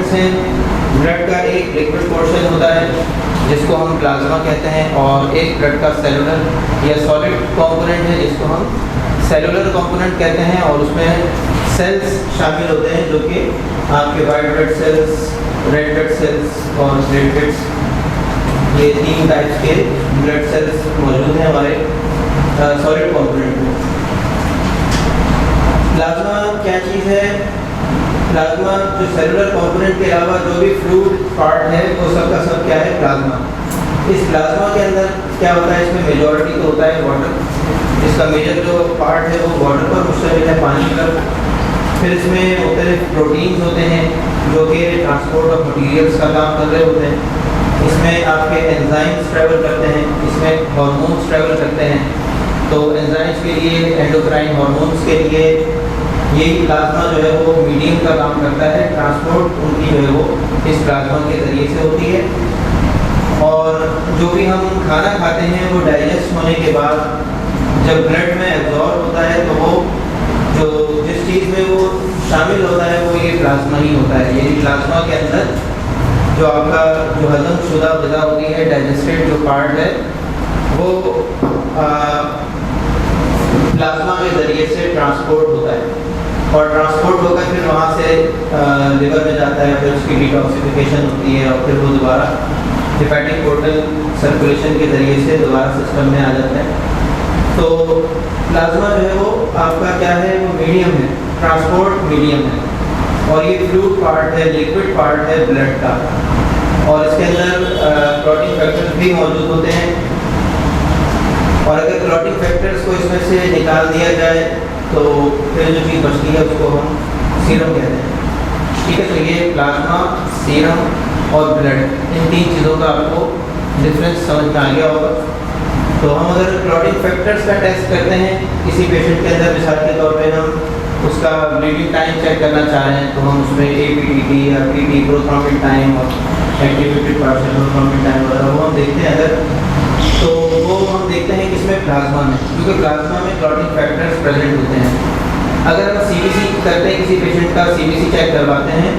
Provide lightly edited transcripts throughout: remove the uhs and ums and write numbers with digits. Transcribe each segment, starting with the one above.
Components हैं। Blood का एक लिक्विड पोर्शन होता है जिसको हम प्लाज्मा कहते हैं, और एक ब्लड का सेलुलर या सॉलिड कंपोनेंट है जिसको हम सेलुलर कंपोनेंट कहते हैं, और उसमें सेल्स शामिल होते हैं जो कि आपके white blood sales, red blood cells और प्लेटलेट्स, ये 3 टाइप्स के ब्लड सेल्स मौजूद हैं हमारे सॉलिड कंपोनेंट में। प्लाज्मा क्या चीज़ है? प्लाज्मा जो सेलुलर कंपोनेंट के अलावा जो भी फ्लूइड पार्ट है वो सब का सब क्या है? प्लाज्मा। इस प्लाज्मा के अंदर क्या होता है? इसमें मेजॉरिटी तो होता है वाटर, इसका मेजर जो पार्ट है वो वाटर पर मुश्तमिल है, पानी पर। फिर इसमें मुख्तलिफ प्रोटीन्स होते हैं जो कि ट्रांसपोर्ट ऑफ मटीरियल्स का काम कर रहे होते हैं। इसमें आपके एंजाइम्स ट्रैवल करते हैं, इसमें हार्मोन्स ट्रैवल करते हैं। तो एंजाइम्स के लिए, एंडोक्राइन हार्मोन्स के लिए यही प्लाज्मा जो है वो मीडियम का काम करता है। ट्रांसपोर्ट उनकी जो है वो इस प्लाज्मा के ज़रिए से होती है। और जो भी हम खाना खाते हैं वो डाइजेस्ट होने के बाद जब ब्लड में एब्जॉर्ब होता है तो वो जो जिस चीज़ में वो शामिल होता है वो ये प्लाज्मा ही होता है। यही प्लाज्मा के अंदर जो आपका जो हजम शुदा ग़िज़ा होती है, डाइजेस्टेड जो पार्ट है वो प्लाज्मा के ज़रिए से ट्रांसपोर्ट होता है, और ट्रांसपोर्ट होकर फिर वहाँ से लिवर में जाता है, फिर उसकी डिटॉक्सिफिकेशन होती है, और फिर वो दोबारा हेपेटिक पोर्टल सर्कुलेशन के ज़रिए से दोबारा सिस्टम में आ जाता है। तो प्लाज्मा जो है वो आपका क्या है? वो मीडियम है, ट्रांसपोर्ट मीडियम है, और ये फ्लूइड पार्ट है, लिक्विड पार्ट है ब्लड का, और इसके अंदर क्लॉटिंग फैक्टर्स भी मौजूद होते हैं। और अगर क्लॉटिंग फैक्टर्स को इसमें से निकाल दिया जाए तो फिर जो चीज़ बचती है उसको हम सीरम कहते हैं। ठीक है, तो ये प्लाज्मा, सीरम और ब्लड, इन 3 चीज़ों का आपको डिफरेंस समझ में आ गया होगा। तो हम अगर क्लॉटिंग फैक्टर्स का टेस्ट करते हैं किसी पेशेंट के अंदर, मिसाल के तौर पे हम उसका ब्लीडिंग टाइम चेक करना चाह रहे हैं तो हम उसमें APTT या PT, प्रोथ्रोम्बिन टाइम और एक्टिवेटेड पार्शियल प्रोथ्रोम्बिन टाइम वगैरह वो हम देखते हैं अगर, तो वो हम देखते हैं कि इसमें प्लाज्मा में, क्योंकि प्लाज्मा में क्लॉटिंग फैक्टर्स प्रेजेंट होते हैं। अगर हम CBC करते हैं, किसी पेशेंट का CBC चेक करवाते हैं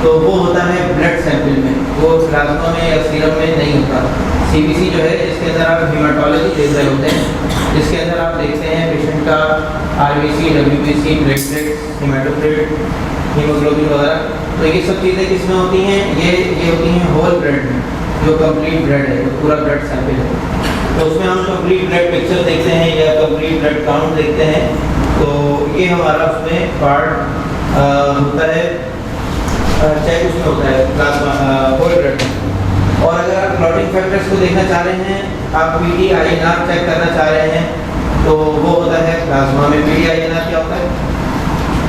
तो वो होता है ब्लड सैंपल में, वो प्लाज्मा में या सीरम में नहीं होता। CBC जो है इसके अंदर आप हीमाटोलॉजी देख रहे होते हैं, जिसके अंदर आप देखते हैं पेशेंट का RBC, WBC, platelets, haematocrit, haemoglobin वगैरह। तो ये सब चीज़ें किसमें होती हैं? ये होती हैं होल ब्लड में, जो कंप्लीट ब्लड है, जो पूरा ब्लड सैंपल है। तो उसमें हम कंप्लीट ब्लड पिक्चर देखते हैं या कंप्लीट ब्लड काउंट देखते हैं। तो ये हमारा उसमें पार्ट होता है, चेक उसमें होता है प्लाज्मा होल ब्लड। और अगर आप क्लॉटिंग फैक्टर्स को देखना चाह रहे हैं, आप PT-INR चेक करना चाह रहे हैं, तो वो होता है प्लाज्मा में। PT-INR क्या होता है?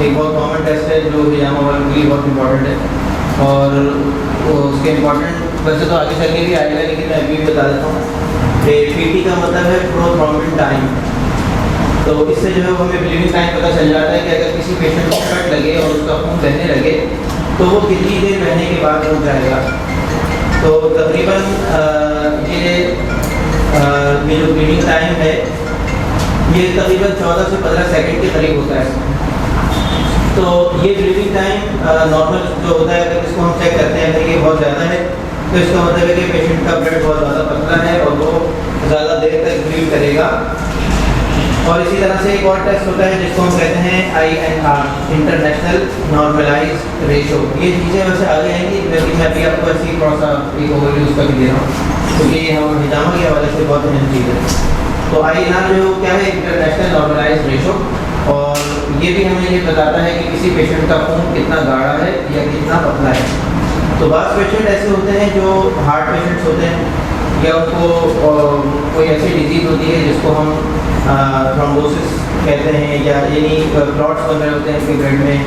एक बहुत कॉमन टेस्ट है जो हिजामा वालों के लिए बहुत इंपॉर्टेंट है, और उसके इम्पॉर्टेंट वैसे तो आगे चल के भी आएगा, लेकिन मैं अभी बता देता हूँ। PT का मतलब है प्रोथ्रोम्बिन टाइम। तो इससे जो है वो हमें ब्लीडिंग टाइम पता चल जाता है कि अगर किसी पेशेंट को कट लगे और उसका खून बहने लगे तो वो कितनी देर बहने के बाद रुक जाएगा। तो तकरीबन ये जो ब्लीडिंग टाइम है ये तकरीबन 14 से 15 सेकंड के करीब होता है। तो ये ब्लीडिंग टाइम नॉर्मल जो होता है, अगर इसको हम चेक करते हैं अगर ये बहुत ज़्यादा है तो इसका मतलब है कि पेशेंट का ब्लड बहुत ज़्यादा पतला है और वो ज़्यादा देर तक ब्लीड करेगा। और इसी तरह से एक और टेस्ट होता है जिसको हम कहते हैं INR, इंटरनेशनल नॉर्मलाइज्ड रेशो। ये चीज़ें वैसे आगे आएंगी, लेकिन मैं अभी आपको ऐसी थोड़ा सा एक ओवरव्यू उसका भी दे रहा हूँ, क्योंकि ये हम हिजामा के हवाले से बहुत अहम चीज़ है। तो INR जो क्या है? इंटरनेशनल नॉर्मलाइज्ड रेशो, और ये भी हमें ये बताता है कि किसी पेशेंट का खून कितना गाढ़ा है या कितना पतला है। तो बाज़ पेशेंट ऐसे होते हैं जो हार्ट पेशेंट्स होते हैं, या उनको कोई ऐसी डिजीज़ होती है जिसको हम थ्रोम्बोसिस कहते हैं, या यानी क्लॉट्स बन रहे होते हैं उनके ब्लड में,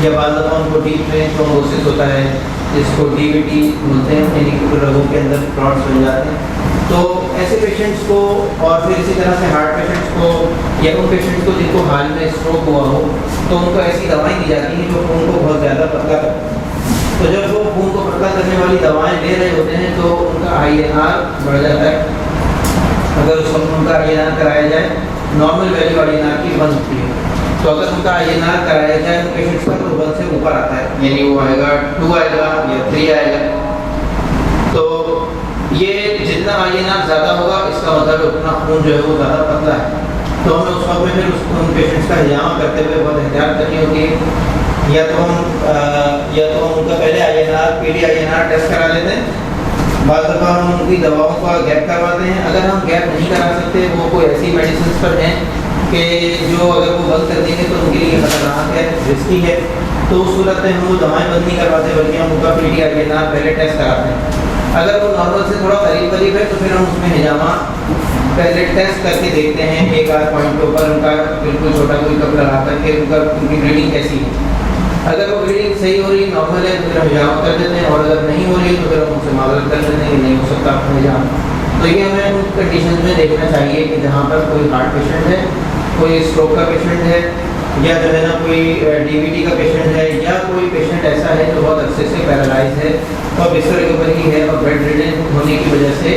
या बाद में उनको डीप वेन थ्रोम्बोसिस होता है जिसको DVT बोलते हैं, यानी रगों के अंदर क्लॉट्स बन जाते हैं। तो ऐसे पेशेंट्स को, और फिर इसी तरह से हार्ट पेशेंट्स को, या उन पेशेंट्स को जिनको हाल में स्ट्रोक हुआ हो, तो उनको ऐसी दवाएँ दी जाती हैं जो खून को बहुत ज़्यादा पतला करती हैं। तो जब वो खून को पतला करने वाली दवाएं ले रहे होते हैं तो उनका INR बढ़ जाता है। अगर उस वक्त उनका INR कराया जाए, नॉर्मल वैल्यू INR की 1 होती है, तो अगर उनका INR कराया जाए उन पेशेंट्स का तो 1 से ऊपर आता है, यानी वो आएगा 2 आएगा या 3 आएगा। तो ये जितना INR ज़्यादा होगा इसका मतलब उतना खून जो है वो ज़्यादा पतला है। तो हमें उस वक्त में फिर उन पेशेंट्स का हिजामा करते हुए बहुत एहतियात करनी होती है। या तो हम उनका पहले INR PD INR टेस्ट करा लेते हैं, बाद दफ़ा हम उनकी दवाओं का गैप करवाते हैं। अगर हम गैप नहीं करा सकते, वो कोई ऐसी मेडिसिन पर हैं कि जो अगर वो बंद कर देंगे तो उनके लिए खतरनाक है, रिस्की है, तो उस सूरत में हम वो दवाएं बंद नहीं करवाते, बल्कि हम उनका PD INR पहले टेस्ट कराते हैं। अगर वो नॉर्मल से थोड़ा करीब है तो फिर हम उसमें हिजामा पहले टेस्ट करके देखते हैं, एक आध पॉइंट के ऊपर उनका बिल्कुल छोटा कोई कप लगा करके उनकी ब्लीडिंग कैसी है। अगर वो ब्लीडिंग सही हो रही है, नॉर्मल है, तो फिर हम हिजामा कर देते हैं, और अगर नहीं हो रही तो फिर हम उनसे माजरत कर देते हैं कि नहीं हो सकता आपका हिजामा। तो ये हमें उन कंडीशन में देखना चाहिए कि जहाँ पर कोई हार्ट पेशेंट है, कोई स्ट्रोक का पेशेंट है, या जो है ना कोई DVT का पेशेंट है, या कोई पेशेंट ऐसा है जो बहुत अरसे से पैरालाइज है और बिस्तर के ऊपर ही है, और बेड रिडन होने की वजह से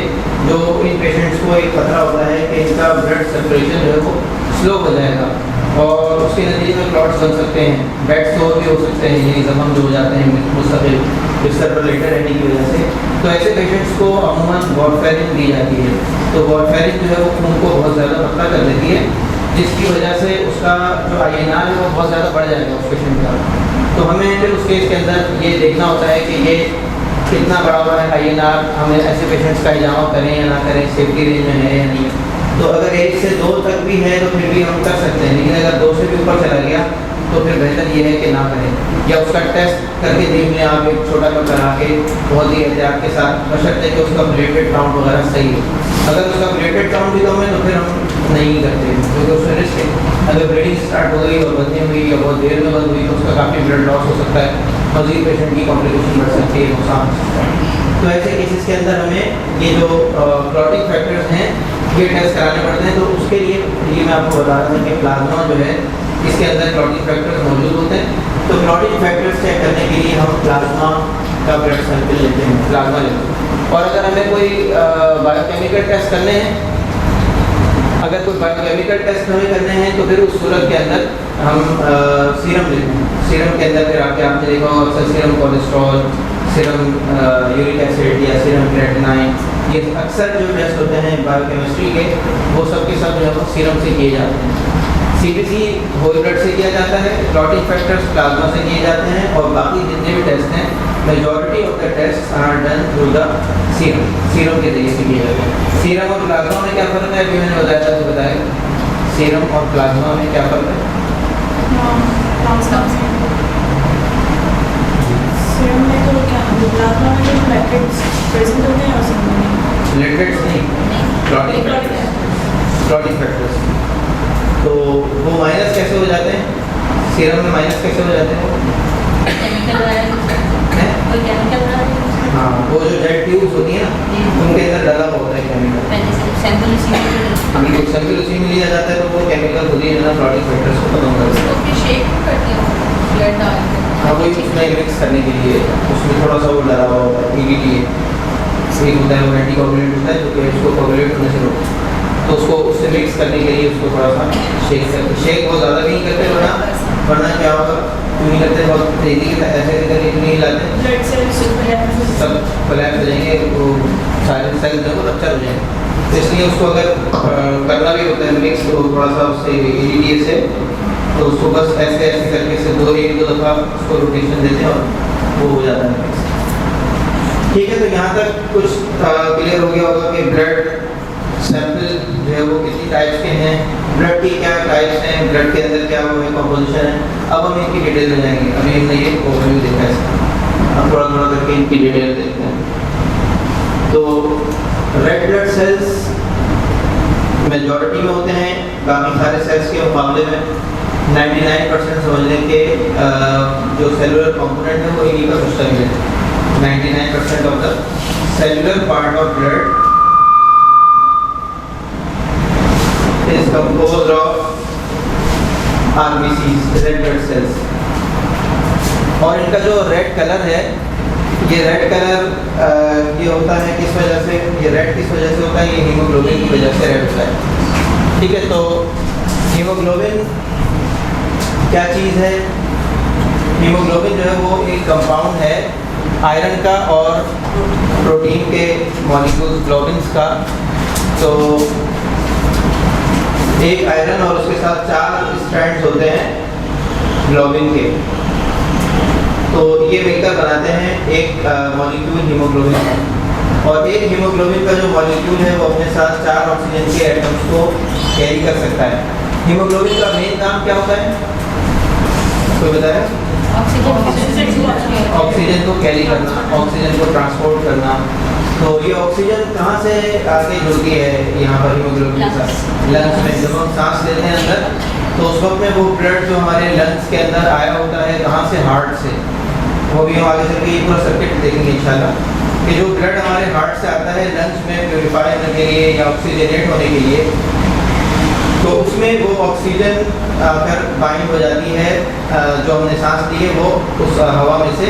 जो इन पेशेंट्स को एक खतरा होता है कि इनका ब्लड सर्कुलेशन जो है वो स्लो हो जाएगा और उसके नतीजे में क्लॉट्स बन सकते हैं, बेड सोर भी हो सकते हैं, यानी जख्म जो हो जाते हैं मुस्तकिल बिस्तर पर लेटे रहने की वजह से। तो ऐसे पेशेंट्स को अमूमन वारफेरिन दी जाती है। तो वारफेरिन जो है वो खून को बहुत ज़्यादा पतला कर देती है, जिसकी वजह से उसका जो INR है वो बहुत ज़्यादा बढ़ जाएगा उस पेशेंट का। तो हमें फिर उस केस के अंदर ये देखना होता है कि ये कितना बढ़ा हुआ है INR, हमें ऐसे पेशेंट्स का हिजामा करें या ना करें, सेफ्टी रेंज में है या नहीं है। तो अगर 1 से 2 तक भी है तो फिर भी हम कर सकते हैं, लेकिन अगर 2 से भी ऊपर चला गया तो फिर बेहतर ये है कि ना करें, या उसका टेस्ट करके देख लें आप, एक छोटा कप करा के बहुत ही एहतियात के साथ, बशर्ते कि उसका प्लेटलेट काउंट वगैरह सही हो। अगर उसका प्लेटलेट काउंट भी कम है तो फिर हम नहीं करते, क्योंकि उसमें रिस्क है। अगर ब्लीडिंग स्टार्ट हो गई और बंद हुई या बहुत देर में बंद हुई तो उसका काफ़ी ब्लड लॉस हो सकता है, मजीद पेशेंट की कॉम्प्लिकेशन बढ़ सकती है, नुकसान हो सकता है। तो ऐसे केसेस के अंदर हमें ये जो क्लॉटिंग फैक्टर्स हैं ये टेस्ट कराने पड़ते हैं। तो उसके लिए ये मैं आपको बता रहा था कि प्लाज्मा जो है इसके अंदर क्लॉटिंग फैक्टर्स मौजूद होते हैं। तो क्लॉटिंग फैक्टर्स चेक करने के लिए हम प्लाज्मा का ब्लड सैंपल लेते हैं, प्लाज्मा लेते हैं। और अगर हमें कोई बायोकेमिकल टेस्ट करने हैं, अगर कोई बायोकेमिकल टेस्ट हमें करने हैं तो फिर उस सूरत के अंदर हम सीरम लेते हैं। सीरम के अंदर फिर आपने देखा होगा अक्सर serum cholesterol, serum uric acid या सीरम क्रेटिनाइन, ये अक्सर जो टेस्ट होते हैं बायोकेमिस्ट्री के वो सब के सब जो है वो सीरम से किए जाते हैं। CBC होल ब्लड से किया जाता है, क्लॉटिंग फैक्टर्स प्लाज्मा से किए जाते हैं, और बाकी जितने भी टेस्ट हैं majority of the test are done through the serum के जरिए से किए जाते हैं। सीरम और प्लाज्मा में क्या फ़र्क है, अभी मैंने बताया था, तो बताया सीरम और प्लाज्मा में क्या फ़र्क है? सीरम में तो क्या प्लाज्मा में जो प्लेटलेट्स प्रेजेंट होते हैं और सीरम में प्लेटलेट्स नहीं, क्लॉटिंग फैक्टर्स। तो वो माइनस कैसे हो जाते हैं, सीरम में माइनस कैसे हो जाते हैं? हाँ, वो जो जेट ट्यूब्स होती है ना उनके अंदर डाला हुआ होता है केमिकल, सैंपल उसी में लिया जाता है, तो वो केमिकल खुद ही है ना क्लॉटिंग फैक्टर्स को खत्म कर देता है। हाँ, वही उसमें मिक्स करने के लिए उसमें थोड़ा सा वो डाला हुआ होता है, PDT एक होता है, वो एंटीकोगुलेंट होता है जो कि उसको कोगुलेट होने से रोकता है। तो उसको उससे मिक्स करने के लिए उसको थोड़ा सा शेक करते, शेक बहुत ज़्यादा भी नहीं करते, वरना क्या होगा, क्यों नहीं करते, बहुत तेज़ी के ऐसे करके क्यों नहीं लाते, सब कोलैप्स हो जाएंगे, वो सारे सेल जो है वो रप्चर हो जाएंगे। तो इसलिए उसको अगर करना भी होता है मिक्स, तो थोड़ा सा उससे EDTA से, तो उसको बस ऐसे ऐसे करके से 2 दफ़ा उसको रोटेशन देते हैं और वो हो जाता है मिक्स। ठीक है, तो यहाँ तक कुछ क्लियर हो गया होगा कि ब्लड सैंपल जो है वो कितनी टाइप्स के हैं, ब्लड की क्या टाइप्स हैं, ब्लड के अंदर क्या वो है कॉम्पोजिशन है। अब हम इनकी डिटेल में जाएंगे, अभी हमने ये ओवरव्यू देखा है, अब थोड़ा थोड़ा करके इनकी डिटेल देखते हैं। तो रेड ब्लड सेल्स मेजॉरिटी में होते हैं, बाकी सारे सेल्स के मुकाबले में 99% समझने के जो सेलुलर कंपोनेंट है वो इन्हीं पर मुश्तमिल है। 99% of the cellular part of blood is composed of RBCs, red blood cells। और इनका जो रेड कलर है, ये रेड कलर ये होता है किस वजह से, ये रेड किस वजह से होता है, ये हीमोग्लोबिन की वजह से रेड होता है। ठीक है, तो हीमोग्लोबिन क्या चीज़ है? हीमोग्लोबिन जो है वो एक कंपाउंड है आयरन का और प्रोटीन के मॉलिक्यूल्स ग्लोबिन्स का। तो एक आयरन और उसके साथ 4 स्ट्रैंड्स होते हैं ग्लोबिन के, तो ये मिलकर बनाते हैं एक मॉलिक्यूल हीमोग्लोबिन। और एक हीमोग्लोबिन का जो मॉलिक्यूल है वो अपने साथ 4 ऑक्सीजन के एटम्स को कैरी कर सकता है। हीमोग्लोबिन का मेन काम क्या होता है, कोई बताया? ऑक्सीजन को कैरी करना, ऑक्सीजन को ट्रांसपोर्ट करना। तो ये ऑक्सीजन कहाँ से आगे जुड़ती है यहाँ पर हीमोग्लोबिन के साथ? लंग्स में। जब हम सांस लेते हैं अंदर तो उस वक्त में वो ब्लड जो हमारे लंग्स के अंदर आया होता है, कहाँ से? हार्ट से। वो भी हम आगे चल के ये पूरा सर्किट देखेंगे इंशाल्लाह कि जो ब्लड हमारे हार्ट से आता है लंग्स में प्योरीफाई होने के लिए या ऑक्सीजनेट होने के लिए, तो उसमें वो ऑक्सीजन आकर बाइंड हो जाती है, जो हमने सांस ली है वो उस हवा में से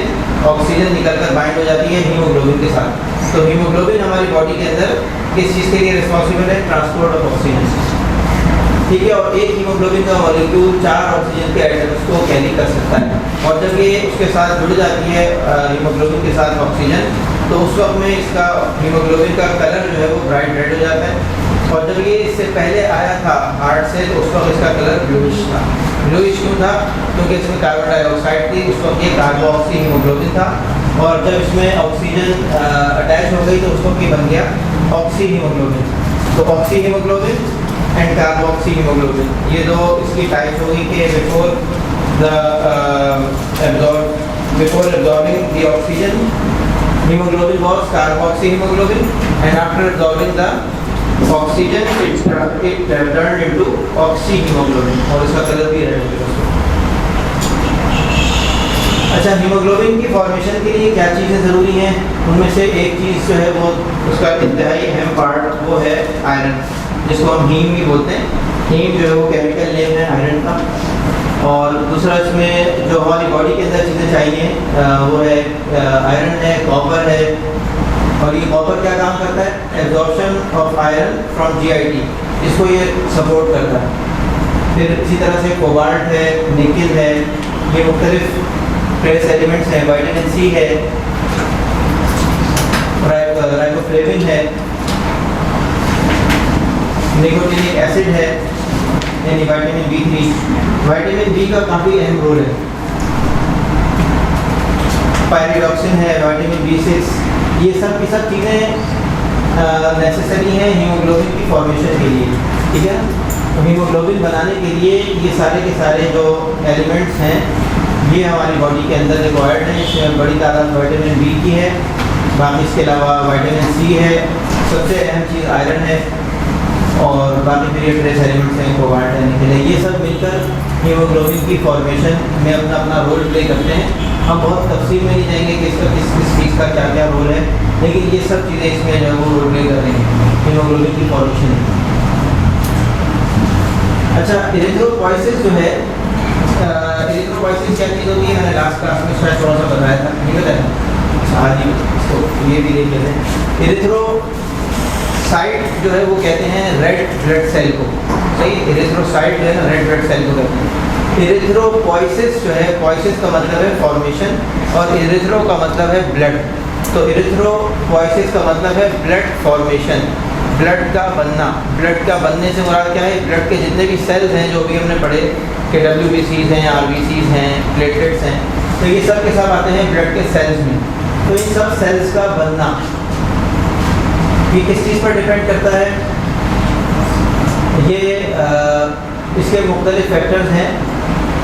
ऑक्सीजन निकलकर बाइंड हो जाती है हीमोग्लोबिन के साथ। तो हीमोग्लोबिन हमारी बॉडी के अंदर किस चीज़ के लिए रिस्पॉन्सिबल है? ट्रांसपोर्ट ऑफ ऑक्सीजन, ठीक है। और एक हीमोग्लोबिन का मॉलिक्यूल 4 ऑक्सीजन के आइटम्स को कैरी कर सकता है। और जब ये उसके साथ जुड़ जाती है हीमोग्लोबिन के साथ ऑक्सीजन, तो उस वक्त में इसका हीमोग्लोबिन का कलर जो है वो ब्राइट रेड हो जाता है। और जब ये इससे पहले आया था हार्ट से, तो उस वक्त इसका कलर ब्लूइश था। ब्लूइश क्यों था? क्योंकि इसमें कार्बन डाइऑक्साइड थी, उस वक्त ये कार्बोक्सी हीमोग्लोबिन था। और जब इसमें ऑक्सीजन अटैच हो गई तो उस वक्त ये बन गया ऑक्सी हीमोग्लोबिन। तो oxy haemoglobin and carboxy haemoglobin, ये दो इसकी टाइप्स होगी कि before absorbing the oxygen hemoglobin was carboxy hemoglobin, and after absorbing the oxygen it turned into oxy hemoglobin, और इसका कलर भी रेड हो गया। अच्छा, हीमोग्लोबिन की फॉर्मेशन के लिए क्या चीज़ें ज़रूरी हैं? उनमें से एक चीज़ जो है वो उसका इंतहाई अहम पार्ट वो है आयरन, जिसको हम हीम भी बोलते हैं। हीम जो है वो केमिकल नेम है आयरन का। और दूसरा इसमें जो हमारी बॉडी के अंदर चीज़ें चाहिए वो है आयरन है, कॉपर है। और ये कॉपर क्या काम करता है? Absorption of iron from GIT, इसको ये सपोर्ट करता है। फिर इसी तरह से कोबाल्ट है, निकिल है, ये मुख्तलिफ ट्रेस एलिमेंट्स हैं। विटामिन C है, राइबोफ्लेविन है, निकोटिनिक एसिड है, यानी विटामिन B3। विटामिन B का काफ़ी अहम रोल है। पायरिडॉक्सिन है, विटामिन B6, ये सब की सब चीज़ें नेसेसरी हैं हीमोग्लोबिन की फॉर्मेशन के लिए, ठीक है। तो हीमोग्लोबिन बनाने के लिए ये सारे के सारे जो एलिमेंट्स हैं ये हमारी बॉडी के अंदर रिक्वायर्ड हैं। इसमें बड़ी तादाद विटामिन B की है, बाकी इसके अलावा विटामिन C है, सबसे अहम चीज़ आयरन है, और बाकी फिर ये ट्रेस एलिमेंट्स हैं, कोबाल्ट है, निकल है। ये सब मिलकर हीमोग्लोबिन की फॉर्मेशन में अपना अपना रोल प्ले करते हैं। हम बहुत तफसील में नहीं जाएंगे कि इसका किस चीज़ का क्या क्या रोल है, लेकिन ये सब चीज़ें इसमें जो है वो रोल प्ले कर रही हैं हीमोग्लोबिन की फॉर्मेशन में। अच्छा, इरिथ्रोपोइसिस जो है, इरिथ्रोपोइसिस क्या चीज़ होती है? मैंने लास्ट क्लास में शायद थोड़ा सा बताया था, नहीं बताया? हाँ जी, इसको ये भी देख लेते हैं। इरिथ्रोसाइट जो है वो कहते हैं रेड ब्लड सेल को, सही। इरिथ्रोसाइट जो है ना रेड ब्लड सेल को कहते हैं। इरिथ्रोपोइसिस जो है, पोइसिस का मतलब है फॉर्मेशन और इरिथ्रो का मतलब है ब्लड। तो इरिथ्रोपोइसिस का मतलब है ब्लड फॉर्मेशन, ब्लड का बनना। ब्लड का बनने से मुराद क्या है? ब्लड के जितने भी सेल्स हैं जो भी हमने पढ़े कि WBCs हैं, RBCs हैं, प्लेटलेट्स हैं, तो ये सब के सब आते हैं ब्लड के सेल्स में। तो इन सब सेल्स का बनना ये किस चीज़ पर डिपेंड करता है? ये इसके मुख्तलिफ फैक्टर्स हैं,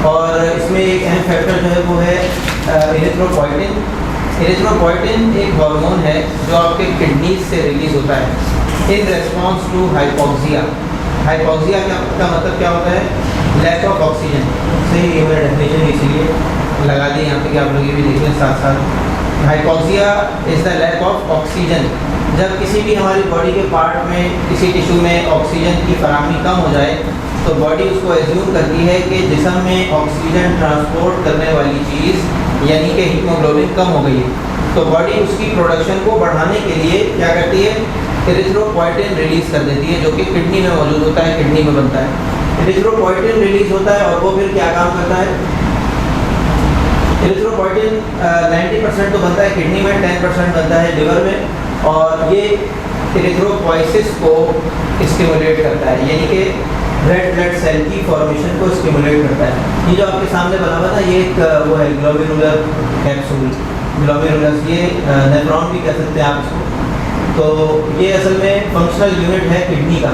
और इसमें एक अहम फैक्टर जो है वो है इरिथ्रोपोइटिन। इरिथ्रोपोइटिन एक हार्मोन है जो आपके किडनीज से रिलीज होता है in response to hypoxia. Hypoxia का मतलब क्या होता है? Lack of oxygen. सही, ये मैंने डेफिनेशन इसीलिए लगा दी यहाँ पे कि आप लोग ये भी देख लें साथ साथ। Hypoxia is the lack of oxygen. जब किसी भी हमारी बॉडी के पार्ट में, किसी टिश्यू में ऑक्सीजन की फराहमी कम हो जाए तो बॉडी उसको एज्यूम करती है कि जिस्म में ऑक्सीजन ट्रांसपोर्ट करने वाली चीज़ यानी कि हीमोग्लोबिन कम हो गई है। तो बॉडी उसकी प्रोडक्शन को बढ़ाने के लिए क्या करती है? इरिथ्रोपोइटिन रिलीज़ कर देती है, जो कि किडनी में मौजूद होता है, किडनी में बनता है। एरिथ्रोपोइटिन रिलीज होता है और वो फिर क्या काम करता है। एरिथ्रोपोइटिन 90% तो बनता है किडनी में, 10% बनता है लिवर में, और ये एरिथ्रोपोइसिस को स्टिमुलेट करता है, यानी कि रेड ब्लड सेल की फॉर्मेशन को स्टिमुलेट करता है। ये जो आपके सामने बना हुआ था, ये एक वो है ग्लोमेरुलर कैप्सूल, ग्लोमेरुलस, ये नेफ्रॉन भी कह सकते हैं आप इसको। तो ये असल में फंक्शनल यूनिट है किडनी का।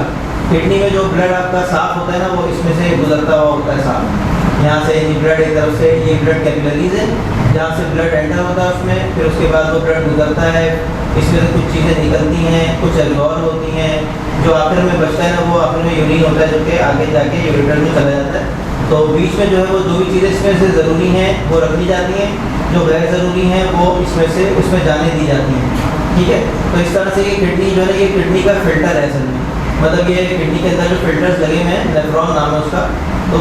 किडनी में जो ब्लड आपका साफ होता है ना, वो इसमें से गुजरता हुआ होता है साफ। यहाँ से ब्लड एक तरफ से, ये ब्लड कैपिलरीज है, जहाँ से ब्लड एंटर होता है उसमें, फिर उसके बाद वो ब्लड गुजरता है, इसमें से कुछ चीज़ें निकलती हैं, कुछ एब्जॉर्ब होती हैं, जो आखिर में बचता है ना वो आखिर में यूरिन होता है, जो कि आगे जाके यूरेटर में चला जाता है। तो बीच में जो है वो जो भी चीज़ें इसमें से ज़रूरी हैं वो रख दी जाती हैं, जो गैर ज़रूरी हैं वो इसमें से उसमें जाने दी जाती हैं, ठीक है। तो इस तरह से ये किडनी जो है ना, ये किडनी का फिल्टर है असल में, मतलब ये किडनी के अंदर जो फिल्टर्स लगे हुए हैं, नेफ्रॉन नाम है उसका, तो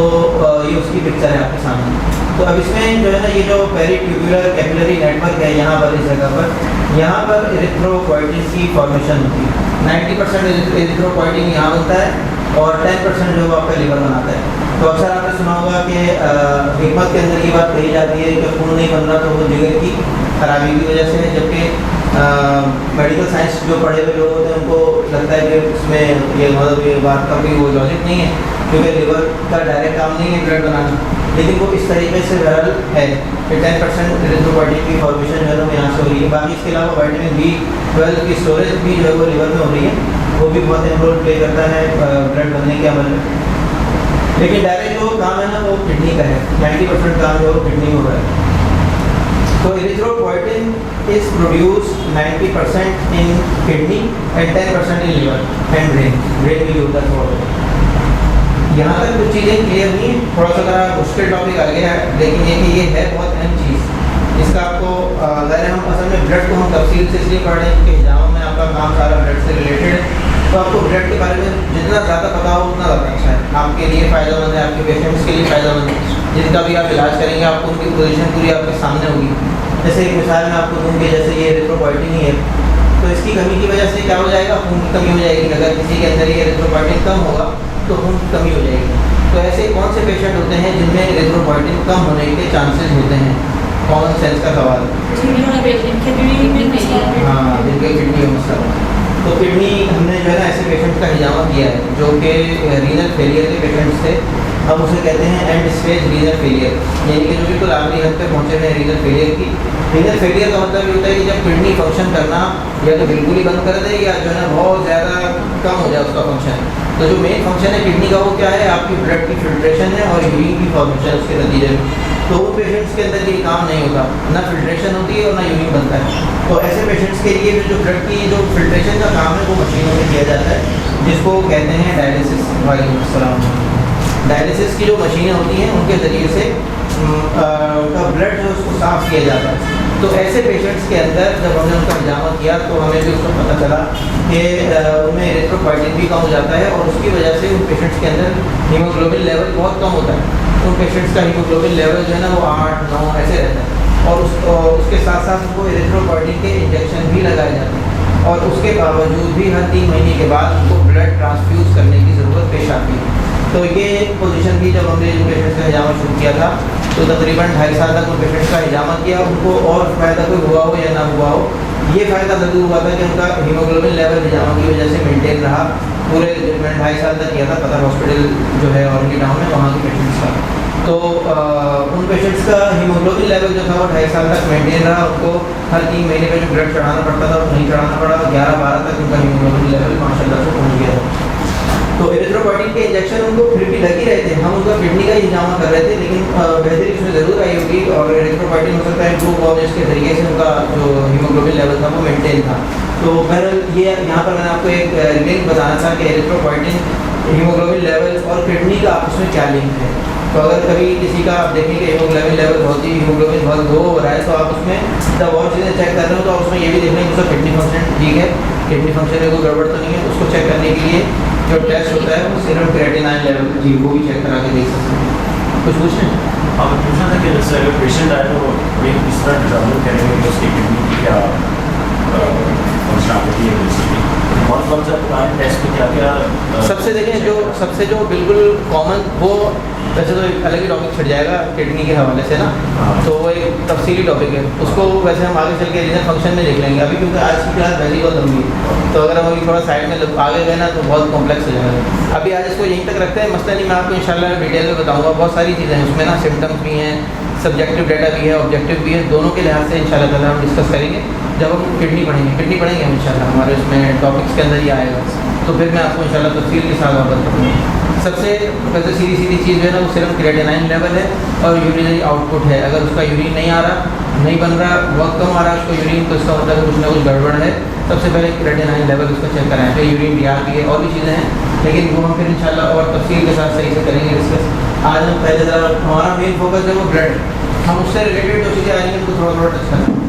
ये उसकी पिक्चर है आपके सामने। तो अब इसमें जो है ना, ये जो पेरिट्यूबुलर कैपिलरी नेटवर्क है यहाँ पर, इस जगह पर, यहाँ पर एरिथ्रोपोइटिन की फॉर्मेशन होती है। 90% एरिथ्रोपोइटिन यहाँ बनता है और 10% जो वो आपका लिवर बनाता है। तो अक्सर आपने सुना होगा कि हिकमत के अंदर ये बात कही जाती है कि खून नहीं बन रहा तो वो जिगर की खराबी की वजह से है, जबकि मेडिकल साइंस जो पढ़े हुए लोग होते हैं उनको लगता है कि इसमें ये मतलब ये बात का कोई वो लॉजिक नहीं है, क्योंकि लिवर का डायरेक्ट काम नहीं है ब्लड बनाना, लेकिन वो इस तरीके से वायरल है कि 10% एरिथ्रोपोइटिन की फॉर्मेशन जो है वो यहाँ से हो रही है। बाकी इसके अलावा विटामिन B12 की स्टोरेज भी जो है वो लिवर में हो रही है, वो भी बहुत अहम रोल प्ले करता है ब्लड बनने के अमल में। लेकिन डायरेक्ट जो काम है ना वो किडनी का है, 90% काम जो है वो किडनी में हो रहा है। तो erythropoietin is produced 90% in kidney and 10% in liver and brain भी होता है थोड़ा। यहाँ तक कुछ चीज़ें क्लियर नहीं है, थोड़ा सा ज़रा मुश्किल टॉपिक आ गया है, लेकिन ये कि ये है बहुत अहम चीज़। इसका आपको ज़ाहिर हम असल में ब्लड को हम तफसील से इसलिए पढ़ रहे हैं क्योंकि हिजामा में आपका काम सारा ब्लड से रिलेटेड है, तो आपको ब्लड के बारे में जितना ज़्यादा पता हो उतना ज़्यादा अच्छा है, आपके लिए फ़ायदेमंद है, आपके पेशेंट्स के लिए फ़ायदेमंद है। जिनका भी आप इलाज करेंगे आपको उनकी पोजीशन पूरी आपके सामने होगी। जैसे एक मिसाल मैं आपको दूँ कि जैसे ये एरिथ्रोपोइटिन ही है, तो इसकी कमी की वजह से क्या हो जाएगा, खून की कमी हो जाएगी। अगर किसी के अंदर ये एरिथ्रोपोइटिन कम होगा तो खून की कमी हो जाएगी। तो ऐसे कौन से पेशेंट होते हैं जिनमें एरिथ्रोपोइटिन कम होने के चांसेस होते हैं? कॉमन सेंस का सवाल है। हाँ, जिनके किडनी में मसला है। तो किडनी हमने जो है ना ऐसे पेशेंट का हिजामा किया है जो कि रीनल फेलियर के पेशेंट्स थे, हम उसे कहते हैं एंड स्टेज रीनल फेलियर, यानी कि जो बिल्कुल आखिरी हद तक पहुँचे हुए रीनल फेलियर की। रीनल फेलियर का मतलब ये होता है कि जब किडनी फंक्शन करना या तो बिल्कुल ही बंद कर दे या जो है ना बहुत ज़्यादा कम हो जाए उसका फंक्शन। तो जो मेन फंक्शन है किडनी का वो क्या है, आपकी ब्लड की फिल्ट्रेशन है और यूरिन की फॉर्मेशन उसके नतीजे में। तो वो पेशेंट्स के अंदर ये काम नहीं होता, ना फिल्ट्रेशन होती है और ना यूरिन बनता है। तो ऐसे पेशेंट्स के लिए जो ब्लड की जो फिल्ट्रेशन का काम है वो मशीनों में किया जाता है, जिसको कहते हैं डायलिसिस। वालेकुम। डायलिसिस की जो मशीनें होती हैं उनके ज़रिए से उनका ब्लड जो उसको साफ़ किया जाता है। तो ऐसे पेशेंट्स के अंदर जब हमने उनका हिजामा किया तो हमें भी उसको पता चला कि उनमें एरिथ्रोपोइटिन भी कम हो जाता है और उसकी वजह से उन पेशेंट्स के अंदर हीमोग्लोबिन लेवल बहुत कम होता है। उन पेशेंट्स का हीमोग्लोबिन लेवल जो है ना वो 8-9 ऐसे रहता है और उसके साथ साथ उनको एरिथ्रोपोइटिन के इंजेक्शन भी लगाए जाते हैं और उसके बावजूद भी हर 3 महीने के बाद उनको ब्लड ट्रांसफ्यूज़ करने की ज़रूरत पेश आती है। तो ये पोजीशन भी जब हमने इन पेशेंट्स का हिजामा शुरू किया था तो तकरीबन 2.5 साल तक उन पेशेंट्स का हिजामा किया, उनको और फ़ायदा कोई हुआ हो या ना हुआ हो, ये फ़ायदा ज़रूर हुआ था कि उनका हीमोग्लोबिन लेवल हिजामा की वजह से मेंटेन रहा। पूरे मैंने 2.5 साल तक किया था पता हॉस्पिटल जो है औरंगी टाउन में, वहाँ के पेशेंट्स का। तो उन पेशेंट्स का हीमोग्लोबिन लेवल जो था वो 2.5 साल तक मेंटेन रहा। उनको हर 3 महीने में जो ब्लड चढ़ाना पड़ता था वो नहीं चढ़ाना पड़ा, 11-12 तक उनका हीमोग्लोबिन लेवल माशाल्लाह से पहुँच गया था। तो एरिथ्रोपोइटिन के इंजेक्शन उनको फिर भी लग ही रहे थे, हम उनका किडनी का ही हिजामा कर रहे थे, लेकिन बेहतरी उसमें ज़रूर आई होगी और एरिथ्रोपोइटिन हो सकता है इम्प्रूव हो जिसके ज़रिए से उनका जो हीमोग्लोबिन लेवल था वो मेंटेन था। तो बहरहाल ये यहाँ पर मैंने आपको एक लिंक बताना था कि एरिथ्रोपोइटिन, हीमोग्लोबिन लेवल और किडनी का आपस में क्या लिंक है। तो अगर कभी किसी का आप देखेंगे हीमोग्लोबिन लेवल हीमोग्लोबिन बहुत लो हो रहा है तो आप उसमें जब और चीज़ें चेक कर रहे हो तो आप उसमें ये भी देख लें कि उसका किडनी फंक्शन ठीक है, किडनी फंक्शन में कोई गड़बड़ तो नहीं है। उसको चेक करने के लिए जो टेस्ट होता है वो सीरम क्रिएटिनिन लेवल जी वो भी चेक करा के देख सकते हैं। कुछ पूछें? आप पूछना था कि जैसे अगर पेशेंट आए तो एक किस तरह डिटर्मिन करेंगे कि उसकी किडनी की क्या फंक्शनलिटी है बेसिकली। कौन सा पुराने टेस्ट में क्या क्या सबसे देखें सबसे जो बिल्कुल कॉमन, वो वैसे तो एक अलग ही टॉपिक छिड़ जाएगा किडनी के हवाले से ना, हाँ। तो वो एक तफसीली टॉपिक है, उसको वैसे हम आगे चल के रीजन फंक्शन में देख लेंगे अभी, क्योंकि आज की क्लास वैसे ही बहुत लंबी है, तो अगर हम अभी थोड़ा साइड में आगे गए ना तो बहुत कॉम्प्लेक्स हो जाएगा। अभी आज इसको यहीं तक रखते हैं, मसला नहीं, मैं आपको इंशाल्लाह डिटेल में बताऊँगा, बहुत सारी चीज़ें हैं उसमें ना, सिम्टम्स भी हैं, सब्जेक्टिव डाटा भी है, ऑब्जेक्टिव भी है, दोनों के लिहाज से इंशाल्लाह ताला हम डिस्कस करेंगे जब हम किडनी पढ़ेंगे हम इंशाल्लाह, हमारे उसमें टॉपिक्स के अंदर ही आएगा, तो फिर मैं आपको इंशाल्लाह तफसील के साथ और बताऊँगा। सबसे वैसे सीधी चीज़ जो है ना, वो सिर्फ क्रिएटिनाइन लेवल है और यूरिनरी आउटपुट है। अगर उसका यूरिन नहीं आ रहा, नहीं बन रहा, बहुत कम आ रहा है उसको यूरिन, तो इसका मतलब कुछ ना कुछ गड़बड़ है। सबसे पहले क्रिएटिनाइन लेवल उसका चेक कराएं, फिर यूरिन बिहार भी है, और भी चीज़ें हैं, लेकिन वो हम फिर इंशाल्लाह और तफसील के साथ सही से करेंगे डिस्कस। आज हम पहले ज़रा हमारा मेन फोकस है वो ब्लड, हम उससे रिलेटेड जो चीज़ें आ रही हैं उनको थोड़ा थोड़ा टच करें।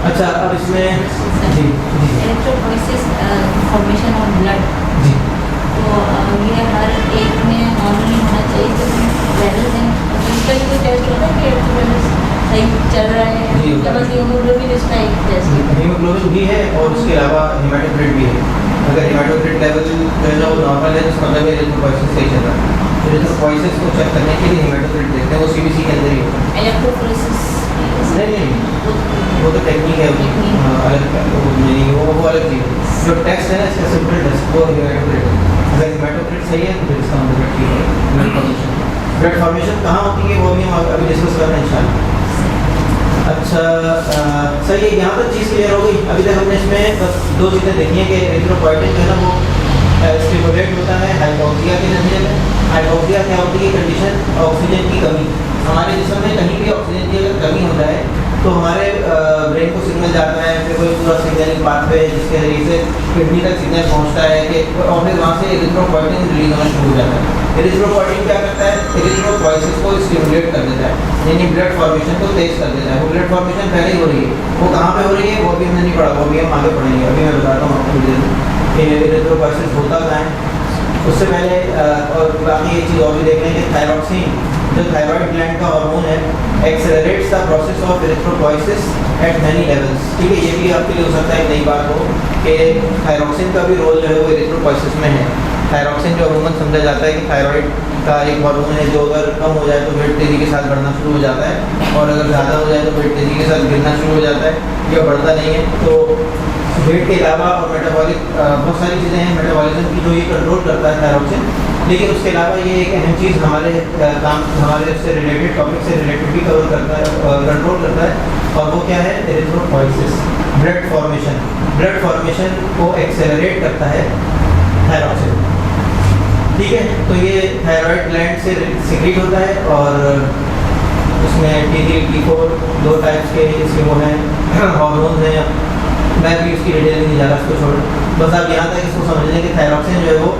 अच्छा, अब इसमें जी जी इलेक्ट्रोफोरेसिस फॉर्मेशन ऑफ ब्लड, जी तो ये हर एक में नॉर्मली होना चाहिए, तो वेल्स हैं इसका भी कोई टेस्ट होता है कि इलेक्ट्रोफोरेसिस सही चल रहा है, जी, या बस हीमोग्लोबिन इसका एक टेस्ट है? हीमोग्लोबिन भी है और उसके अलावा हेमाटोक्रिट भी है। अगर हेमाटोक्रिट लेवल जो है ना वो नॉर्मल है तो उसका मतलब इलेक्ट्रोफोरेसिस सही चल रहा है, तो इलेक्ट्रोफोरेसिस को चेक करने के लिए हेमाटोक्रिट देखते हैं, वो सीबीसी के अंदर ही होता है। इलेक्ट्रोफोरेसिस नहीं, वो तो टेक्निक है, अलग वो अलग चीज़ है। जो टेस्ट है ना इसका सिंपल टेस्ट वो हेमाटोक्रिट है, अगर हेमाटोक्रिट सही है तो फिर इसका मतलब ठीक है। ब्लड फॉर्मेशन, ब्लड फॉर्मेशन कहाँ होती है वो भी हम अभी डिस्कस कर रहे हैं इंशाल्लाह। अच्छा, सही है, यहाँ तक चीज़ क्लियर हो गई। अभी तक हमने इसमें बस दो चीज़ें देखी हैं कि एरिथ्रोपोइटिन जो है ना वो स्टिमुलेट होता है हाइपोक्सिया के नतीजे में। हाइपोक्सिया क्या होती है? कंडीशन ऑक्सीजन की कमी, हमारे जिस्म में कहीं भी ऑक्सीजन की अगर कमी हो जाए तो हमारे ब्रेन को सिग्नल जाता है, फिर कोई पूरा सिग्नलिंग पाथवे है जिसके जरिए से किडनी तक सिग्नल पहुंचता है कि, और फिर वहाँ से एरिथ्रोपोइटिन रिलीज होना शुरू हो जाता है। एरिथ्रोपोइटिन क्या करता है? एरिथ्रोपोइसिस को स्टिमुलेट कर देता है, यानी ब्लड फॉर्मेशन को तेज कर देता है। वो ब्लड फॉर्मेशन पहले ही हो रही है, वो कहाँ पे हो रही है वो भी हमने नहीं पढ़ा, वो भी हम आगे पढ़ेंगे। अभी मैं बताता हूँ आपको कि एरिथ्रोपोइसिस होता क्या है। उससे पहले और बाकी एक चीज़ और भी देख रहे हैं कि थायरॉक्सिन जो थायराइड ग्लैंड का हार्मोन है accelerates the process of erythropoiesis eight many levels. ठीक है, ये भी आपके लिए हो सकता है एक नई बात हो कि थायरॉक्सिन का भी रोल जो है वो एरिथ्रोपोइसिस में है। थायरॉक्सिन जो अमूमन समझा जाता है कि थायराइड का एक हार्मोन है जो अगर कम हो जाए तो वेट तेज़ी के साथ बढ़ना शुरू हो जाता है, और अगर ज़्यादा हो जाए तो वेट तेज़ी के साथ गिरना शुरू हो जाता है या बढ़ता नहीं है। तो वेट के अलावा और मेटाबॉलिक बहुत सारी चीज़ें हैं मेटाबॉलिज्म की जो ये कंट्रोल करता है थायरॉक्सिन, लेकिन उसके अलावा ये एक अहम चीज़ हमारे हमारे उससे रिलेटेड टॉपिक से रिलेटेड भी कवर करता है, कंट्रोल करता है, और वो क्या है? Erythropoiesis, blood formation. Blood formation को एक्सेलरेट करता है थायरॉक्सिन। ठीक है, तो ये थायराइड ग्लैंड से सिक्रीट होता है और उसमें T3 T4 दो टाइप्स के इसके वो हैं हार्मोन्स हैं। मैं भी उसकी डिटेल नहीं जा रहा, इसको छोड़, बस आप यहाँ तक इसको समझ लें कि थायरॉक्सिन जो है वो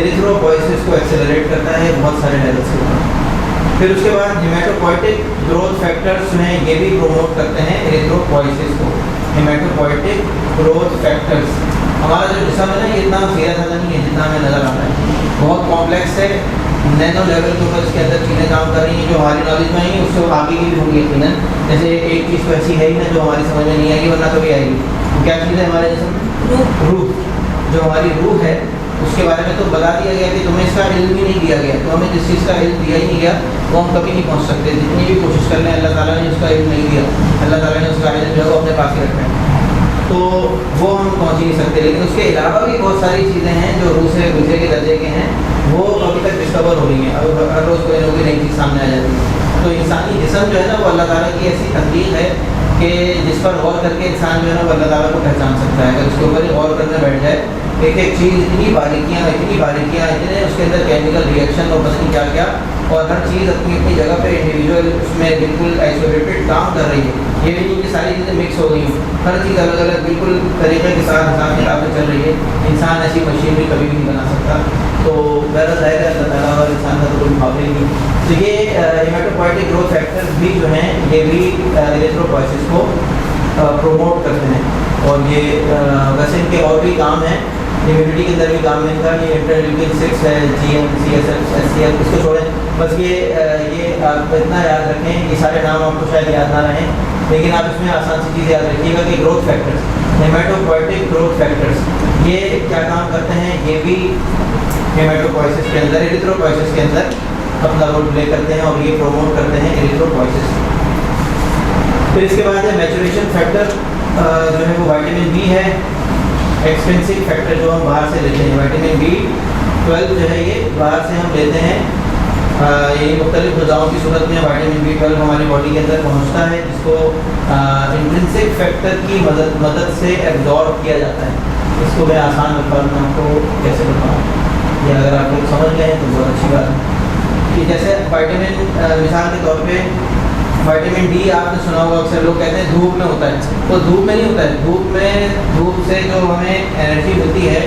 एरिथ्रोपोइसिस को एक्सेलरेट करता है बहुत सारे लेवल्स के ऊपर। फिर उसके बाद हेमाटोपोइटिक ग्रोथ फैक्टर्स जो हैं ये भी प्रोमोट करते हैं एरिथ्रोपोइसिस को। हेमाटोपोइटिक ग्रोथ फैक्टर्स, हमारा जो जिस्म है ना ये इतना सीधा साधा नहीं है जितना हमें नज़र आता है, बहुत कॉम्प्लेक्स है, नैनो लेवल के ऊपर इसके अंदर चीज़ें काम कर रही हैं जो हमारी नॉलेज में आई उससे आगे की भी होंगी यकीनन। जैसे एक चीज़ तो ऐसी है ही ना जो हमारी समझ में नहीं आएगी, वरना कभी आएगी। तो क्या चीज़ है हमारे जिस्म में? रूह। जो हमारी रूह है उसके बारे में तो बता दिया गया कि तुम्हें इसका इल्म भी नहीं दिया गया, तो हमें जिस चीज़ का इल्म दिया ही नहीं गया वो हम कभी नहीं पहुँच सकते, जितनी भी कोशिश कर लें अल्लाह ताला ने उसका इल्म नहीं दिया, अल्लाह ताला ने उसका इल्म जो है वो अपने पास ही रखा है, तो वो हम पहुँच ही नहीं सकते। लेकिन उसके अलावा भी बहुत सारी चीज़ें हैं जो रूह से दूसरे के दर्जे के हैं, वो अभी तक डिस्कवर हो रही हैं, अब हर रोज़ कोई ना कोई नई चीज़ सामने आ जाती है। तो इंसानी जिस्म जो है ना वो अल्लाह ताला की ऐसी तख्लीक है कि जिस पर गौर करके इंसान जो है ना वो अल्लाह ताला को पहचान सकता है। अगर उसके ऊपर ही गौर करने बैठ जाए, एक एक चीज़ इतनी बारीकियाँ इतने उसके अंदर केमिकल रिएक्शन और पता नहीं क्या क्या, और हर चीज़ अपनी अपनी जगह पे इंडिविजुअल उसमें बिल्कुल आइसोलेटेड काम कर रही है। ये भी नहीं कि सारी चीज़ें मिक्स हो गई हैं, हर चीज़ अलग अलग बिल्कुल तरीके के साथ हिसाब किताब से चल रही है। इंसान ऐसी मशीन भी कभी भी नहीं बना सकता, तो बहरहाल ज़ाहिर है अल्लाह ताला और इंसान का तो कोई मुकाबला ही नहीं। तो ये हेमाटोपोइटिक ग्रोथ फैक्टर्स भी जो हैं ये भी एरिथ्रोपोइसिस को प्रोमोट करते हैं, और ये वैसे इनके और भी काम हैं, इम्यूनिटी के अंदर भी काम है इनका। ये इंटरल्यूकिन 6 है, GM, CSF, SCF, इसको छोड़ें, बस ये आप इतना याद रखें, ये सारे नाम आपको शायद याद ना रहें लेकिन आप इसमें आसान सी चीज़ याद रखिएगा कि growth factors, haematopoietic growth factors ये क्या काम करते हैं, ये भी हेमेटोपोइसिस के अंदर, एरिथ्रोपोइसिस के अंदर अपना रोल प्ले करते हैं और ये प्रमोट करते हैं एरिथ्रोपोइसिस। फिर इसके बाद है मैचुरेशन फैक्टर, जो है वो विटामिन बी है, एक्सपेंसिव फैक्टर जो हम बाहर से लेते हैं। विटामिन B12 जो है ये बाहर से हम लेते हैं, ये मुख्तलिफ ग़िज़ाओं की सूरत में विटामिन B12 हमारी बॉडी के अंदर पहुंचता है, जिसको इंट्रिंसिक फैक्टर की मदद से एब्जॉर्ब किया जाता है। इसको मैं आसान अल्फाज में आपको कैसे बताऊँ, ये अगर आप लोग समझ गए तो बहुत अच्छी बात है। कि जैसे विटामिन, मिसाल के तौर पे विटामिन डी आपने सुना होगा, अक्सर लोग कहते हैं धूप में होता है, तो धूप में नहीं होता है। धूप से जो हमें एनर्जी मिलती है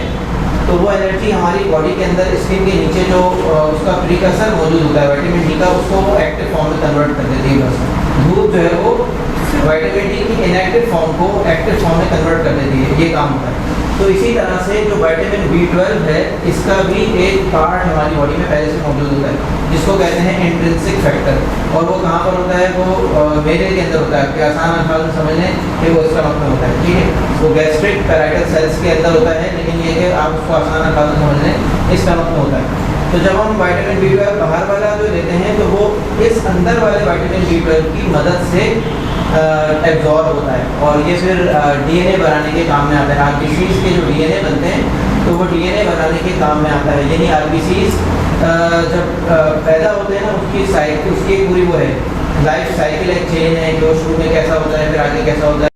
तो वो एनर्जी हमारी बॉडी के अंदर स्किन के नीचे जो उसका प्रीकसर मौजूद होता है विटामिन डी का, उसको वो एक्टिव फॉर्म में कन्वर्ट कर देती है। बस धूप जो है वो विटामिन डी की इनएक्टिव फॉर्म को एक्टिव फॉर्म में कन्वर्ट कर देती है, ये काम होता है। तो इसी तरह से जो विटामिन B12 है, इसका भी एक पार्ट हमारी बॉडी में पहले से मौजूद होता है, जिसको कहते हैं इंट्रिंसिक फैक्टर। और वो कहाँ पर होता है, वो मेरे के अंदर होता है। कि आसान अल्फाज में समझ लें कि वो इसका मतलब होता है, ठीक है। वो गैस्ट्रिक पैराइटल सेल्स के अंदर होता है, लेकिन ये कि आप उसको आसान अल्फाज में समझ लें, इसका मतलब होता है। तो जब हम विटामिन B12 बाहर वाला जो लेते हैं, तो वो इस अंदर वाले विटामिन B12 की मदद से एब्जॉर्ब होता है और ये फिर DNA बनाने के काम में आता है। RBCs के जो DNA बनते हैं, तो वो DNA बनाने के काम में आता है। यानी RBCs जब पैदा होते हैं ना, उसकी पूरी वो है लाइफ साइकिल, एक चेन है जो शुरू में कैसा होता है, फिर आगे कैसा होता है।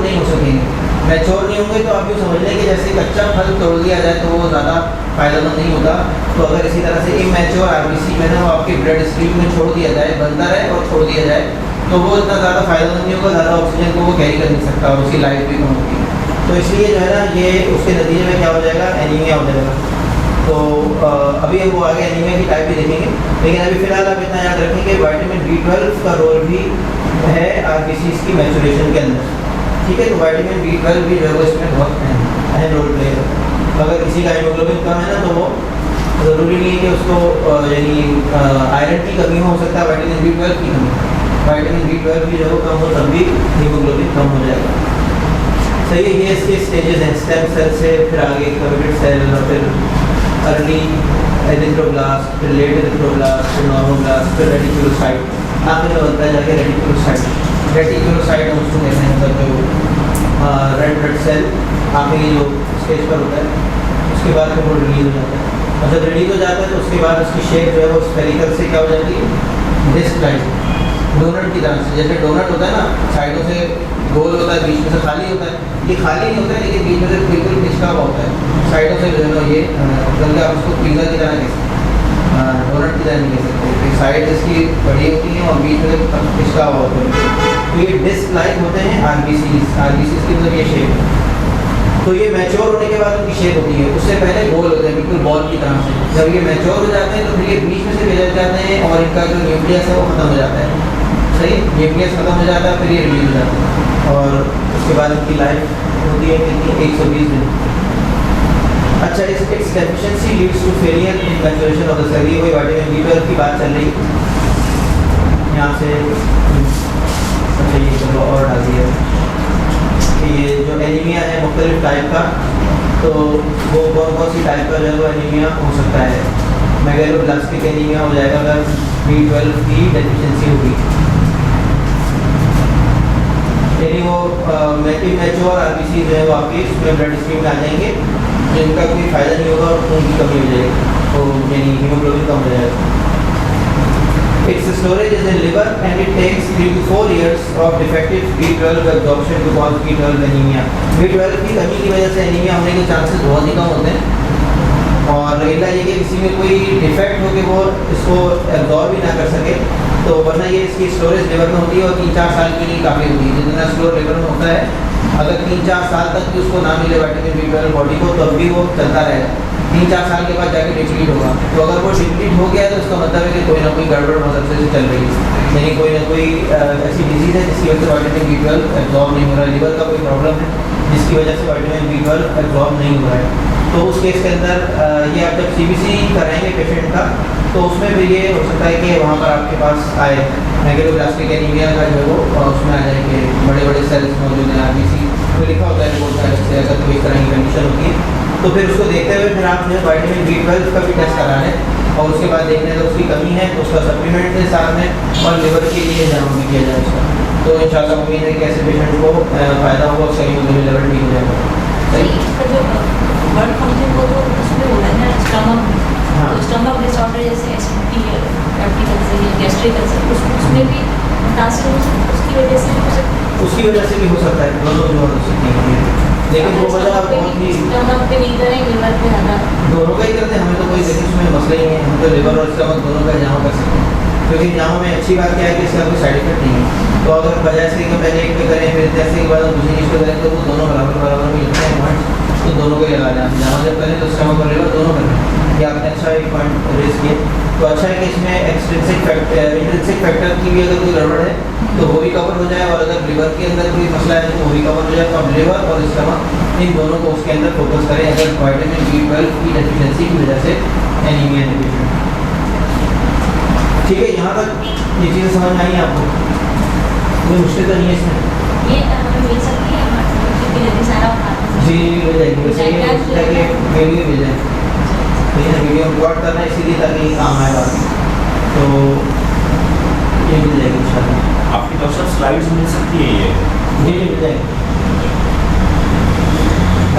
नहीं हो सकेंगे, मैच्योर नहीं होंगे। तो आप यूँ समझ लें कि जैसे कच्चा फल तोड़ दिया जाए तो वो ज़्यादा फायदेमंद नहीं होता। तो अगर इसी तरह से इमैच्योर RBC में ना वो आपके ब्लड स्ट्रीम में छोड़ दिया जाए, बनता रहे और छोड़ दिया जाए, तो वो इतना ज़्यादा फायदेमंद नहीं होगा, ज़्यादा ऑक्सीजन को वो कैरी कर नहीं सकता और उसकी लाइफ भी कम होगी। तो इसलिए जो है ना, ये उसके नतीजे में क्या हो जाएगा, एनीमिया हो जाएगा। तो अभी हम वो आगे एनीमिया की टाइप भी देखेंगे, लेकिन अभी फ़िलहाल आप इतना याद रखें कि विटामिन B12 का रोल भी है RBCs की मैचुरेशन के अंदर, ठीक है। तो विटामिन B12 भी जो है वो इसमें बहुत अहम रोल प्ले करता है। अगर किसी का हीमोग्लोबिन कम है ना, तो वो ज़रूरी नहीं है कि उसको यानी आयरन की कमी हो सकता है, विटामिन B12 की कमी। विटामिन B12 भी जो है कम हो तब भी हीमोग्लोबिन कम हो जाएगा। सही है। ये इसके स्टेजेस हैं, स्टेम सेल से फिर आगे कमिटेड सेल और फिर अर्ली एरिथ्रोब्लास्ट, फिर लेट एरिथ्रोब्लास्ट, फिर नॉर्मोब्लास्ट, फिर रेटिकुलोसाइट, आखिर में बनता है जाके रेटिकुलोसाइट। रेटिकुलोसाइट हम उसको कहते हैं, मतलब जो रेड ब्लड सेल आखिरी जो स्टेज पर होता है, उसके बाद फिर वो रिलीज हो जाता है। और जब रिलीज हो जाता है तो उसके बाद उसकी शेप जो है वो स्फेरिकल से क्या हो जाती है, डिस्क टाइप, डोनट की तरह से। जैसे डोनट होता है ना, साइडों से गोल होता है, बीच में से खाली होता है। ये खाली नहीं होता है, लेकिन बीच में से बिल्कुल पिचका हुआ होता है। साइडों से जो है ना, ये बल्कि आप उसको पिज़्ज़ा की तरह कह सकते हैं, डोनट की तरह नहीं कह सकते। साइड इसकी बड़ी होती है और बीच में से पिचका हुआ होता है। तो ये डिस्क लाइक होते हैं RBCs की, मतलब ये शेप है। तो ये मैच्योर होने के बाद उनकी शेप होती है, उससे पहले गोल होते हैं, बिल्कुल बॉल की तरह से। जब ये मैच्योर हो जाते हैं तो फिर ये बीच में से भेज जाते हैं और इनका जो न्यूक्लियस है वो ख़त्म हो जाता है। सही, न्यूक्लियस ख़त्म हो जाता है, फिर ये रिलीज हो जाता है और उसके बाद इनकी लाइफ होती है कितनी, 120 दिन। अच्छा, it's deficiency leads to failure in maturation of the cell. ये कोई विटामिन B12 की बात चल रही यहाँ से। अच्छा, ये चलो और डाल दिया कि ये जो एनीमिया है मुख्तलिफ टाइप का, तो वो कौन सी टाइप का जो है वो एनीमिया हो सकता है। मेगालोब्लास्टिक एनीमिया हो जाएगा अगर B12 की डेफिशिएंसी होगी, यानी वो मैच्योर RBC जो है वो आपकी उसमें ब्लड स्ट्रीम में आ जाएंगे, जिनका कोई फ़ायदा नहीं होगा और खून की कमी हो जाएगी, तो यानी हीमोग्लोबिन कम हो जाएगा। Its storage is in liver and it takes 3 to 4 years of defective B12 absorption to cause B12 anemia. B12 की कमी की वजह से एनीमिया होने के चांसेस बहुत ही कम होते हैं और इल्ला ये कि किसी में कोई डिफेक्ट हो कि वो इसको एब्जॉर्ब भी ना कर सके, तो वरना ये इसकी स्टोरेज लिवर में होती है और 3-4 साल के लिए काफ़ी होती है। जितना स्टोर लिवर में होता है, अगर 3-4 साल तक भी उसको ना मिले विटामिन B12 बॉडी को, तब भी वो चलता रहेगा। 3-4 साल के बाद जाके डिप्लीट होगा। तो अगर वो डिप्लीट हो गया तो उसका मतलब है कि कोई ना कोई गड़बड़ बहुत से चल रही है, यानी कोई ना कोई ऐसी डिजीज़ है जिसकी वजह से विटामिन B12 एब्जॉर्ब नहीं हो रहा है, लिवर का कोई प्रॉब्लम है जिसकी वजह से विटामिन B12 एब्जॉर्ब नहीं हो रहा है। तो उस केस के अंदर ये आप जब CBC कराएंगे पेशेंट का, तो उसमें भी ये हो सकता है कि वहाँ पर आपके पास आए मेगालोब्लास्टिक एनीमिया का जो है वो उसमें आ जाए कि बड़े बड़े सेल्स मौजूद हैं, RBC में लिखा होता है रिपोर्ट का, जैसे अगर कोई इस तरह की कंडीशन होती है तो फिर उसको देखते हुए फिर आप जो है विटामिन B12 का भी टेस्ट करा लें और उसके बाद देखने तो उसकी कमी है तो उसका सप्लीमेंट के साथ में और लिवर के लिए जांच भी किया जाए उसका। तो इंशाल्लाह उम्मीद है कि ऐसे पेशेंट को फ़ायदा होगा, उसका हीमोग्लोबिन लेवल ठीक हो जाएगा। सही, इसका जो ब्लड फंक्शन वो तो उसमें हो रहा है ना स्टमक में, हाँ। तो स्टमक डिसऑर्डर जैसे एसिडिटी है, पेप्टिक अल्सर या गैस्ट्रिक अल्सर, उसमें भी मुतासिर हो सकता है, उसकी वजह से भी हो सकता है। उसकी वजह से भी हो सकता है, दोनों जो हो सकती है, लेकिन वो वजह बहुत ही स्टमक पे नहीं करें, लिवर पे ज़्यादा। दोनों का ही करते हैं, हमें तो कोई देखिए उसमें मसला ही नहीं है, हम तो लिवर और स्टमक दोनों का जामा कर सकते हैं, क्योंकि जामा में अच्छी बात क्या है कि इसका कोई साइड इफेक्ट नहीं है। तो अगर बजाय से कि पहले एक पे करें फिर जैसे के बाद हम दूसरी चीज़ पे करें तो वो दोनों बराबर बराबर में लगते हैं पॉइंट्स, तो दोनों को ही लगा दें। जामा जब करें तो स्टमक और लिवर दोनों करें, ये आपने अच्छा एक पॉइंट रेज किया। तो अच्छा है कि इसमें इंट्रिंसिक फैक्टर की भी अगर कोई गड़बड़ है तो वो भी कवर हो जाए, और अगर लिवर के अंदर कोई मसला है तो वो भी कवर हो जाए। तो आप लिवर और स्टमक इन दोनों को उसके अंदर फोकस करें अगर विटामिन B12 की डेफिशिएंसी की वजह से एनीमिया है पेशेंट। ठीक है, यहाँ तक ये चीज़ें समझ में आई आपको? कोई मुश्किल तो नहीं है इसमें? ये हमें मिल सकती है हमारे क्योंकि जल्दी सारा जी मिल जाएगी, वैसे ये हो सकता है कि वीडियो मिल जाए, तो ये वीडियो रिकॉर्ड करना है इसीलिए ताकि काम आए बात, तो ये मिल जाएगी इंशाल्लाह। आपकी डॉक्टर साहब स्लाइड्स मिल सकती है ये? जी मिल जाएगी।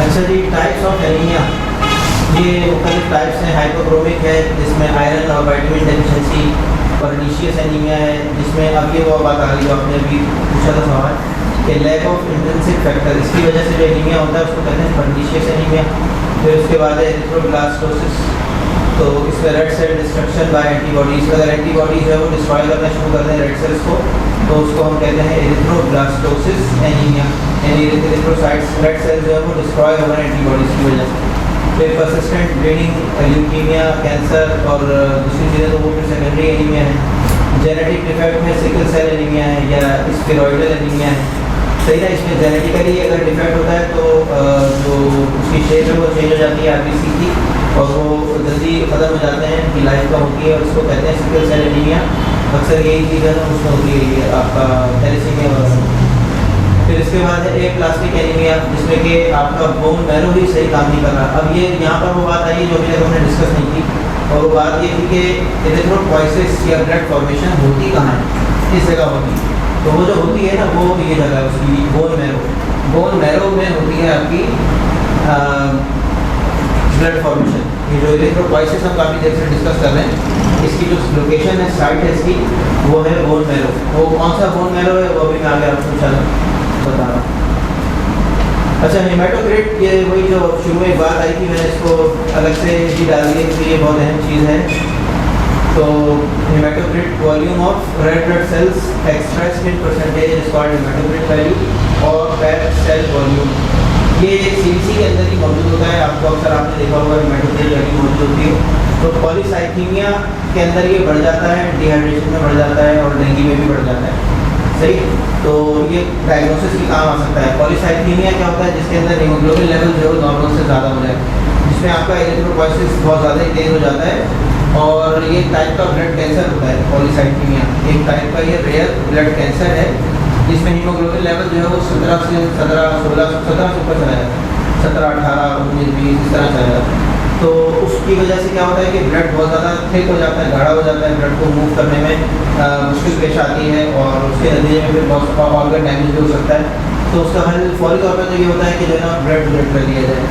अच्छा जी, टाइप्स ऑफ एनीमिया, ये मुख्तलिफ टाइप्स हैं। हाइपोक्रोमिक है जिसमें आयरन और विटामिन डेफिशिएंसी, पर्नीशियस एनीमिया है जिसमें अब ये वो बात आ रही जो आपने अभी पूछा था सवाल कि लैक ऑफ इंट्रिंसिक फैक्टर, इसकी वजह से जो एनीमिया होता है उसको कहते हैं पर्नीशियस एनीमिया। फिर उसके बाद है एरिथ्रोब्लास्टोसिस, तो इसमें red cell destruction by antibodies, अगर एंटीबॉडीज जो है वो डिस्ट्रॉय करना शुरू कर दें रेड सेल्स को तो उसको हम कहते हैं एरिथ्रोब्लास्टोसिस एनीमिया, यानी एरिथ्रोसाइट्स रेड सेल्स जो है वो डिस्ट्रॉय हो रहे हैं एंटीबॉडीज की वजह से। फिर परसिस्टेंट ब्लीडिंग, ल्यूकीमिया, कैंसर और दूसरी चीज़ें तो वो फिर सेकेंडरी एनीमिया है। जेनेटिक डिफेक्ट में सिकल सेल एनीमिया है या स्टेरॉइडल एनीमिया है, सही ना। इसमें जेनेटिकली अगर डिफेक्ट होता है तो जो उसकी शेप है वो चेंज हो जाती है RBC की और वो जल्दी ख़त्म हो जाते हैं कि लाइफ का होती है और उसको कहते हैं सिकल सेल एनीमिया। अक्सर यही चीज़ है उसमें होती है आपका थैलेसीमिया वगैरह। फिर इसके बाद है एप्लास्टिक एनीमिया जिसमें कि आपका बोन मैरो ही सही काम नहीं कर रहा। अब ये यहाँ पर वो बात आई है जो अभी तक हमने डिस्कस नहीं की, और वो बात ये थी कि एरिथ्रोपोइसिस या ब्लड फॉर्मेशन होती कहाँ है, किस जगह होती है। तो वो जो होती है ना वो ये जगह है उसकी बोन मैरो में होती है आपकी ब्लड फॉर्मेशन। ये जो एरिथ्रोपोइसिस हम काफ़ी देर से डिस्कस कर रहे हैं, इसकी जो लोकेशन है साइट है इसकी वो है बोन मैरो। वो कौन सा बोन मैरो है वो अभी मैं आगे आपको इंशाल्लाह बता रहा हूँ। अच्छा, हेमाटोक्रिट, ये वही जो शुरू में एक बात आई थी मैंने इसको अलग से भी डाल दी क्योंकि ये बहुत अहम चीज़ है। तो haematocrit volume of red blood cells expressed in percentage is called haematocrit value और पैक्ड सेल वॉल्यूम। ये CBC के अंदर ही मौजूद होता है, आपको अक्सर आपने देखा होगा हेमाटोक्रिट वैल्यू मौजूद होती है। तो पॉलीसाइथीमिया के अंदर ये बढ़ जाता है, डिहाइड्रेशन में बढ़ जाता है और डेंगू में भी बढ़ जाता है, सही। तो ये डायग्नोसिस के काम आ सकता है। पॉलीसाइथीमिया क्या होता है जिसके अंदर हीमोग्लोबिन लेवल जो है नॉर्मल से ज़्यादा हो जाए, जिसमें आपका एरिथ्रोपोइसिस बहुत ज़्यादा ही तेज़ हो जाता है और ये टाइप का ब्लड कैंसर होता है। पॉलीसाइथीमिया एक टाइप का ये रेयर ब्लड कैंसर है जिसमें हीमोग्लोबिन लेवल जो है वो 17 से 17, 16, 17 से ऊपर चला जाता है, 17, 18, 19, 20 इस तरह चला जाता है। तो उसकी वजह से क्या होता है कि ब्लड बहुत ज़्यादा थिक हो जाता है, गाढ़ा हो जाता है, ब्लड को मूव करने में मुश्किल पेश आती है और उसके नतीजे में फिर बहुत ऑर्गन डैमेज भी हो सकता है। तो उसका हल फौरी तौर पर तो ये होता है कि जो है ना ब्लड डोनेट कर दिया जाए।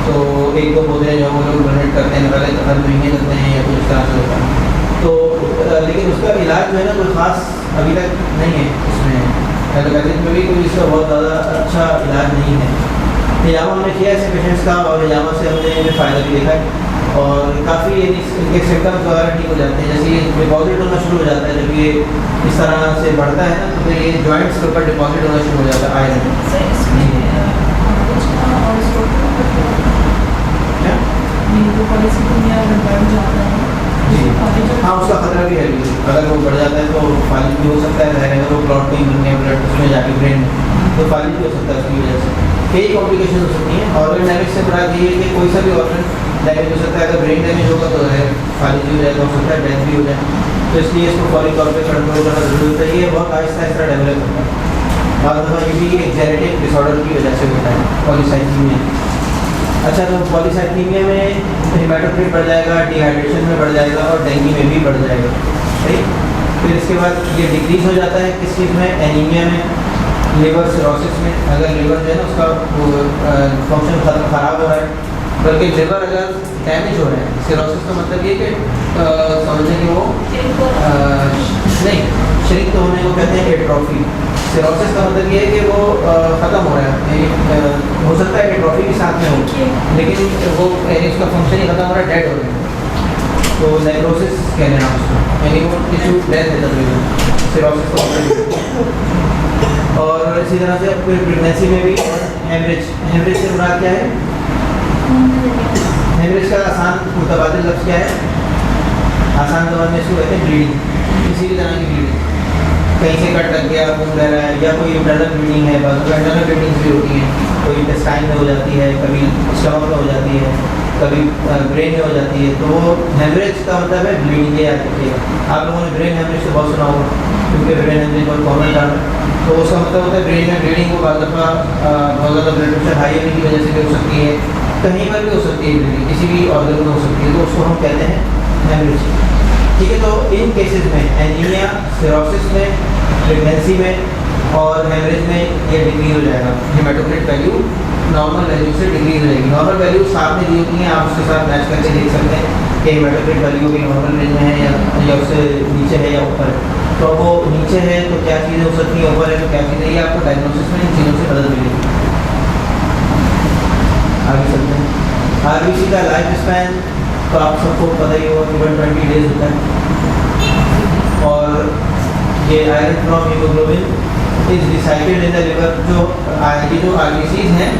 तो एक दो पौधे जो वो लोग डोनेट करते हैं, पहले हर महीने करते हैं या कुछ इस तरह से होता है। तो लेकिन उसका इलाज जो है ना कोई ख़ास अभी तक नहीं है इसमें, एलोपैथिक में भी कोई इसका बहुत ज़्यादा अच्छा इलाज नहीं है। हिजामा हमने किया ऐसे पेशेंट्स का और हिजामा से हमने फ़ायदा भी देखा है और काफ़ी इनके सिम्टम्स वगैरह ठीक हो जाते हैं। जैसे ये डिपॉजिट होना शुरू हो जाता है, जब ये इस तरह से बढ़ता है ना तो फिर ये जॉइंट्स के ऊपर डिपॉजिट होना शुरू हो जाता है आयरन। हाँ, उसका खतरा भी है, अगर वो बढ़ जाता है तो फालिज भी हो सकता है, अगर वो क्लॉट कहीं बन गया ब्लड उसमें जाके ब्रेन में तो फालिज भी हो सकता है उसकी वजह से। कई कॉम्प्लिकेशन हो सकती हैं। ऑर्गन डैमेज से बड़ा ये है कि कोई सा भी ऑर्गन डैमेज हो सकता है। अगर ब्रेन डैमेज होगा तो है फालिज हो जाएगा, हो सकता है डेथ भी हो जाए। तो इसलिए इसको फौरी तौर पर कंट्रोल करना जरूरी होता है। ये बहुत आहिस्ता आहिस्ता डेवलप होता है। बाद दफ़ा ये भी एक जेनेटिक डिसऑर्डर की वजह से होता है पॉलीसाइथीमिया। अच्छा, तो पॉलीसाइथीमिया में हेमाटोक्रिट बढ़ जाएगा, डिहाइड्रेशन में बढ़ जाएगा और डेंगू में भी बढ़ जाएगा, ठीक। फिर इसके बाद ये डिक्रीज हो जाता है किस चीज़ में, एनीमिया में, लिवर सिरोसिस में। अगर लिवर जो है ना उसका फंक्शन ख़राब हो रहा है, बल्कि लिवर अगर डैमेज हो रहा है, सिरोसिस का मतलब ये कि समझें कि वो नहीं, श्रिंक तो होने को कहते हैं एट्रोफी। सिरोसिस का मतलब ये है कि वो ख़त्म हो रहा है। हो सकता है एट्रोफी के साथ में हो, लेकिन वो यानी उसका फंक्शन ही ख़त्म हो रहा है, डेड हो रहा है। तो नेक्रोसिस कहते हैं उसको, यानी वो टिश्यू डेथ है तकरीबन, सिरोसिस को। और इसी तरह से प्रेगनेंसी में भी हेमरेज। हेमरेज से मुराद क्या है? हेमरेज का आसान मुतबादिल लफ्ज़ क्या है? आसान जबान में इसको कहते हैं ब्लीडिंग, किसी भी तरह की ब्लीडिंग। कहीं से कट लग गया, खून बह रहा है, या कोई इंटरनल ब्लीडिंग है, बस इंटरनल ब्लीडिंग भी होती है। कोई इंटेस्टाइन में हो जाती है, कभी स्टमक में हो जाती है, कभी ब्रेन में हो जाती है। तो वो हेमरेज का मतलब है ब्लीडिंग। याद रखिएगा, आप लोगों ने ब्रेन हेमरेज तो बहुत सुना होगा, क्योंकि ब्रेन हेमरेज बहुत कॉमन टर्म है। तो उसका मतलब होता है ब्रेन में ब्लीडिंग को बाद दफ़ा बहुत ज़्यादा ब्लड प्रेशर हाई होने की वजह से भी हो सकती है, कहीं पर भी हो सकती है ब्लीडिंग, किसी भी ऑर्गन में हो सकती है, तो उसको हम कहते हैं हेमरेज, ठीक है। तो इन केसेस में एनीमिया, सिरोसिस में, प्रेगनेंसी में और हेमरेज में ये डिक्रीज हो जाएगा। हेमाटोक्रिट वैल्यू नॉर्मल वैल्यू से डिक्रीज हो जाएगी। नॉर्मल वैल्यू साथ में दी होती हैं, आप उसके साथ मैच करके देख सकते हैं कि हेमाटोक्रिट वैल्यू भी नॉर्मल रेंज में है या उससे नीचे है या ऊपर है। तो वो नीचे है तो क्या चीज़ें हो सकती हैं, ऊपर है तो क्या चीज़ें, ये आपको डायग्नोसिस में इन चीज़ों से मदद मिलेगी। आगे चलते हैं। आरबीसी का लाइफ स्पैन तो आप सबको पता ही होगा कि 120 डेज होता है। और ये iron from haemoglobin is recycled in the liver. जो आरबीसीज हैं,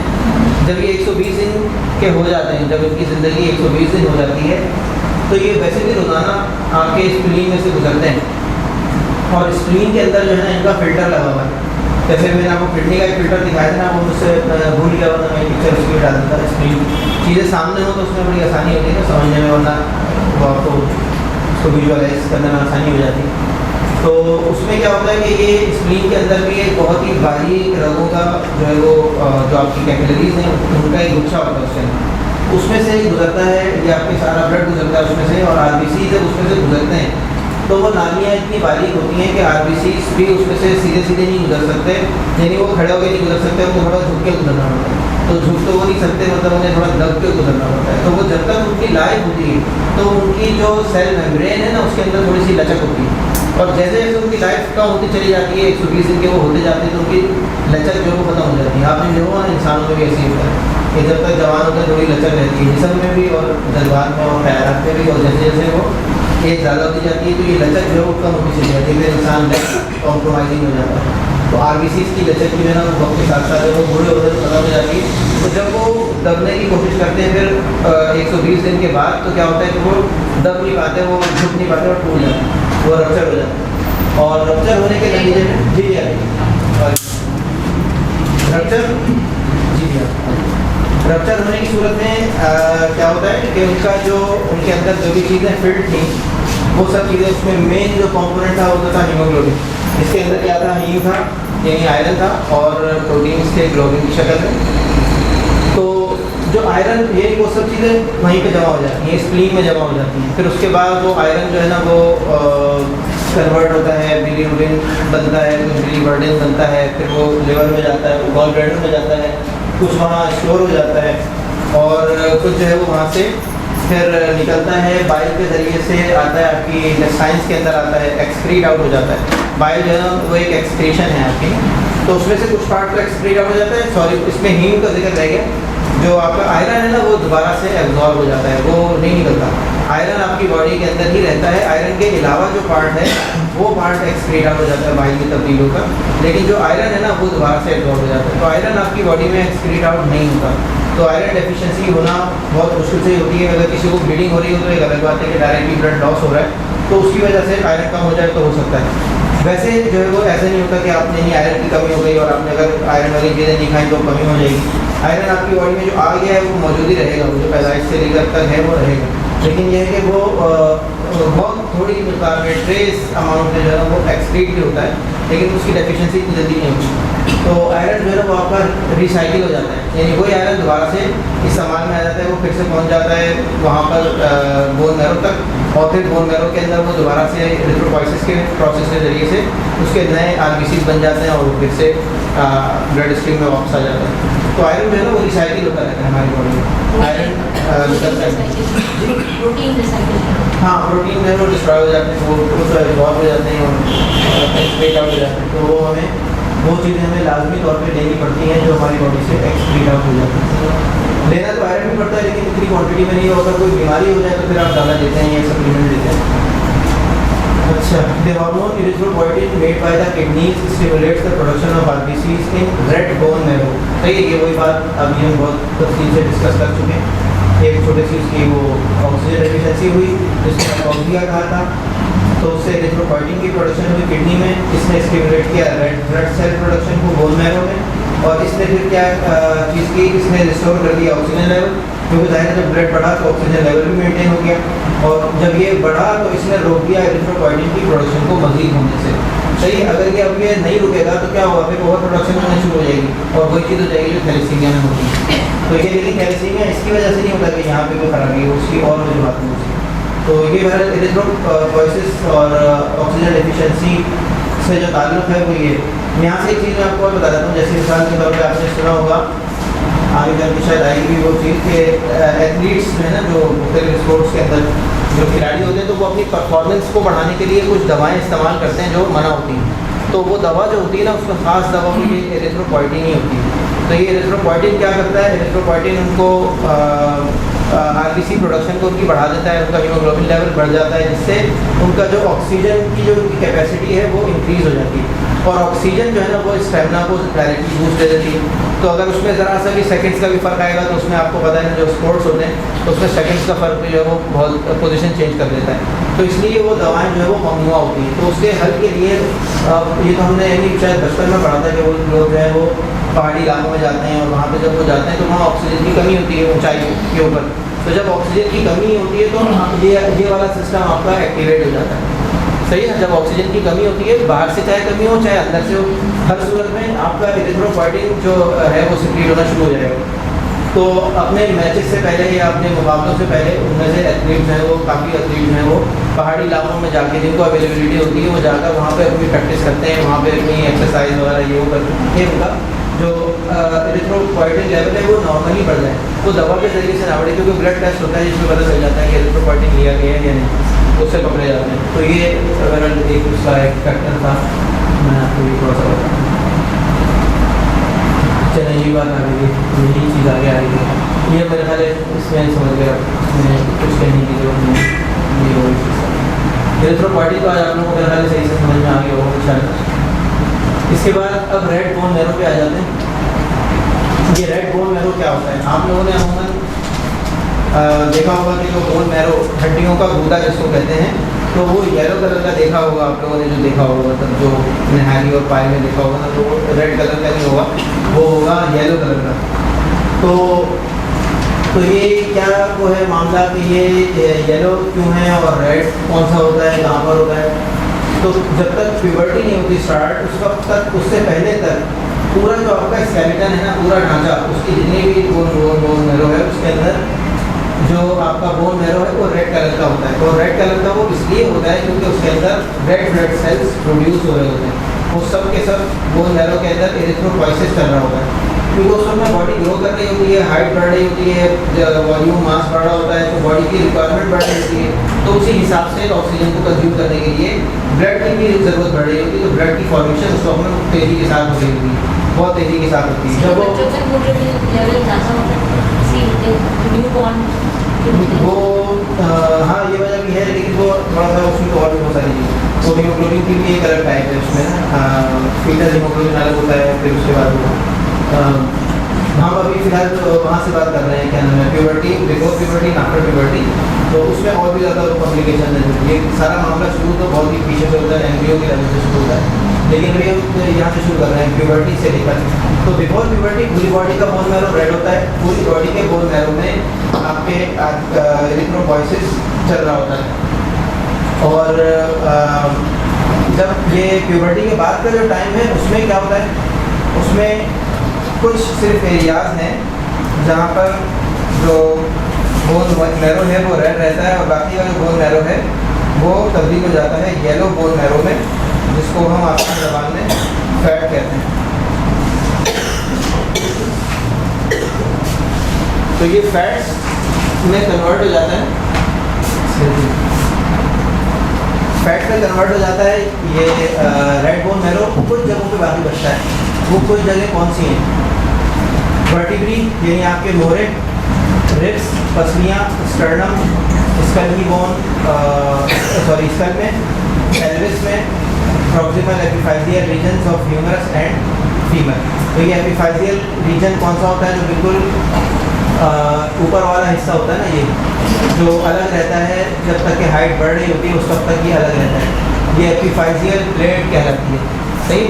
जब ये 120 दिन के हो जाते हैं, जब इनकी ज़िंदगी 120 दिन हो जाती है, तो ये वैसे भी रोज़ाना आपके स्प्लीन में से गुजरते हैं। और स्प्लीन के अंदर जो है ना इनका फ़िल्टर लगा हुआ है। जैसे मैंने आपको किडनी का एक फ़िल्टर दिखाया था ना, वो मुझसे भूल गया, वरना मैं पिक्चर उसकी भी डाल देता। स्प्लीन चीज़ें सामने हो तो उसमें बड़ी आसानी होती है ना समझने में, वरना वो आपको उसको विजुअलाइज करने में आसानी हो जाती है। तो उसमें क्या होता है कि ये स्प्लीन के अंदर भी एक बहुत ही बारीक रगों का जो है वो जो आपकी कैपिलरीज हैं उनका एक गुच्छा होता है उसके अंदर, उसमें से गुजरता है, या आपके सारा ब्लड गुजरता है उसमें से। और आरबीसी जब उसमें से गुजरते हैं तो वो नालियाँ इतनी बारीक होती हैं कि आरबीसी भी उसमें से सीधे सीधे नहीं गुजर सकते, यानी वो खड़े होकर नहीं गुजर सकते, उनको थोड़ा झुक के गुजरना होता है। तो झुक तो वो नहीं सकते, मतलब उन्हें थोड़ा दब के गुजरना होता है। तो वो जब तक उनकी लाइफ होती है तो उनकी जो सेल मेम्ब्रेन है ना उसके अंदर थोड़ी सी लचक होती है। और जैसे जैसे उनकी लाइफ कम होती चली जाती है, 120 दिन के वो होते जाते हैं, तो उनकी लचक जो वो खत्म हो जाती है। आपने देखा ना इंसानों में भी ऐसे ही होता है कि जब तक जवान होते हैं थोड़ी लचक रहती है, जिस्म में भी और जज्बात में और ख्यालात में भी। और जैसे जैसे वो एज ज़्यादा होती जाती है तो ये लचक जो है वो कम होती चली जाती है, फिर इंसान कॉम्प्रोमाइजिंग हो जाता है। तो आरबीसीज की लचक जो है ना वो वक्त के साथ साथ वो बूढ़े होते तो खत्म हो जाती है। तो जब वो दबने की कोशिश करते हैं फिर 120 दिन के बाद, तो क्या होता है कि वो दब नहीं पाते, वो झुक नहीं पाते और टूट जाते हैं, वो रप्चर हो जाता है। और रप्चर होने के नतीजे में जी रप्चर रप्चर होने की सूरत में क्या होता है कि उनका जो उनके अंदर जो भी चीज़ें फिल्ड थी वो सब चीज़ें, उसमें मेन जो कंपोनेंट था वो था हीमोग्लोबिन। इसके अंदर क्या था? हीम था, यानी आयरन था, और प्रोटीन्स थे ग्लोबिन की शक्ल में। तो जो आयरन ये वो सब चीज़ें वहीं पे जमा हो जाती हैं, स्प्लीन में जमा हो जाती हैं। फिर उसके बाद वो आयरन जो है ना वो कन्वर्ट होता है, बिलीरुबिन बनता है, कुछ बिलीवर्डिन बनता है, फिर वो लिवर में जाता है, वो गॉल ब्लैडर में जाता है, कुछ वहाँ स्टोर हो जाता है, और कुछ जो है वो वहाँ से फिर निकलता है, बाइल के ज़रिए से आता है, आपकी इंटेस्टाइन्स के अंदर आता है, एक्सक्रीट आउट हो जाता है। बाइल जो है ना वो एक एक्सक्रीशन है आपकी, तो उसमें से कुछ पार्ट का एक्सक्रीट आउट हो जाता है। सॉरी, इसमें हीम का जिक्र रह गया। जो आपका आयरन है ना वो दोबारा से एब्जॉर्ब हो जाता है, वो नहीं निकलता। आयरन आपकी बॉडी के अंदर ही रहता है, आयरन के अलावा जो पार्ट है वो पार्ट एक्सक्रीट आउट हो जाता है बाइल में तब्दील होकर, लेकिन जो आयरन है ना वो दोबारा से एब्जॉर्ब हो जाता है। तो आयरन आपकी बॉडी में एक्सक्रीट आउट नहीं होता। तो आयरन डेफिशिएंसी होना बहुत मुश्किल से होती है। अगर किसी को ब्लीडिंग हो रही हो तो एक अलग बात है कि डायरेक्टली ब्लड लॉस हो रहा है, तो उसकी वजह से आयरन कम हो जाए तो हो सकता है। वैसे जो है वो ऐसा नहीं होता कि आपने ही आयरन की कमी हो गई और आपने अगर आयरन वाली चीज़ें नहीं खाएं तो कमी हो जाएगी। आयरन आपकी बॉडी में जो आ गया है वो मौजूद ही रहेगा, वो जो पैदाइश से लेकर तक है वो रहेगा, लेकिन यह है कि वो बहुत थोड़ी मिकदार में ट्रेस अमाउंट में जो है वो एक्सक्रीट भी होता है, लेकिन उसकी डेफिशिएंसी इतनी जल्दी नहीं होती। तो आयरन जो है वो आपका रिसाइकिल हो जाता है, यानी वही आयरन दोबारा से इस्तेमाल में आ जाता है, वो फिर से पहुंच जाता है वहाँ पर बोन मैरो तक, और फिर बोन मैरो के अंदर वो दोबारा से एरिथ्रोपोइसिस के प्रोसेस के ज़रिए से उसके नए आरबीसी बन जाते हैं और वो फिर से ब्लड स्ट्रीम में वापस आ जाता है। तो आयरन जो है ना वो रिसाइकिल होता रहता है हमारी बॉडी में। आयरन निकलता है, प्रोटीन रिसाइकिल। हाँ प्रोटीन है वो डिस्ट्रॉय हो जाते हैं, वो इवॉल्व हो जाते हैं और एक्सक्रीट आउट हो जाते हैं। तो वो हमें वो चीज़ें हमें लाजमी तौर पे लेनी पड़ती हैं जो हमारी बॉडी से एक्सक्रीट आउट हो जाती है। लेना तो आयरन भी पड़ता है, लेकिन इतनी क्वांटिटी में नहीं हो। अगर कोई बीमारी हो जाए तो फिर आप ज़्यादा लेते हैं या सप्लीमेंट लेते हैं। अच्छा, the hormone erythropoietin made by the kidneys stimulates the production of RBCs in red bone marrow। सही है, ये वही बात अभी हम बहुत तफसील से डिस्कस कर चुके हैं। एक छोटी सी उसकी वो ऑक्सीजन डेफिशिएंसी हुई जिसमें ऑक्सीजन कहा था, तो उससे एरिथ्रोपोइटिन की प्रोडक्शन हुई किडनी में, इसने स्टिमुलेट किया रेड ब्लड सेल प्रोडक्शन को बोन मैरो में, और इसने फिर क्या चीज़ की, इसने रिस्टोर कर दिया ऑक्सीजन लेवल, क्योंकि जाहिर है जब ब्लड बढ़ा तो ऑक्सीजन लेवल भी मेंटेन हो गया, और जब ये बढ़ा तो इसने रोक दिया एरिथ्रोपोइटिन की प्रोडक्शन को मजीद होने से। सही, अगर ये अब ये नहीं रुकेगा तो क्या होगा, फिर ओवर प्रोडक्शन होना शुरू हो जाएगी और वही चीज़ हो जाएगी जो थैलेसीमिया में होती है। तो ये लेकिन थैलेसीमिया इसकी वजह से नहीं होता कि यहाँ पे कोई खराबी है, उसकी और वजूहत में उसकी। तो ये बहरहाल एरिथ्रोपोइसिस और ऑक्सीजन डेफिशिएंसी से जो ताल्लुक़ है वो ये। यहाँ से एक चीज़ मैं आपको और बता देता हूँ, जैसे मिसाल के तौर पर आपने सुना होगा, आगे चल के शायद आएगी वो चीज़ कि एथलीट्स जो है ना, जो मुख्तलिफ स्पोर्ट्स के अंदर जो खिलाड़ी होते हैं, तो वो अपनी परफॉर्मेंस को बढ़ाने के लिए कुछ दवाएं इस्तेमाल करते हैं जो मना होती हैं। तो वो दवा जो होती है ना, उसमें ख़ास दवा में ये एरिथ्रोपोइटिन ही होती है। तो ये एरिथ्रोपोइटिन क्या करता है, एरिथ्रोपोइटिन उनको आरबीसी प्रोडक्शन को उनकी बढ़ा देता है, उनका हीमोग्लोबिन लेवल बढ़ जाता है, जिससे उनका जो ऑक्सीजन की जो उनकी कैपेसिटी है वो इंक्रीज़ हो जाती है, और ऑक्सीजन जो है ना वो स्टेमिना को डायरेक्टली बूस्ट दे देती है। तो अगर उसमें ज़रा सा भी सेकंड्स का भी फ़र्क आएगा तो उसमें आपको पता है जो स्पोर्ट्स होते हैं तो उसमें सेकंड्स का फ़र्क जो है वो बहुत पोजीशन चेंज कर देता है। तो इसलिए वो दवाएं जो है वो ममनुआ होती हैं। तो उसके हल के लिए ये तो हमने यानी शायद बचपन में पढ़ा था कि वो लोग जो है वो पहाड़ी इलाकों में जाते हैं और वहाँ पे जब वो जाते हैं तो वहाँ ऑक्सीजन की कमी होती है ऊंचाई के ऊपर। तो जब ऑक्सीजन की कमी होती है तो ये वाला सिस्टम आपका एक्टिवेट हो जाता है। सही है, जब ऑक्सीजन की कमी होती है, बाहर से चाहे कमी हो चाहे अंदर से हो, हर सूरत में आपका एरिथ्रोपोइटिन जो है वो सिक्रीट होना शुरू हो जाएगा। तो अपने मैचेस से पहले या अपने मुकाबलों से पहले उनमें से एथलीट्स हैं वो काफ़ी एथलीट्स हैं वो पहाड़ी इलाकों में जाके जिनको अवेलेबिलिटी होती है वो जाकर वहाँ पे अपनी प्रैक्टिस करते हैं, वहाँ पे अपनी एक्सरसाइज वगैरह ये वो करते हैं, उनका जो एरिथ्रोपोइटिन लेवल है वो नॉर्मली बढ़ जाए। वो दवा के जरिए से ना बढ़े, क्योंकि ब्लड टेस्ट होता है जिसमें पता चल जाता है कि एरिथ्रोपोइटिन लिया गया है या नहीं, उससे पकड़े जाते हैं। तो ये अगर एक उसका एक फैक्टर था, मैं आपको ये थोड़ा सा बताऊँ। चलिए ये बात आ गई, यही चीज़ आगे आ रही है, ये मेरे ख्याल इसमें समझ गया, इसमें कुछ कहने की जरूरत नहीं। ये वही चीज़ एरिथ्रोपोइटिन तो आज आप लोगों को मेरे ख्याल सही से समझ में आ गया होगा इंशाल्लाह। इसके बाद अब रेड बोन मैरो पे आ जाते हैं। ये रेड बोन मैरो क्या होता है, आप लोगों ने अमूमन देखा होगा कि जो बोन मैरो हड्डियों का गूदा जिसको कहते हैं, तो वो येलो कलर का देखा होगा आप लोगों ने, जो देखा होगा मतलब जो नहारी और पाए में देखा होगा ना, तो वो रेड कलर का नहीं होगा, वो होगा येलो कलर का। तो ये क्या वो है मामला कि ये येलो क्यों है और रेड कौन सा होता है, कहाँ पर होता है। तो जब तक प्यूबर्टी नहीं होती स्टार्ट, उस वक्त तक, उससे पहले तक पूरा जो आपका स्केलेटन है ना, पूरा ढांचा, उसकी जितनी भी बोन मैरो है उसके अंदर जो आपका बोन मैरो है वो रेड कलर का होता है। और रेड कलर का वो इसलिए होता है क्योंकि उसके अंदर रेड ब्लड सेल्स प्रोड्यूस हो रहे होते हैं। वो सब के सब बोन मैरो के अंदर एरिथ्रोपोइसिस चल रहा होता है, क्योंकि उस समय बॉडी ग्रो कर रही होती है, हाइट बढ़ रही होती है, वॉल्यूम मास बढ़ रहा होता है, तो बॉडी की रिक्वायरमेंट बढ़ रही होती है। तो उसी हिसाब से ऑक्सीजन को कंज्यूम करने के लिए ब्लड की भी ज़रूरत बढ़ रही होती है। तो ब्लड की फॉर्मेशन उस वक्त में तेज़ी के साथ हो रही होती है, बहुत तेज़ी के साथ होती है। जब वो हाँ ये वजह भी है, लेकिन वो थोड़ा सा उसमें तो और भी बहुत सारी चीज़, तो हीमोग्लोबिन की भी एक अलग टाइप है उसमें, फीटल हीमोग्लोबिन अलग होता है। फिर उसके बाद हम अभी फिलहाल तो वहाँ से बात कर रहे हैं क्या नाम है, puberty, before puberty, after puberty. तो उसमें और भी ज़्यादा कॉम्प्लिकेशन है। ये सारा मामला शुरू तो बहुत ही पीछे से होता है, एम्ब्रियो के लेवल से शुरू होता है। लेकिन भैया तो यहाँ से शुरू कर रहे हैं प्यूबर्टी से लेकर। तो बिफोर प्यूबर्टी पूरी बॉडी का बोन मैरो रेड होता है, पूरी बॉडी के बोन मैरो में आपके एरिथ्रोपॉइसिस चल रहा होता है। और जब ये प्यूबर्टी के बाद का जो टाइम है उसमें क्या होता है, उसमें कुछ सिर्फ एरियाज हैं जहाँ पर जो बोन मैरो है वो रेड रहता है, और बाकी का जो बोन मैरो है वो तब्दील हो जाता है येलो बोन मैरो में, जिसको हम आपकी ज़बान में फैट कहते हैं। तो ये फैट्स में कन्वर्ट हो जाता है, फैट में कन्वर्ट हो जाता है ये रेड बोन मैरो। कुछ जगहों पे बाकी बचता है, वो कुछ जगह कौन सी हैं? वर्टिब्री यानी आपके मोहरे, रिब्स, पसलियाँ, स्टर्नम, स्कल की बोन, स्कल में, पेल्विस में, proximal epiphyseal regions of humerus and femur. तो ये एपिफाइजियल रीजन कौन सा होता है? जो बिल्कुल ऊपर वाला हिस्सा होता है ना, ये जो अलग रहता है जब तक कि हाइट बढ़ रही होती है उस वक्त तक ये अलग रहता है, ये एपिफाइजियल प्लेट कहलाती है। सही,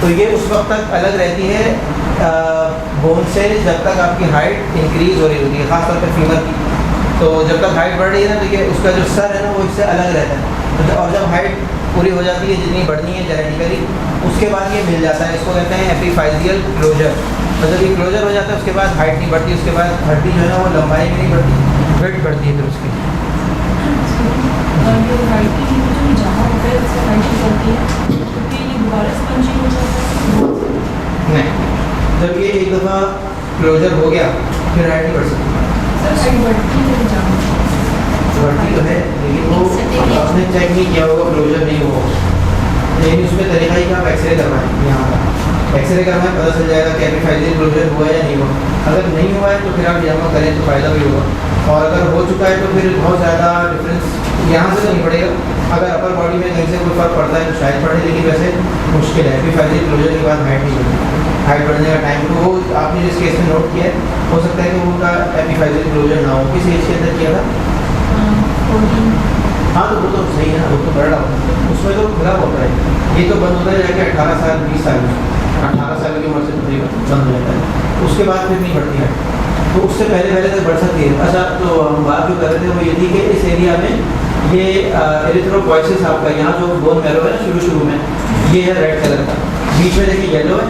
तो ये उस वक्त तक अलग रहती है बोन से जब तक आपकी हाइट इंक्रीज हो रही होती है, ख़ासतौर पर फीमर की। तो जब तक हाइट बढ़ रही है ना, तो ये उसका जो सर है ना वो इससे अलग रहता है। और जब हाइट पूरी हो जाती है जितनी बढ़नी है जेनेटिकली, उसके बाद ये मिल जाता है, इसको कहते हैं एपिफाइजियल क्लोजर। मतलब ये क्लोजर हो जाता है, उसके बाद हाइट नहीं बढ़ती, उसके बाद हड्डी जो है ना वो लंबाई में नहीं बढ़ती, वेट बढ़ती है फिर उसकी। और जो हाइट की जो जहाँ होता है उससे हाइट बढ़ती है, क्योंकि ये दोबारा स्पंजी हो जाता है। नहीं, जब ये एक दफ़ा क्लोजर हो गया फिर हाइट नहीं बढ़ सकती। सर हाइट बढ़ती है जहाँ बढ़ती तो है, लेकिन वो आपने चेक नहीं किया होगा, क्लोजर नहीं हुआ, लेकिन उसमें तरीका ही कि आप एक्सरे करवाएं। यहाँ पर एक्सरे करवाएं, पता चल जाएगा कि एपिफाइजियल क्लोजर हुआ है या नहीं हुआ। अगर नहीं हुआ है तो फिर आप जमा करें तो फ़ायदा भी होगा, और अगर हो चुका है तो फिर बहुत ज़्यादा डिफरेंस यहाँ से तो नहीं पड़ेगा। अगर अपर बॉडी में कहीं से कोई फर्क पड़ता है तो शायद पड़े, लेकिन वैसे मुश्किल है। एपिफाइजियल क्लोजर के बाद हाइट नहीं बढ़ती, हाइट बढ़ने का टाइम तो वो आपने जिस केस में नोट किया है हो सकता है कि उनका एपिफाइजियल क्लोजर ना हो। किस एज के अंदर किया था? हाँ, तो वो तो सही है ना, वो तो बढ़ रहा होता है, उसमें तो खुला होता है। ये तो बंद होता है जाके 18 साल 20 साल में, 18 साल की उम्र से तकरीबन बंद हो जाता है, उसके बाद फिर नहीं बढ़ती है। तो उससे पहले तक बढ़ सकती है। अच्छा, तो हम बात जो कर रहे थे वो ये थी कि इस एरिया में ये एरिथ्रोपॉइसिस आपका यहाँ जो बोन मैरो है ना शुरू में, ये है रेड कलर का, बीच में देखिए येलो है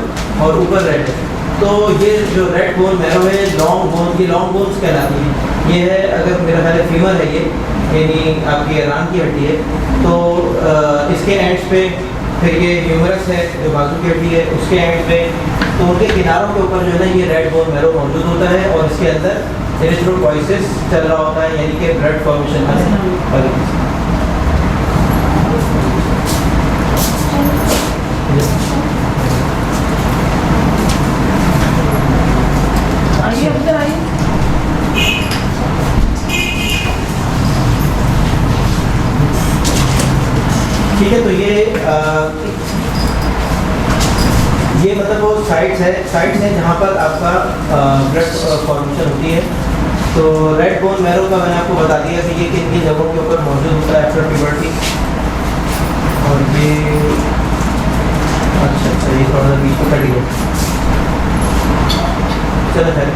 और ऊपर रेड है। तो ये जो रेड बोन मैरो है लॉन्ग बोन की, लॉन्ग बोन्स कहलाती है। ये है, अगर मेरा ख्याल है फीमर है ये, यानी आपकी रान की हड्डी है। तो इसके एंड्स पे फिर ये ह्यूमरस है जो बाजू की हड्डी है, उसके एंड पे, तो उनके किनारों के ऊपर जो है ना ये रेड बोन मैरो मौजूद होता है, और इसके अंदर एरिथ्रोपॉइसिस चल रहा होता है, यानी कि ब्लड फॉर्मेशन का। आइए अंदर आइए। ठीक है, तो ये मतलब वो साइट्स हैं जहाँ पर आपका ब्लड फॉर्मेशन होती है। तो रेड बोन मैरो का मैंने आपको बता दिया कि ये किन किन जगहों के ऊपर मौजूद होता है आफ्टर प्यूबर्टी। और ये अच्छा ये थोड़ा बीच में कट गया, चलो खैर।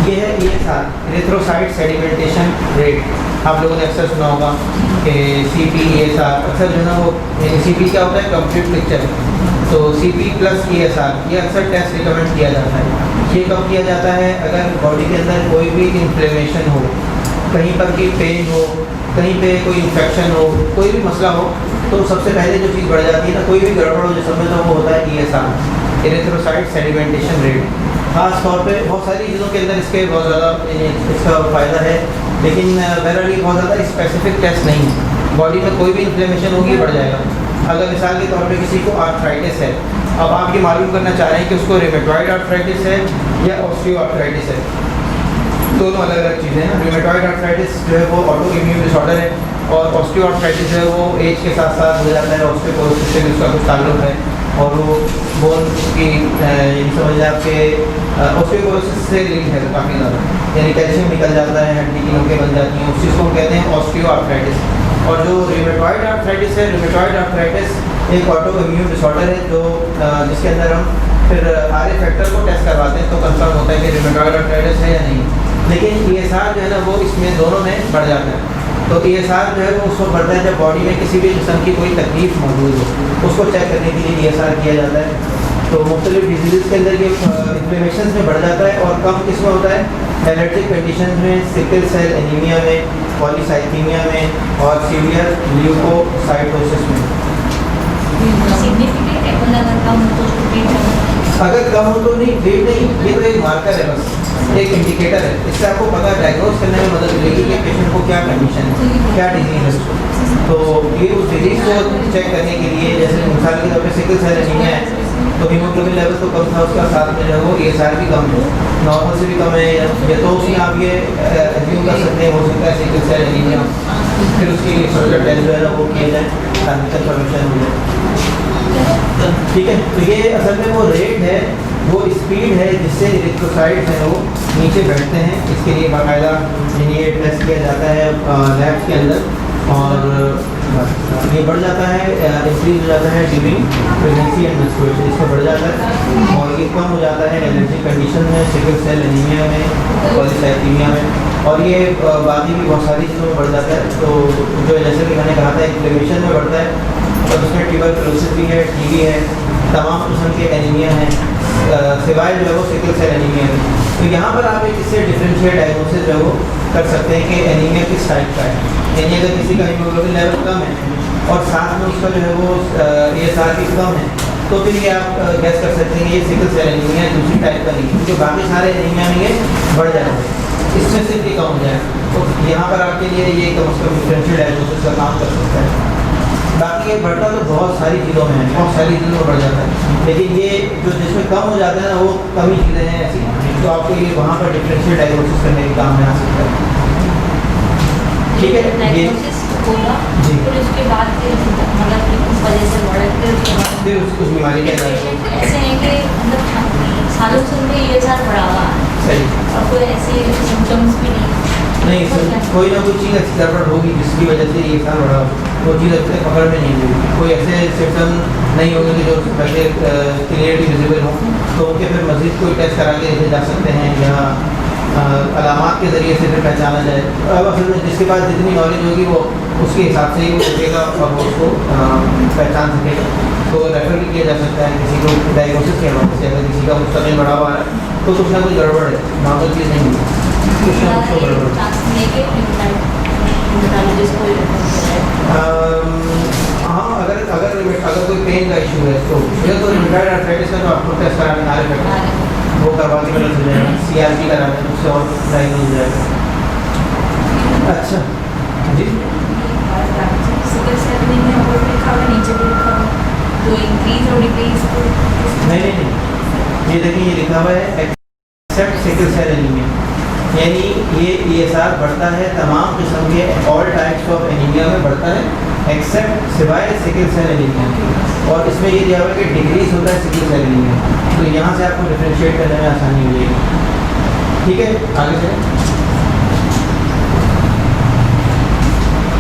ये है ESR, एरिथ्रोसाइट सेडिमेंटेशन रेट। आप लोगों ने अक्सर सुना होगा कि CP ESR, अक्सर जो है ना वो CP क्या होता है, कंप्लीट पिक्चर। तो CP प्लस ESR ये अक्सर टेस्ट रिकमेंड किया जाता है। ये कब किया जाता है? अगर बॉडी के अंदर कोई भी इन्फ्लेमेशन हो, कहीं पर भी पेन हो, कहीं पे कोई इन्फेक्शन हो, कोई भी मसला हो, तो सबसे पहले जो चीज़ बढ़ जाती है ना, कोई भी गड़बड़ हो जिसमें, तो वो होता है ESR, एरिथ्रोसाइट सेडिमेंटेशन रेट। ख़ास तौर पे बहुत सारी चीज़ों के अंदर इसके बहुत ज़्यादा इसका फ़ायदा है, लेकिन बहरहाल ये बहुत ज़्यादा स्पेसिफिक टेस्ट नहीं है। बॉडी में कोई भी इन्फ्लेमेशन होगी बढ़ जाएगा। अगर मिसाल के तौर पे किसी को आर्थराइटिस है, अब आप ये मालूम करना चाह रहे हैं कि उसको रिमेटॉइड आर्थराइटिस है या ऑस्टियो आर्थराइटिस है, दोनों अलग अलग चीज़ें हैं। रिमेटॉइड आर्थराइटिस जो है वो ऑटो इम्यून डिसऑर्डर है, और ऑस्टियो आर्थराइटिस जो है वो एज के साथ साथ हो जाता है, ऑस्टियोपोरोसिस से भी उसका कुछ ताल्लुक है, और वो बोन की समझ लें आपके ऑस्टियोपोरोसिस से लिंक है काफ़ी ज़्यादा, यानी कैल्शियम निकल जाता है, हड्डी की नोकें बन जाती हैं, उस चीज़ को हम कहते हैं ऑस्टियो आर्थराइटिस। और जो रिमेटॉइड आर्थराइटिस है, रिमेटॉइड आर्थराइटिस एक ऑटो इम्यून डिसऑर्डर है जो जिसके अंदर हम फिर आर फैक्टर को टेस्ट करवाते हैं तो कंफर्म होता है कि रूमेटॉइड आर्थराइटिस है या नहीं। लेकिन ESR जो है ना वो इसमें दोनों में बढ़ जाता है। तो ESR जो है वो उस वक्त बढ़ता है जब बॉडी में किसी भी किस्म की कोई तकलीफ मौजूद हो, उसको चेक करने के लिए ESR किया जाता है। तो मुख्तलिफ डिजीज़ के अंदर ये इन्फ्लेमेशन में बढ़ जाता है और कम किस्म होता है एलर्जिक कंडीशन में, सिकल सेल एनीमिया में, पॉलीसाइथीमिया में और सीवियर ल्यूकोसाइटोसिस में। सिग्निफिकेंट है, मतलब अगर कम हो तो उसको ट्रीट करना है। अगर कम हो तो नहीं, ट्रीट नहीं, ये तो एक मार्कर है, बस एक इंडिकेटर है। इससे आपको पता डायग्नोज करने में मदद मिलेगी कि पेशेंट को क्या कंडीशन है, क्या डिजीज़ है। तो ये उस डिजीज़ को चेक करने के लिए, जैसे मिसाल के तौर पर सिकल सेल एनीमिया है तो हीमोग्लोबिन लेवल तो कम था, उसका साथ में जो है वो ESR भी कम है, नॉर्मल से भी कम है, या तो उसमें आप ये एज्यूम कर सकते हैं हो सकता है सिकल सेल एनीमिया। फिर उसके लिए फर्दर टेस्ट जो है ना वो किए जाए ताकि कंफर्मेशन हो जाए। ठीक है, तो ये असल में वो रेट है, वो स्पीड है जिससे इलेक्ट्रोसाइट्स हैं वो नीचे बैठते हैं। इसके लिए बाकायदा ये टेस्ट किया जाता है लैब्स के अंदर और ये बढ़ जाता है, इंक्रीज हो जाता है ड्यूरिंग प्रेगनेंसी एंड मेंस्ट्रुएशन, इसमें बढ़ जाता है। और ये कम हो जाता है एलर्जी कंडीशन में, सिकल सेल एनीमिया में, पॉलीसाइथीमिया में, और ये बाकी भी बहुत सारी चीज़ों में बढ़ जाता है। तो जो जैसे कि मैंने कहा था इन्फ्लेमेशन में बढ़ता है, और उसमें ट्यूबरकुलोसिस भी है, TB है, तमाम किस्म के एनीमिया हैं, सिवाय जो है वो सिकल सेल एनीमिया है। तो यहाँ पर आप एक इससे डिफरेंशिएट डायग्नोसिस जो है वो कर सकते हैं कि एनीमिया किस टाइप का है। यानी अगर किसी का हीमोग्लोबिन लेवल कम है और साथ में उसका जो है वो ESR भी कम है, तो फिर ये आप गैस कर सकते हैं कि ये सिकल सेल एनीमिया दूसरी टाइप का नहीं, क्योंकि बाकी सारे एनीमिया में ये बढ़ जाएगा, इसमें सिर्फ ये कम हो जाएगा। तो यहाँ पर आपके लिए ये कम से कम डिफरेंशिएट डायग्नोसिस का काम कर सकता है। बाकी ये बढ़ता तो बहुत सारी चीज़ों में है, बहुत सारी चीज़ों में बढ़ जाता है, लेकिन ये जो जिसमें कम हो जाता है ना वो कम ही चीज़ें हैं ऐसी, तो आपको ये वहाँ पर डिफरेंशिएट डायग्नोसिस करने के काम में आ सकता है। ठीक है, ये डायग्नोसिस होगा जी। फिर उसके बाद फिर मतलब कि किस वजह से बढ़ा, फिर उसके बाद फिर उस बीमारी का इलाज होगा। पेशेंट ऐसे हैं कि मतलब सालों से उनमें ESR बढ़ा हुआ है सही और कोई ऐसे सिम्टम्स भी नहीं कोई ना कोई चीज़ ऐसी गड़बड़ होगी जिसकी वजह से ये साल बढ़ा हो, वो चीज़ अपने पकड़ में नहीं होगी। कोई ऐसे सिम्टम नहीं होंगे कि जो पहले क्लियरली विजिबल हों, तो उनके फिर मज़ीद कोई टेस्ट करा के देखे जा सकते हैं या अलामात के ज़रिए से फिर पहचाना जाए। अब असल में जिसके पास जितनी नॉलेज होगी वो उसके हिसाब से ही वो देखेगा और वो उसको पहचान सकेगा। तो रेफर भी किया जा सकता है किसी को डायग्नोसिस के हवाले से, अगर किसी का मुस्तकिल बढ़ा हुआ है तो कुछ ना कुछ गड़बड़ है, नॉर्मल चीज़ नहीं है, कुछ ना कुछ तो गड़बड़ है। हाँ, अगर कोई पेन का इशू है तो रूमेटॉइड आर्थराइटिस का तो आपको टेस्ट कराने आ रहे हैं, वो करवा के पता चल जाएगा, CRP करा लें उससे और डायग्नोज हो जाएगा। अच्छा जी, सिकल सेल एनीमिया ऊपर लिखा हुआ नीचे भी लिखा हुआ, तो इंक्रीज और डिक्रीज तो नहीं, ये देखिए ये लिखा हुआ है एक्सेप्ट सिकल सेल एनीमिया, यानी ये ESR बढ़ता है तमाम किस्म के ऑल टाइप्स ऑफ एनीमिया में बढ़ता है एक्सेप्ट सिवाय सिकल सेल एनीमिया। और इसमें ये दिया हुआ है कि डिक्रीज होता है सिकल सेल एनीमिया, तो यहाँ से आपको डिफ्रेंशिएट करने में आसानी मिलेगी। ठीक है, आगे चलें।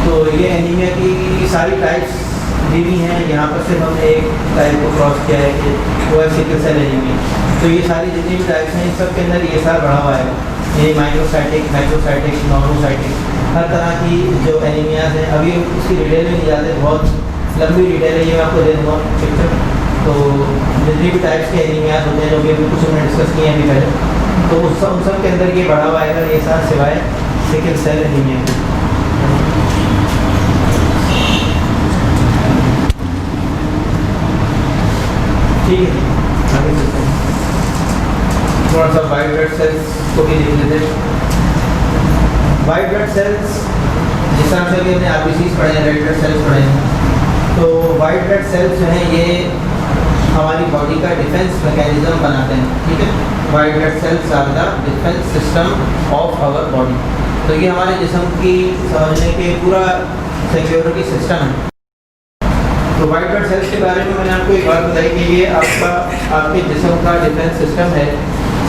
तो ये एनीमिया की सारी टाइप्स दी हुई हैं, यहाँ पर सिर्फ हमने एक टाइप को क्रॉस किया है कि वो है सिकल सेल एनीमिया। तो ये सारी जितनी भी टाइप्स हैं इन सब के अंदर ESR बढ़ा हुआ है, ये माइक्रोसाइटिक, मैक्रोसाइटिक, नॉर्मोसाइटिक, हर तरह की जो एनीमियाज हैं। अभी उसकी डिटेल में नहीं जाते, बहुत लंबी डिटेल है, ये मैं आपको दे दूँगा पिक्चर। तो जितनी भी टाइप्स के एनीमियाज होते हैं जो भी कुछ हमने डिस्कस किए हैं अभी पहले, तो उन सब के अंदर ये बढ़ा हुआ है ESR सिवाय सिकल सेल एनीमिया के। ठीक है, आगे चलते हैं। थोड़ा सा वाइट ब्लड सेल्स को भी देख लेते हैं। वाइट ब्लड सेल्स जिस तरह से भी हमने RBCs पढ़े हैं, रेड ब्लड सेल्स पढ़े हैं, तो वाइट ब्लड सेल्स जो हैं ये हमारी बॉडी का डिफेंस मैकेनिज्म बनाते हैं। ठीक है, white blood cells are the defence system of our body. तो ये हमारे जिस्म की समझने के पूरा सिक्योरिटी सिस्टम है। तो वाइट ब्लड सेल्स के बारे में मैंने आपको एक बात बताई कि ये आपके जिस्म का डिफेंस सिस्टम है,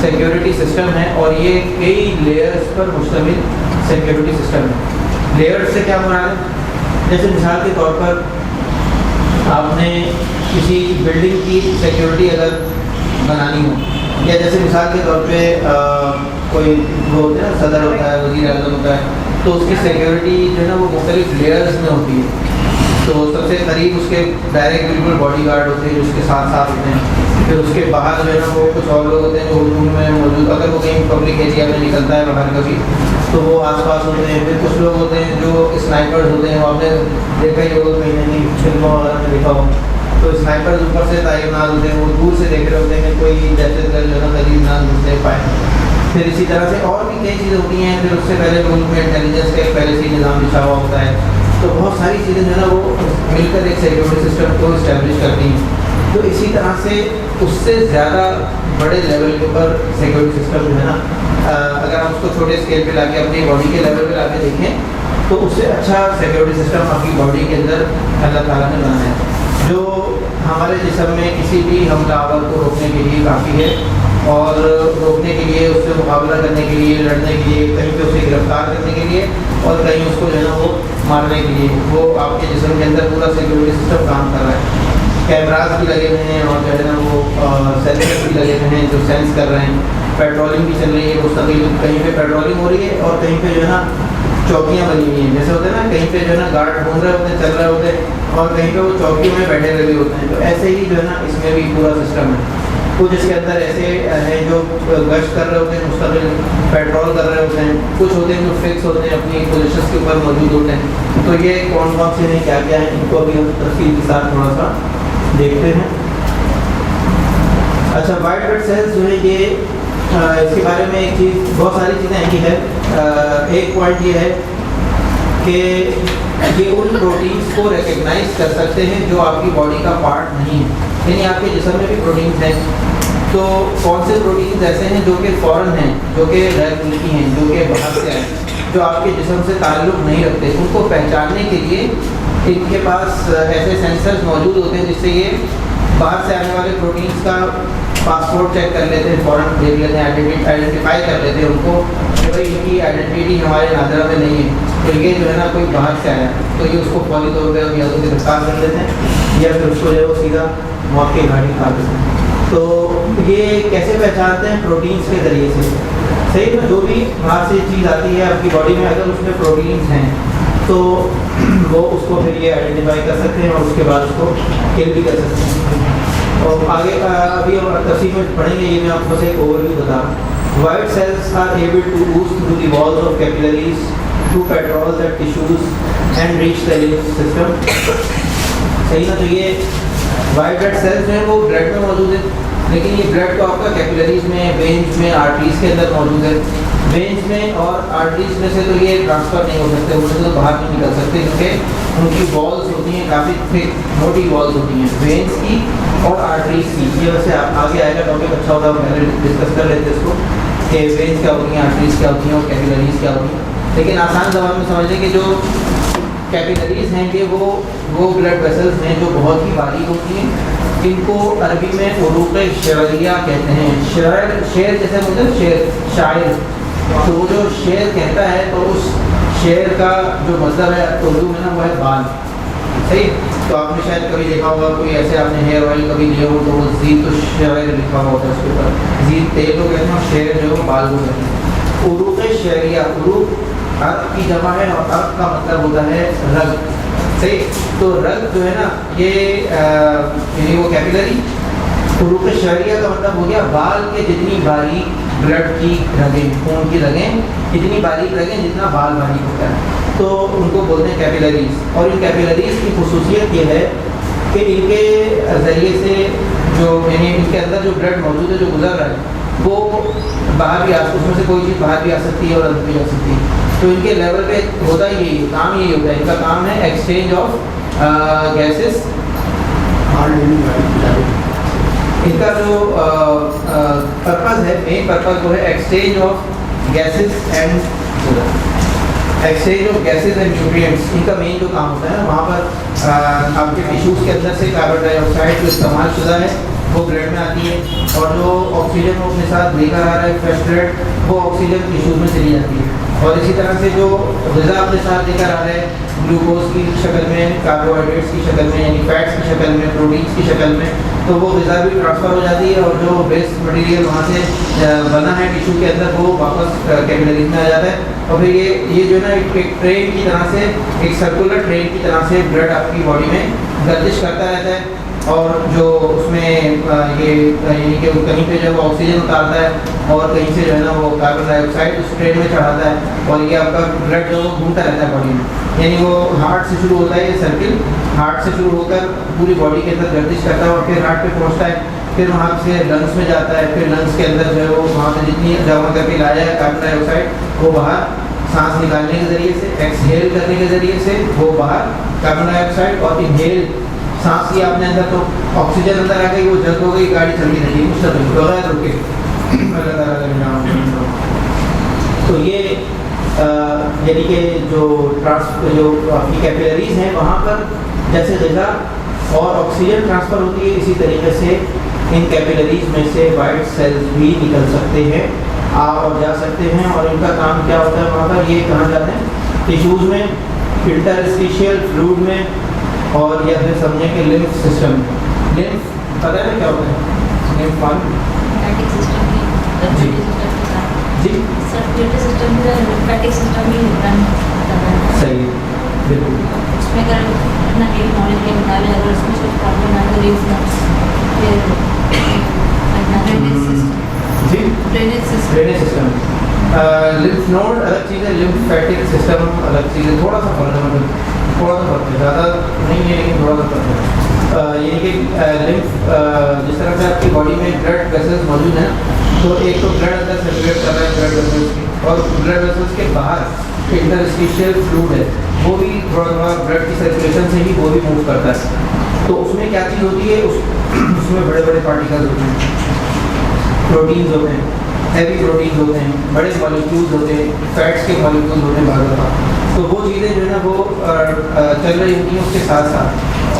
सिक्योरिटी सिस्टम है, और ये कई लेयर्स पर मुश्तमिल सिक्योरिटी सिस्टम है। लेयर्स से क्या मुराद है? जैसे मिसाल के तौर पर आपने किसी बिल्डिंग की सिक्योरिटी अगर बनानी हो, या जैसे मिसाल के तौर पे कोई वो होता है ना, सदर होता है, वज़ीर आज़म होता है, तो उसकी सिक्योरिटी जो है ना वो मुख्तलिफ लेयर्स में होती है। तो सबसे करीब उसके डायरेक्ट बिल्कुल बॉडीगार्ड होते हैं जो उसके साथ साथ होते हैं, फिर उसके बाहर जो है ना वो कुछ और लोग होते हैं जो रूम में मौजूद, अगर वो कहीं पब्लिक एरिया में निकलता है बाहर कभी तो वो आसपास होते हैं। फिर कुछ लोग होते हैं जो स्नाइपर्स होते हैं, वो आपने देखा ही होगा कहीं ना कहीं फिल्मों वगैरह में देखा हो, तो स्नाइपर्स ऊपर से तैनात होते हैं, वो दूर से देख रहे होते हैं कि कोई दहशतगर्द जो है ना करीब ना घुस पाए। फिर इसी तरह से और भी कई चीज़ें होती हैं। फिर उससे पहले मुल्क में इंटेलिजेंस का एक पहले से ही निज़ाम बिछा हुआ होता है, तो बहुत सारी चीज़ें जो है ना वो मिलकर एक सिक्योरिटी सिस्टम को इस्टेब्लिश करती हैं। तो इसी तरह से उससे ज़्यादा बड़े लेवल के ऊपर सिक्योरिटी सिस्टम जो है ना, अगर हम उसको छोटे स्केल पे लाके अपनी बॉडी के लेवल पे लाके देखें तो उससे अच्छा सिक्योरिटी सिस्टम आपकी बॉडी के अंदर अल्लाह ताला ने बनाया है, जो हमारे जिस्म में किसी भी हमलावर को रोकने के लिए काफ़ी है, और रोकने के लिए, उससे मुकाबला करने के लिए, लड़ने के लिए, कहीं पे उसे गिरफ्तार करने के लिए और कहीं उसको जो है ना वो मारने के लिए, वो आपके जिस्म के अंदर पूरा सिक्योरिटी सिस्टम काम कर रहा है। कैमराज भी लगे हुए हैं और जो है ना वो सेंसर भी लगे हुए हैं जो सेंस कर रहे हैं। पेट्रोलिंग भी चल रही है मुस्तकिल, कहीं पे पेट्रोलिंग हो रही है और कहीं पे जो है ना चौकियाँ बनी हुई हैं, जैसे होते हैं ना कहीं पे जो है ना गार्ड घूम रहे होते हैं, चल रहे होते हैं, और कहीं पे वो चौकी में बैठे लगे होते हैं। तो ऐसे ही जो है ना इसमें भी पूरा सिस्टम है। कुछ इसके अंदर ऐसे हैं जो गश्त कर रहे होते हैं, मुस्तकिल पेट्रोल कर रहे होते हैं, कुछ होते हैं जो फिक्स होते हैं, अपनी पोजीशन के ऊपर मौजूद होते हैं। तो ये कौन कौन से हैं, क्या क्या है, इनको अभी हम तफसील के साथ थोड़ा सा देखते हैं। अच्छा, वाइट ब्लड सेल्स जो है ये इसके बारे में एक चीज़, बहुत सारी चीज़ें ऐसी है। एक पॉइंट ये है कि ये उन प्रोटीन्स को रिकग्नाइज कर सकते हैं जो आपकी बॉडी का पार्ट नहीं है, यानी आपके जिस्म में भी प्रोटीन्स हैं। तो कौन से प्रोटीन्स ऐसे हैं जो कि फ़ौरन हैं, जो कि गैर मुल्की हैं, जो कि बाहर से आए, जो आपके जिस्म से ताल्लुक़ नहीं रखते, उनको पहचानने के लिए इनके पास ऐसे सेंसर्स मौजूद होते हैं जिससे ये बाहर से आने वाले प्रोटीन्स का पासपोर्ट चेक कर लेते हैं, फ़ौरन देख लेते हैं, आइडेंटिफाई कर लेते हैं उनको कि भाई इनकी आइडेंटिटी हमारे नाजरा में नहीं है, तो ये जो है ना कोई बाहर से आया, तो ये उसको फौरी तौर पर या तो गिरफ्तार कर लेते हैं या फिर उसको जो है वो सीधा मौत की घाटी खा देते हैं। तो ये कैसे पहचानते हैं? प्रोटीन्स के ज़रिए से। सही में जो भी बाहर से चीज़ आती है आपकी बॉडी में, अगर उसमें प्रोटीन्स हैं तो वो उसको फिर ये आइडेंटिफाई कर सकते हैं और उसके बाद उसको किल भी कर सकते हैं। और आगे अभी और तफसील में पढ़ेंगे, ये मैं आपको बस एक ओवरव्यू बता रहा हूँ। White cells are able to ooze through the walls of capillaries to patrol the tissues and reach the lymph system। सही ना? तो ये वाइट ब्लड सेल्स जो है वो ब्लड में मौजूद है, लेकिन ये ब्लड तो आपका कैपिलरीज में, वेन्स में, आर्टरीज के अंदर मौजूद है। वेन्स में और आर्टरीज में से तो ये ट्रांसफ़र नहीं हो सकते, उनसे तो बाहर नहीं निकल सकते, क्योंकि उनकी वॉल्स होती हैं, काफ़ी थिक मोटी वॉल्स होती हैं वेन्स की और आर्टरीज की। ये वैसे आगे आएगा टॉपिक, अच्छा होगा पहले डिस्कस कर लेते हैं इसको कि वेन्स क्या होती हैं, आर्टरीज क्या होती हैं और कैपिलरीज क्या होती हैं। लेकिन आसान ज़बान में समझ लें कि जो कैपिलरीज हैं कि वो ब्लड वेसल्स हैं जो बहुत ही बारीक होती हैं। इनको अरबी में उरूक़ शरिया कहते हैं। शेर जैसे बोलते हैं शेर, शायर, तो वो जो शेर कहता है तो उस शेर का जो मतलब है उर्दू में ना वो है बाल। सही? तो आपने शायद कभी देखा होगा, कोई ऐसे आपने हेयर ऑयल कभी लिया हो तो वो जीत तो शेर लिखा हुआ होता है उसके ऊपर, जीत तेल को कहते हैं और शेर जो बाल को कहते हैं। उरूक़ शरिया, उरूक़ अर्क की जमा है और अर्क का मतलब होता है रग। सही? तो रग जो है ना ये यानी वो कैपिलरी, उरूक़ शरिया का मतलब हो गया बाल के जितनी बारीक ब्लड की रगें, खून की रगें, इतनी बारीक रगें जितना बाल बारीक होता है, तो उनको बोलते हैं कैपिलरीज। और इन कैपिलरीज की खुसूसियत ये है कि इनके ज़रिए से जो यानी इनके अंदर जो ब्लड मौजूद है, जो गुजर रहा है, वो बाहर भी उसमें से कोई चीज़ बाहर भी आ सकती है और अंदर भी आ सकती है। तो इनके लेवल पे होता ही यही, काम यही होता है, इनका काम है एक्सचेंज ऑफ गैसेस। इनका जो पर्पज़ है, मेन पर्पज़ वो है exchange of gases and nutrients. इनका मेन जो काम होता है वहाँ पर आपके टिश्यूज़ के अंदर से कार्बन डाइऑक्साइड जो इस्तेमाल शुदा है वो ब्लड में आती है, और जो ऑक्सीजन वो अपने साथ लेकर आ रहा है फ्रेश ब्लड, वो ऑक्सीजन टिश्यूज़ में चली जाती है। और इसी तरह से जो ग़िज़ा अपने साथ लेकर आ रहा है ग्लूकोज की शक्ल में, कार्बोहाइड्रेट्स की शक्ल में, यानी फैट्स की शक्ल में, प्रोटीन्स की शक्ल में, तो वो ग़िज़ा भी ट्रांसफ़र हो जाती है और जो वेस्ट मटेरियल वहाँ से बना है टिश्यू के अंदर वो वापस कैपिलरीज में आ जाता है। और फिर ये जो है ना एक ट्रेन की तरह से, एक सर्कुलर ट्रेन की तरह से ब्लड आपकी बॉडी में गर्दिश करता रहता है और जो उसमें ये यानी कि कहीं पे जो ऑक्सीजन उतारता है और कहीं से जो है ना वो कार्बन डाइऑक्साइड उस ट्रेन में चढ़ाता है और ये आपका ब्लड जो घूमता रहता है बॉडी में, यानी वो हार्ट से शुरू होता है ये सर्किल, हार्ट से शुरू होकर पूरी बॉडी के अंदर गर्दिश करता है और फिर हार्ट पे पहुंचता है, फिर वहाँ से लंग्स में जाता है, फिर लंग्स के अंदर जो है वो वहाँ से जितनी जमा करके लाया है कार्बन डाइऑक्साइड वो बाहर सांस निकालने के ज़रिए से, एक्सहेल करने के ज़रिए से वो बाहर कार्बन डाइऑक्साइड, और इनहेल सांस लिया आपने अंदर तो ऑक्सीजन अंदर आ गई, वो जल्द हो गई, गाड़ी चलती रहेगी मुस्तकिल बगैर रुके। तो ये यानी कि जो आपकी कैपिलरीज हैं वहाँ पर जैसे ग़िज़ा और ऑक्सीजन ट्रांसफ़र होती है, इसी तरीके से इन कैपिलरीज में से वाइट सेल्स भी निकल सकते हैं, आ और जा सकते हैं। और इनका काम क्या होता है वहाँ पर, ये कहाँ जाते हैं टिश्यूज़ में, इंटरस्टिशियल फ्लूइड में, और या फिर समझें कि लिम्फ सिस्टम। लिम्फ पता है क्या होता है? लिम्फ लिम्फेटिक सिस्टम भी, जी। सिस्टम के साथ जी सर्कुलेटरी सिस्टम भी, लिम्फेटिक सिस्टम भी रन करता है। सही है, बिल्कुल। उसमें अगर अपना मेरी नॉलेज के मुताबिक अगर उसमें कुछ प्रॉब्लम आए तो ड्रेनेज सिस्टम, जी drainage system, drainage system. Lymph node अलग चीज़ है, लिम्फेटिक सिस्टम अलग चीज़ है, थोड़ा सा फर्क है, मतलब थोड़ा सा फर्क है, ज़्यादा नहीं है लेकिन थोड़ा सा फर्क है। यानी कि लिम्फ जिस तरह से आपकी बॉडी में ब्लड वेसल्स मौजूद हैं, तो एक तो ब्लड अंदर सर्कुलेट कर रहा है ब्लड वेसल्स के, और ब्लड वेसल्स के बाहर इंटरस्टिशियल फ्लूइड है, वो भी थोड़ा थोड़ा ब्लड की सर्कुलेशन से ही वो भी मूव करता है। तो उसमें क्या चीज़ होती है, उसमें बड़े बड़े पार्टिकल्स होते हैं, प्रोटीन्स होते हैं, हैवी प्रोटीन्स होते हैं, बड़े मॉलिक्यूल्स होते हैं, फैट्स के मॉलिक्यूल्स होते हैं बार बार। तो वो चीज़ें जो है ना वो चल रही होती हैं उसके साथ साथ,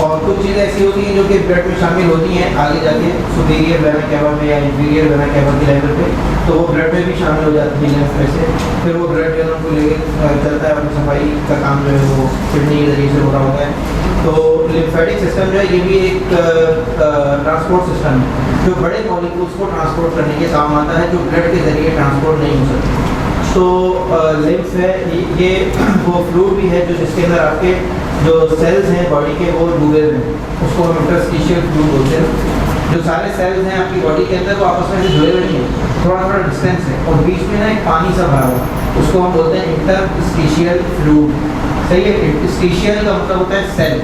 और कुछ चीज़ें ऐसी होती हैं जो कि ब्लड में शामिल होती हैं आगे जाके सुपीरियर वेना कैवा में या इंफीरियर वेना कैवा के लेवल पे, तो वो ब्लड में भी शामिल हो जाती है लिम्फ में से। फिर वो ब्लड जो है उनको लेकर चलता है, अपनी सफाई का काम जो है वो किडनी के जरिए से हो रहा होता है। तो लिम्फेटिक सिस्टम जो है ये भी एक ट्रांसपोर्ट सिस्टम है जो बड़े मॉलिक्यूल्स को ट्रांसपोर्ट करने के काम आता है, जो ब्लड के जरिए ट्रांसपोर्ट नहीं हो सकते। तो लिम्फ है ये वो फ्लूइड भी है जो जिसके अंदर आपके जो सेल्स हैं बॉडी के वो डूबे हुए हैं, उसको हम इंटरस्टिशियल फ्लूइड बोलते हैं। जो सारे सेल्स हैं आपकी बॉडी के अंदर वो आपस में से जुड़े हुए नहीं हैं, थोड़ा थोड़ा डिस्टेंस है, और बीच में ना एक पानी सा भरा हुआ, उसको हम बोलते हैं इंटरस्टिशियल फ्लूइड। सही है, इंटरस्टिशियल का मतलब होता है सेल,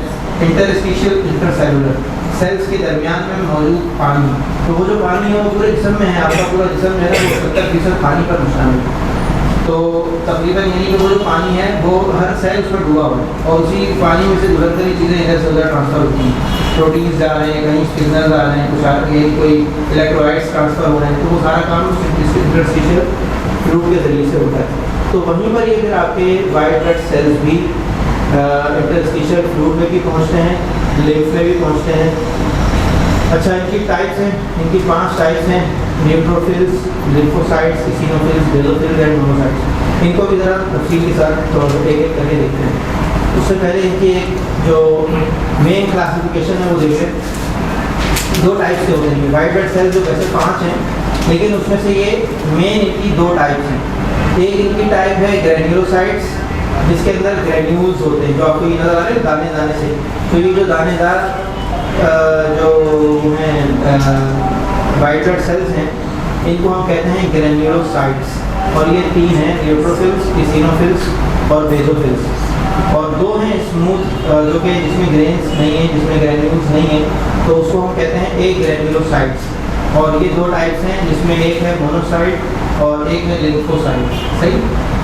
इंटरस्टिशियल इंटरसेलुलर, सेल्स के दरमियान में मौजूद पानी। तो वो जो पानी है वो पूरे जिस्म में है, आपका पूरा जिस्म जो है वो 70% पानी पर मुश्तमिल है। तो तकरीबन यानी कि वो जो पानी है वो हर सेल उसमें डूबा हुआ है, और उसी पानी में से गुजर कर चीज़ें इधर से उधर ट्रांसफ़र होती हैं, प्रोटीन्स जा रहे हैं, कहीं सिग्नल्स आ रहे हैं, कुछ कोई इलेक्ट्रोलाइट्स ट्रांसफ़र हो रहे हैं, तो वो सारा काम उस इंटरस्टिशियल फ्लूइड के ज़रिए से होता है। तो वहीं पर ये फिर आपके वाइट ब्लड सेल्स भी इंटरस्टिशियल फ्लूइड में भी पहुँचते हैं, लिम्फ में भी पहुँचते हैं। अच्छा, इनकी टाइप्स हैं, इनकी 5 टाइप्स हैं, neutrophils, lymphocytes, इसिनोफिल्स, basophils and monocytes. इनको भी ज़रा तफसील के साथ थोड़ा एक एक करके देखते हैं। उससे पहले इनकी एक जो मेन क्लासिफिकेशन है वो देखें। 2 टाइप्स के होते हैं वाइट ब्लड सेल्स, जो वैसे 5 हैं, लेकिन उसमें से ये मेन इनकी 2 टाइप्स हैं। एक इनकी टाइप है ग्रैन्युलोसाइट्स, जिसके अंदर ग्रैन्यूल्स होते हैं, जो आपको ये नज़र आ रहे हैं दाने दाने से। तो ये जो दानेदार जो हैं वाइट ब्लड सेल्स हैं, इनको हम कहते हैं ग्रैन्युलोसाइट्स, और ये 3 हैं, न्यूट्रोफिल्स, इसिनोफिल्स और बेसोफिल्स। और 2 हैं स्मूथ, जो कि जिसमें ग्रेन्स नहीं है, जिसमें ग्रैन्यूल्स नहीं है, तो उसको हम कहते हैं ए ग्रैन्युलोसाइट्स। और ये 2 टाइप्स हैं, जिसमें एक है मोनोसाइट और एक है लिम्फोसाइट। सही,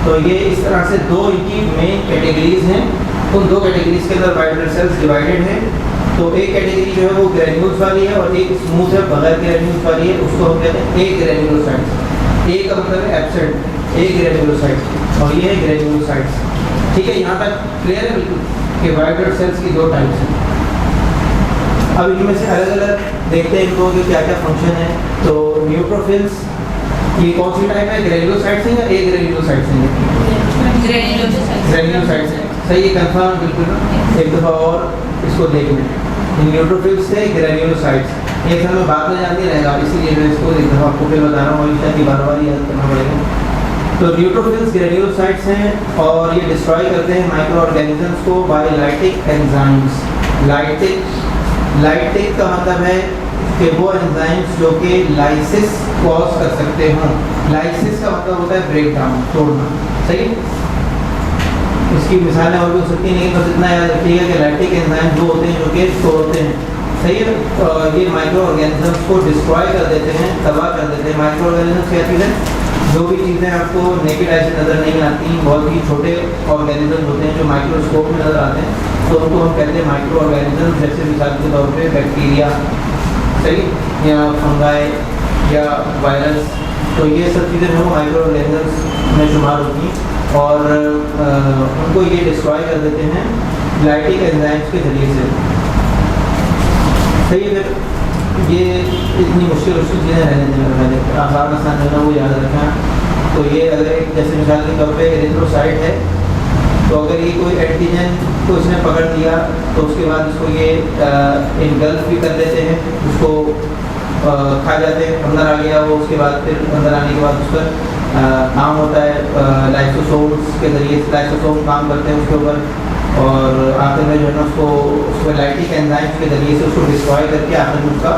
तो ये इस तरह से 2 इनकी मेन कैटेगरीज हैं। उन 2 कैटेगरीज के अंदर वाइट ब्लड सेल्स डिवाइडेड है। तो एक कैटेगरी जो है वो ग्रैन्यूल्स वाली है, और एक स्मूथ है बगैर ग्रैन्यूल्स वाली है, उसको हम कहते हैं ए ग्रैन्युलोसाइट्स। ए का मतलब है एब्सेंट, ए ग्रैन्युलोसाइट्स, और ये है ग्रैन्युलोसाइट्स। ठीक है, यहाँ तक क्लियर है बिल्कुल कि वाइट ब्लड सेल्स की 2 टाइप्स हैं। अब इनमें से अलग अलग देखते हैं इनको कि क्या क्या फंक्शन है। तो न्यूट्रोफिल्स, ये कौन सी टाइप है, ग्रैन्युलोसाइट्स हैं या ए ग्रैन्युलोसाइट्स हैं? ग्रेन्यूलोसाइट्स है, सही है, कंफर्म बिल्कुल ना। एक दफ़ा और इसको देख लें, न्यूट्रोफिल्स से ग्रेन्यूलोसाइट्स, ये सब मैं बाद में जानते रहेगा, इसीलिए मैं इसको एक दफ़ा आपको फिर बता रहा हूँ, और शायद बार बार याद करना पड़ेगा। तो न्यूट्रोफिल्स ग्रेन्यूलोसाइट्स हैं और ये डिस्ट्रॉय करते हैं माइक्रो ऑर्गेनिजम्स को बाय लाइटिक एंजाइम्स। लाइटिक का मतलब है कि वो एंजाइम्स जो कि लाइसिस कॉज कर सकते हों। लाइसिस का मतलब होता है ब्रेक डाउन, तोड़ना, सही है। इसकी मिसालें और भी हो सकती हैं, लेकिन बस इतना याद रखिएगा कि लाइटिक एंजाइम जो होते हैं जो कि तोड़ते हैं, सही है। ये माइक्रो ऑर्गेनिजम्स को डिस्ट्रॉय कर देते हैं, तबाह कर देते हैं। माइक्रो ऑर्गेनिजम्स क्या चीज़ है? जो भी चीज़ें आपको नेकेड आई से नज़र नहीं आती, बहुत ही छोटे ऑर्गेनिज्म होते हैं जो माइक्रोस्कोप में नज़र आते हैं, तो उनको हम कहते हैं माइक्रो ऑर्गेनिज्म। जैसे मिसाल के तौर पे बैक्टीरिया, सही, या फंगाई या वायरस, तो ये सब चीज़ें जो माइक्रो ऑर्गेनिजम्स में शुमार होती हैं और उनको ये डिस्ट्रॉय कर देते हैं लाइटिक एंजाइम्स के ज़रिए से, सही है। फिर ये इतनी मुश्किल चीज़ें रहने दें, आसान जो है वो याद रखें। तो ये अगर एक जैसे मिसाल के तौर पे एरिथ्रोसाइट है, तो अगर ये कोई एंटीजन को इसने पकड़ लिया तो उसके बाद इसको ये इनगल्फ भी कर देते हैं, उसको खा जाते हैं, अंदर आ गया वो, उसके बाद फिर अंदर आने के बाद उस पर काम होता है लाइसोसोम्स के ज़रिए, लाइसोसोम काम करते हैं उसके ऊपर, और आखिर में जो है ना उसको लाइटिक एंजाइम्स के ज़रिए से उसको डिस्ट्रॉय करके आखिर में उसका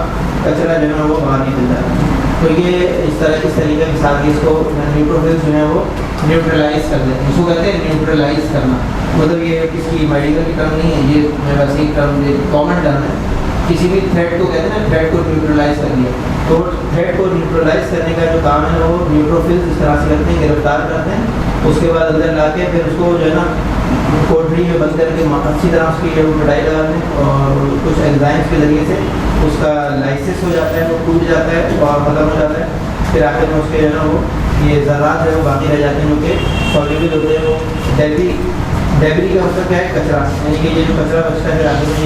कचरा जो है ना वो बाहर निकल जाता है। तो ये इस तरीके के साथ इसको न्यूट्रोफिल्स जो है वो न्यूट्रलाइज कर देते हैं, इसको कहते हैं न्यूट्रलाइज करना। मतलब ये किसी मेडिकल की टर्म नहीं है, ये वैसे ही टर्म कॉमन टर्म है। किसी भी थ्रेड को कहते हैं ना, थ्रेड को न्यूट्रलाइज कर दिया, तो थ्रेड को न्यूट्रलाइज करने का जो काम है ना वो न्यूट्रोफिल्स इस तरह से करते हैं, गिरफ्तार करते हैं, उसके बाद अंदर ला के फिर उसको जो है ना कोठरी में बंद करके अच्छी तरह उसकी जो पिटाई लगाते हैं और कुछ एंजाइम्स के ज़रिए से उसका लाइसिस हो जाता है, वो टूट जाता है और ख़त्म हो जाता है। फिर आखिर में उसके जो है ना वो ये ज़रात है वो बाकी रह जाते हैं, जो कि सॉल्युबल होते हैं। वो डेब्री का मतलब क्या है? कचरा, यानी कि ये जो कचरा बचता है आखिर में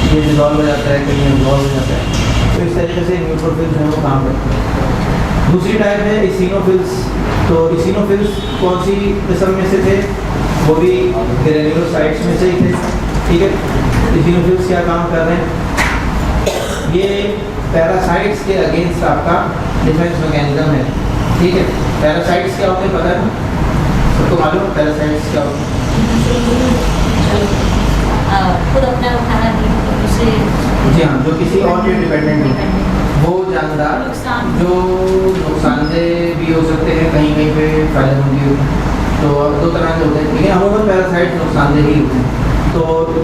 ये डिजॉल्व हो जाता है, कहीं डिजॉल्व हो जाता है। तो इस तरीके से न्यूट्रोफिल्स जो है वो काम करते हैं। दूसरी टाइप है इसिनोफिल्स। तो इसिनोफिल्स कौन सी किस्म में से थे? वो भी ग्रेन्यूलोसाइट्स में से ही थे, ठीक है। इसिनोफिल्स क्या काम कर रहे हैं? ये पैरासाइट्स के अगेंस्ट आपका डिफेंस मैकेनिज्म है, ठीक है। पैरासाइट्स क्या होते हैं पता है ना? सबको मालूम है पैरासाइट्स क्या होते हैं? खुद अपना खाना उसे, जी हाँ, जो किसी और पे डिपेंडेंट होते हैं, वो जानदार जो नुकसानदेह भी हो सकते हैं, कहीं कहीं पे फायदेमंद भी होते हैं। तो दो तरह के होते हैं, लेकिन अमूमन पैरासाइट नुकसानदेह ही होते हैं। तो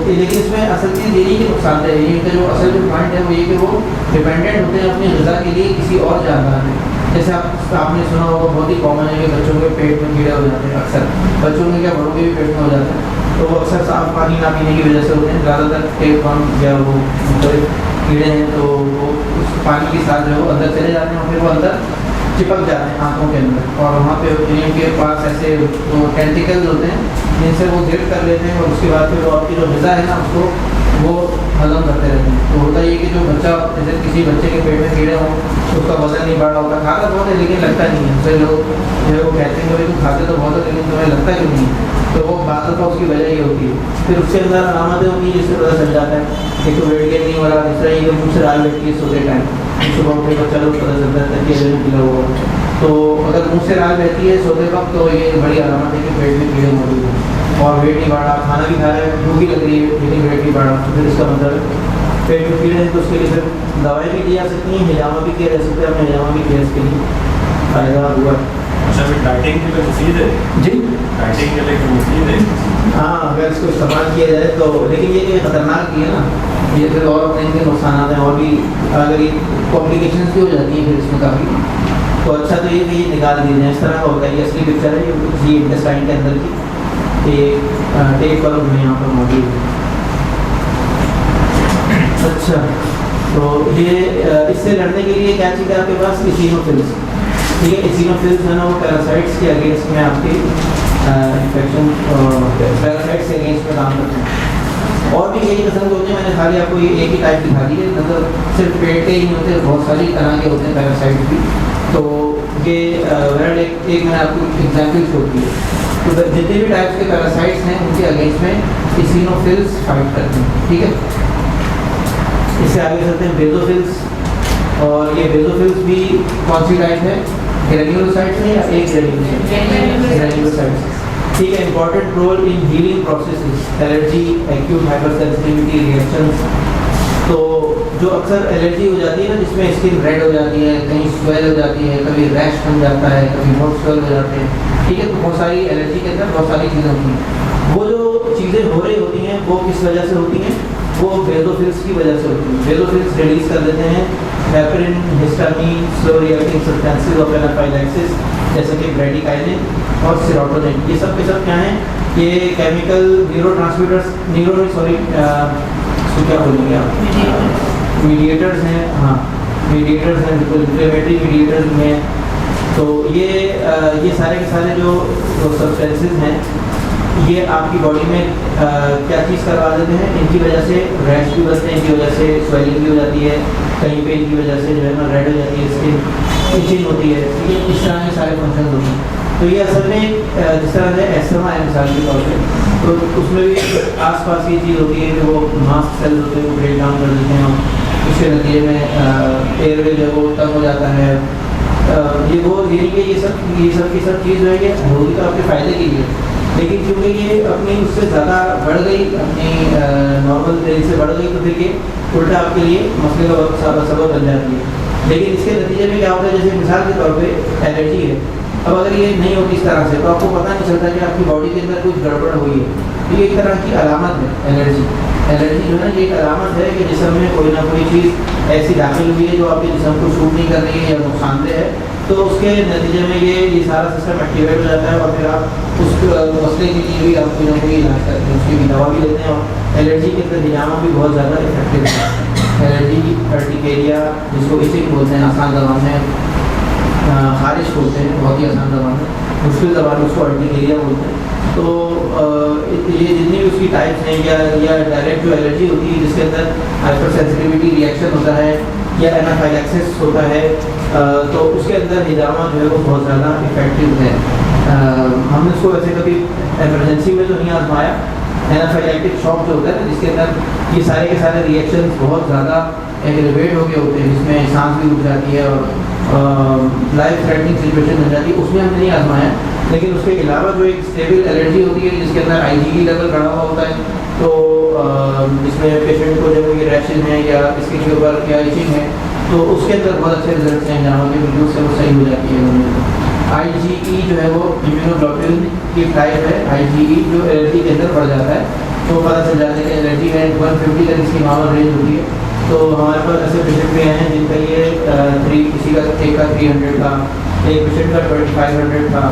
लेकिन इसमें असल चीज़ ये नहीं कि नुकसानदेह है, इनका जो असल जो पॉइंट है वो ये कि वो डिपेंडेंट होते हैं अपनी ग़िज़ा के लिए किसी और जानदार में। जैसे आपने सुना होगा, बहुत ही कॉमन है कि बच्चों के पेट में कीड़े हो जाते हैं, अक्सर बच्चों में क्या बड़ों के भी पेट में हो जाते हैं, तो वो अक्सर साफ पानी ना पीने की वजह से होते हैं। ज़्यादातर टेप हम या वो कीड़े हैं तो वो उस पानी के साथ जो है वो अंदर चले जाते हैं और फिर वो अंदर चिपक जाते हैं आँखों के अंदर, और वहाँ पे इनके पास ऐसे वो टेंटिकल्स होते हैं जिनसे वो ग्रिप कर लेते हैं और उसके बाद फिर आपकी जो ग़िज़ा है ना उसको वो हजम करते रहते हैं। तो होता ये कि जो बच्चा, जैसे किसी बच्चे के पेट में कीड़े हों तो उसका वजन नहीं बढ़ रहा होता, खाता बहुत है लेकिन लगता नहीं है। उससे लोग जो है वो कहते हैं कि भाई तुम खाते तो बहुत है लेकिन तुम्हें लगता क्यों नहीं है? तो वो बात का उसकी वजह ये होती है। फिर उसके अंदर अलामतें होती हैं जिससे पता चल जाता है कि तो वेट गेन नहीं हो रहा, दूसरा ये मुँह से लाल बैठती है सोते टाइम, सुबह उठे बच्चा लोग पता चलता है कि कीड़ा हुआ। तो अगर मुँह से लाल बहती है सोते वक्त तो ये बड़ी अलामत है कि पेट में कीड़े मौजूद हैं और वेट नहीं बढ़ा, खाना भी खा रहे हैं, भूख भी लग रही है लेकिन वेट नहीं बढ़ा, तो फिर इसका मतलब पेट में कीड़े हैं। तो उसके लिए फिर दवाई भी दी जा सकती हैं, हिजामा भी किया जा सकता है, हमने हिजामा भी किया इसके लिए फ़ायदा हुआ। अच्छा, फिर डाइटिंग के लिए मुफीद है जी, डाइटिंग के लिए मुफीद है। हाँ, अगर इसको इस्तेमाल किया जाए तो, लेकिन ये ख़तरनाक भी है ना, ये फिर और अपने इनके नुकसान हैं और भी, अगर ये कॉम्प्लिकेशंस भी हो जाती हैं फिर इसमें काफ़ी। तो अच्छा तो ये कि ये निकाल दिए जाए, इस तरह का होता है। ये असली पिक्चर है ये इंटेस्टाइन के अंदर की, टेप पर जो यहाँ पर मौजूद है। अच्छा, तो ये इससे लड़ने के लिए क्या चीज़ है आपके पास? इसिनोफिल्स, ठीक है। इसिनोफिल्स है ना वो पैरासाइट्स के अगेंस्ट में आपके इन्फेक्शन पैरासाइट्स के अगेंस्ट में काम करते हैं। और भी कई किस्म के होते हैं, मैंने खाली आपको ये एक ही टाइप दिखा दी है, मतलब सिर्फ पेट के ही नहीं होते, बहुत सारी तरह के होते हैं पैरासाइट्स भी। तो ये एक मैंने आपको एग्जाम्पल शो की है। तो जितने भी टाइप्स के पैरासाइट्स हैं उनके अगेंस्ट में इसिनोफिल्स फाइट करते हैं, ठीक है। इससे आगे चलते हैं बेसोफिल्स, और ये बेसोफिल्स भी कौन सी टाइप है, ग्रेन्युलोसाइट्स है या एक ग्रेन्युलोसाइट्स, ठीक है। Important role in healing processes, allergy, acute hypersensitivity reactions. तो जो अक्सर एलर्जी हो जाती है ना, जिसमें स्किन रेड हो जाती है, कहीं स्वेल हो जाती है, कभी रैश बन जाता है, कभी बहुत स्वेल हो जाते हैं, ठीक है। तो बहुत सारी एलर्जी के अंदर बहुत सारी चीज़ें होती हैं। वो जो चीज़ें हो रही होती हैं वो किस वजह से होती हैं, वो बेसोफिल्स की वजह से होती है। बेसोफिल्स रिलीज कर देते हैं heparin, histamine, slow reacting substances of anaphylaxis जैसे कि ब्रेडिकाइनिन और सेरोटोनिन। ये सब के सब क्या हैं, ये केमिकल न्यूरोट्रांसमीटर्स, क्या बोलेंगे आप, मीडिएटर्स हैं, हाँ मीडिएटर्स हैं, बिल्कुल इन्फ्लेमेटरी मीडिएटर्स में। तो ये सारे के सारे जो सब्सटेंसेस हैं ये आपकी बॉडी में क्या चीज़ करवा देते हैं, इनकी वजह से रैश भी बनते हैं, इनकी वजह से स्वेलिंग भी हो जाती है, कहीं पे इनकी वजह से जो है ना रेड हो जाती है स्किन, इचिंग होती है, ठीक है। इस तरह के सारे फंक्शन होते हैं। तो ये असल में जिस तरह से एस्थमा है मिसाल के तौर पे, तो उसमें भी आसपास ये चीज़ होती है कि वो मास्ट सेल्स होते हैं वो ब्रेक डाउन कर देते हैं, और उसके नतीजे में एयरवे जो है वो तंग हो जाता है। ये सब चीज़ जो है ये होगी तो आपके फ़ायदे के लिए, लेकिन क्योंकि ये अपनी उससे ज़्यादा बढ़ गई, अपनी नॉर्मल तरीके से बढ़ गई, तो फिर ये उल्टा आपके लिए मसले का सबब बन जाती है। लेकिन इसके नतीजे में क्या होता है, जैसे मिसाल के तौर पे एलर्जी है, अब अगर ये नहीं होती इस तरह से तो आपको पता नहीं चलता कि आपकी बॉडी के अंदर कुछ गड़बड़ हुई है। तो ये एक तरह की अलामत है एलर्जी। एलर्जी जो है ना ये एक अलामत है कि जिस्म में कोई ना कोई चीज़ ऐसी दाखिल हुई है जो आपके जिस्म को शूट नहीं कर रही है या नुकसानदेह है, तो उसके नतीजे में ये सारा सिस्टम एक्टिवेट हो जाता है, और फिर आप उस मसले के लिए भी आप कोई ना कोई इलाज करते हैं, उसकी भी दवा भी लेते हैं। और एलर्जी के अंदर हिजामा भी बहुत ज़्यादा इफेक्टिव है। एलर्जी अर्टिकेरिया जिसको इचिंग बोलते हैं आसान जबान में, खारिश बोलते हैं बहुत ही आसान जबान में, मुश्किल जबान में उसको अर्टिकेरिया बोलते हैं। तो ये जितनी भी उसकी टाइप्स हैं या डायरेक्ट जो एलर्जी होती है जिसके अंदर हाइपर सेंसिटिविटी रिएक्शन होता है या एनाफाइलैक्सिस होता है, तो उसके अंदर हिजामा जो है वो बहुत ज़्यादा इफेक्टिव है। हमने उसको वैसे कभी एमरजेंसी में तो नहीं आजमाया। एनाफाइलैक्टिक शॉक जो होता है ना, जिसके अंदर ये सारे के सारे रिएक्शंस बहुत ज़्यादा एग्रेवेट हो गए होते हैं, जिसमें सांस भी रुक जाती है और लाइफ थ्रेटनिंग सिचुएशन बन जाती है, उसमें हमने नहीं आजमाया। लेकिन उसके अलावा जो एक स्टेबल एलर्जी होती है जिसके अंदर IgE लेवल बढ़ा हुआ होता है, तो जिसमें पेशेंट को जब ये रैशेज हैं या स्किन के ऊपर या इचिंग है, तो उसके अंदर बहुत अच्छे रिजल्ट हैं जहाँ के बिल्कुल से वो सही हो जाती है। IgE जो है वो इम्यूनोग्लोबुलिन की टाइप है। IgE जो एलर्जी के अंदर बढ़ जाता है तो पता चल जाता है कि एलर्जी है 150 तक इसकी नॉर्मल रेंज होती है। तो हमारे पास ऐसे पेशेंट भी हैं जिनका ये किसी का एक का 300 था, एक पेशेंट का 2500 था,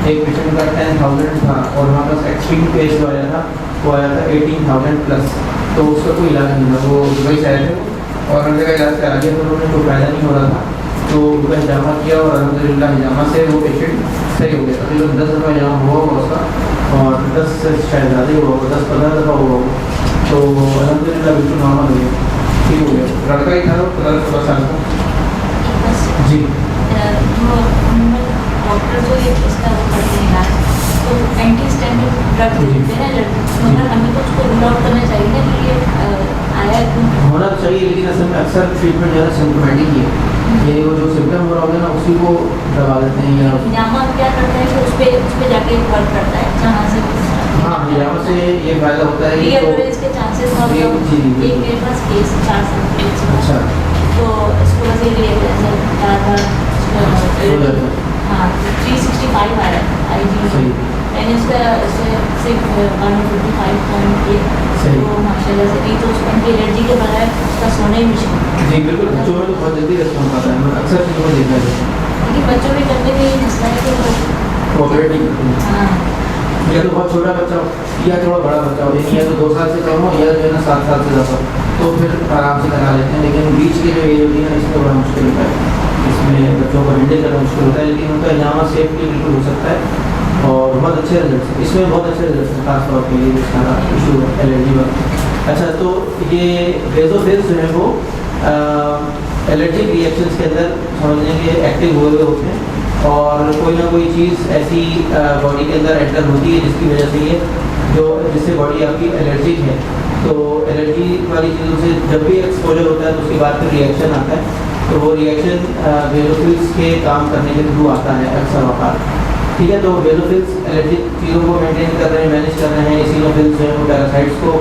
एक पेशेंट का 10,000 था, और हमारे पास एक्सट्रीम केस जो आया था वो आया था 18,000 प्लस। तो उसका कोई इलाज नहीं था, वो दुबई से आए थे और हर जगह इलाज करा दिया, तो उन्होंने कोई फायदा नहीं हो रहा था, तो उनका हिजामा किया और अलहमदिल्ला हिजामा से वो पेशेंट सही हो गया। तकरीबन 10 दफ़ा हिजामा हुआ होगा उसका, और 10 से शायद ज़्यादा ही हुआ होगा, 10-15 दफ़ा हुआ होगा, तो अलहमदिल्ला बिल्कुल नॉर्मल हो गया, ठीक हो गया। लड़का ही था 15-16 साल का जी। डॉक्टर जो एक इसका वो करते हैं इलाज, तो एंटी स्टैंडर्ड ड्रग देते हैं ना, मतलब हमें तो उसको रूल आउट करना चाहिए ना कि ये आया होना चाहिए, लेकिन असल में अक्सर ट्रीटमेंट जो है सिम्टोमेटिक ही है, ये वो जो सिम्टम हो रहा होगा ना उसी को दबा देते हैं। या हिजामा क्या करता है कि उस पर जाके वर्क करता है जहाँ से, हाँ हिजामा से ये फायदा होता है ये इसके चांसेस बहुत जी जी एक मेरे पास केस 4 साल के बच्चे अच्छा, तो इसको बस ये हाँ 365 आया IgE, मैंने उसका सिर्फ 155.8, तो माशाल्लाह से नहीं, तो उसको उनकी एलर्जी के बगैर उसका सोना ही मुश्किल। जी बिल्कुल, बच्चों में तो बहुत जल्दी रिस्पॉन्स आता है, मैं अक्सर चीज़ों को देखा है, लेकिन बच्चों में करने में ये मसला है कि कोऑपरेट नहीं करते हैं। हाँ या तो बहुत छोटा बच्चा हो या थोड़ा बड़ा बच्चा हो, यानी या तो 2 साल से कम हो या जो है ना 7 साल से ज़्यादा हो, तो फिर आराम से करा लेते हैं। लेकिन बीच की जो एज होती है ना इसमें बड़ा मुश्किल होता है, इसमें बच्चों को हैंडल करना मुश्किल होता है, लेकिन उनका हिजामा सेफली बिल्कुल हो सकता है और बहुत अच्छे रिजल्ट हैं इसमें, बहुत अच्छे रिजल्ट हैं खासतौर पर ये सारा इशू एलर्जी वाला। अच्छा, तो ये बेसोफिल्स जो है वो एलर्जिक रिएक्शंस के अंदर समझने के एक्टिव हुए होते हैं, और कोई ना कोई चीज़ ऐसी बॉडी के अंदर एंटर होती है जिसकी वजह से ये जिससे बॉडी आपकी एलर्जिक है। तो एलर्जी वाली चीज़ों से जब भी एक्सपोजर होता है तो उसके बाद फिर रिएक्शन आता है, तो वो रिएक्शन बेसोफिल्स के काम करने के थ्रू आता है अक्सर औकात। ठीक है, तो बेसोफिल्स एलर्जिक चीज़ों को मेंटेन कर रहे हैं, मैनेज कर रहे हैं। इसिनोफिल्स जो है वो पैरासाइट्स को,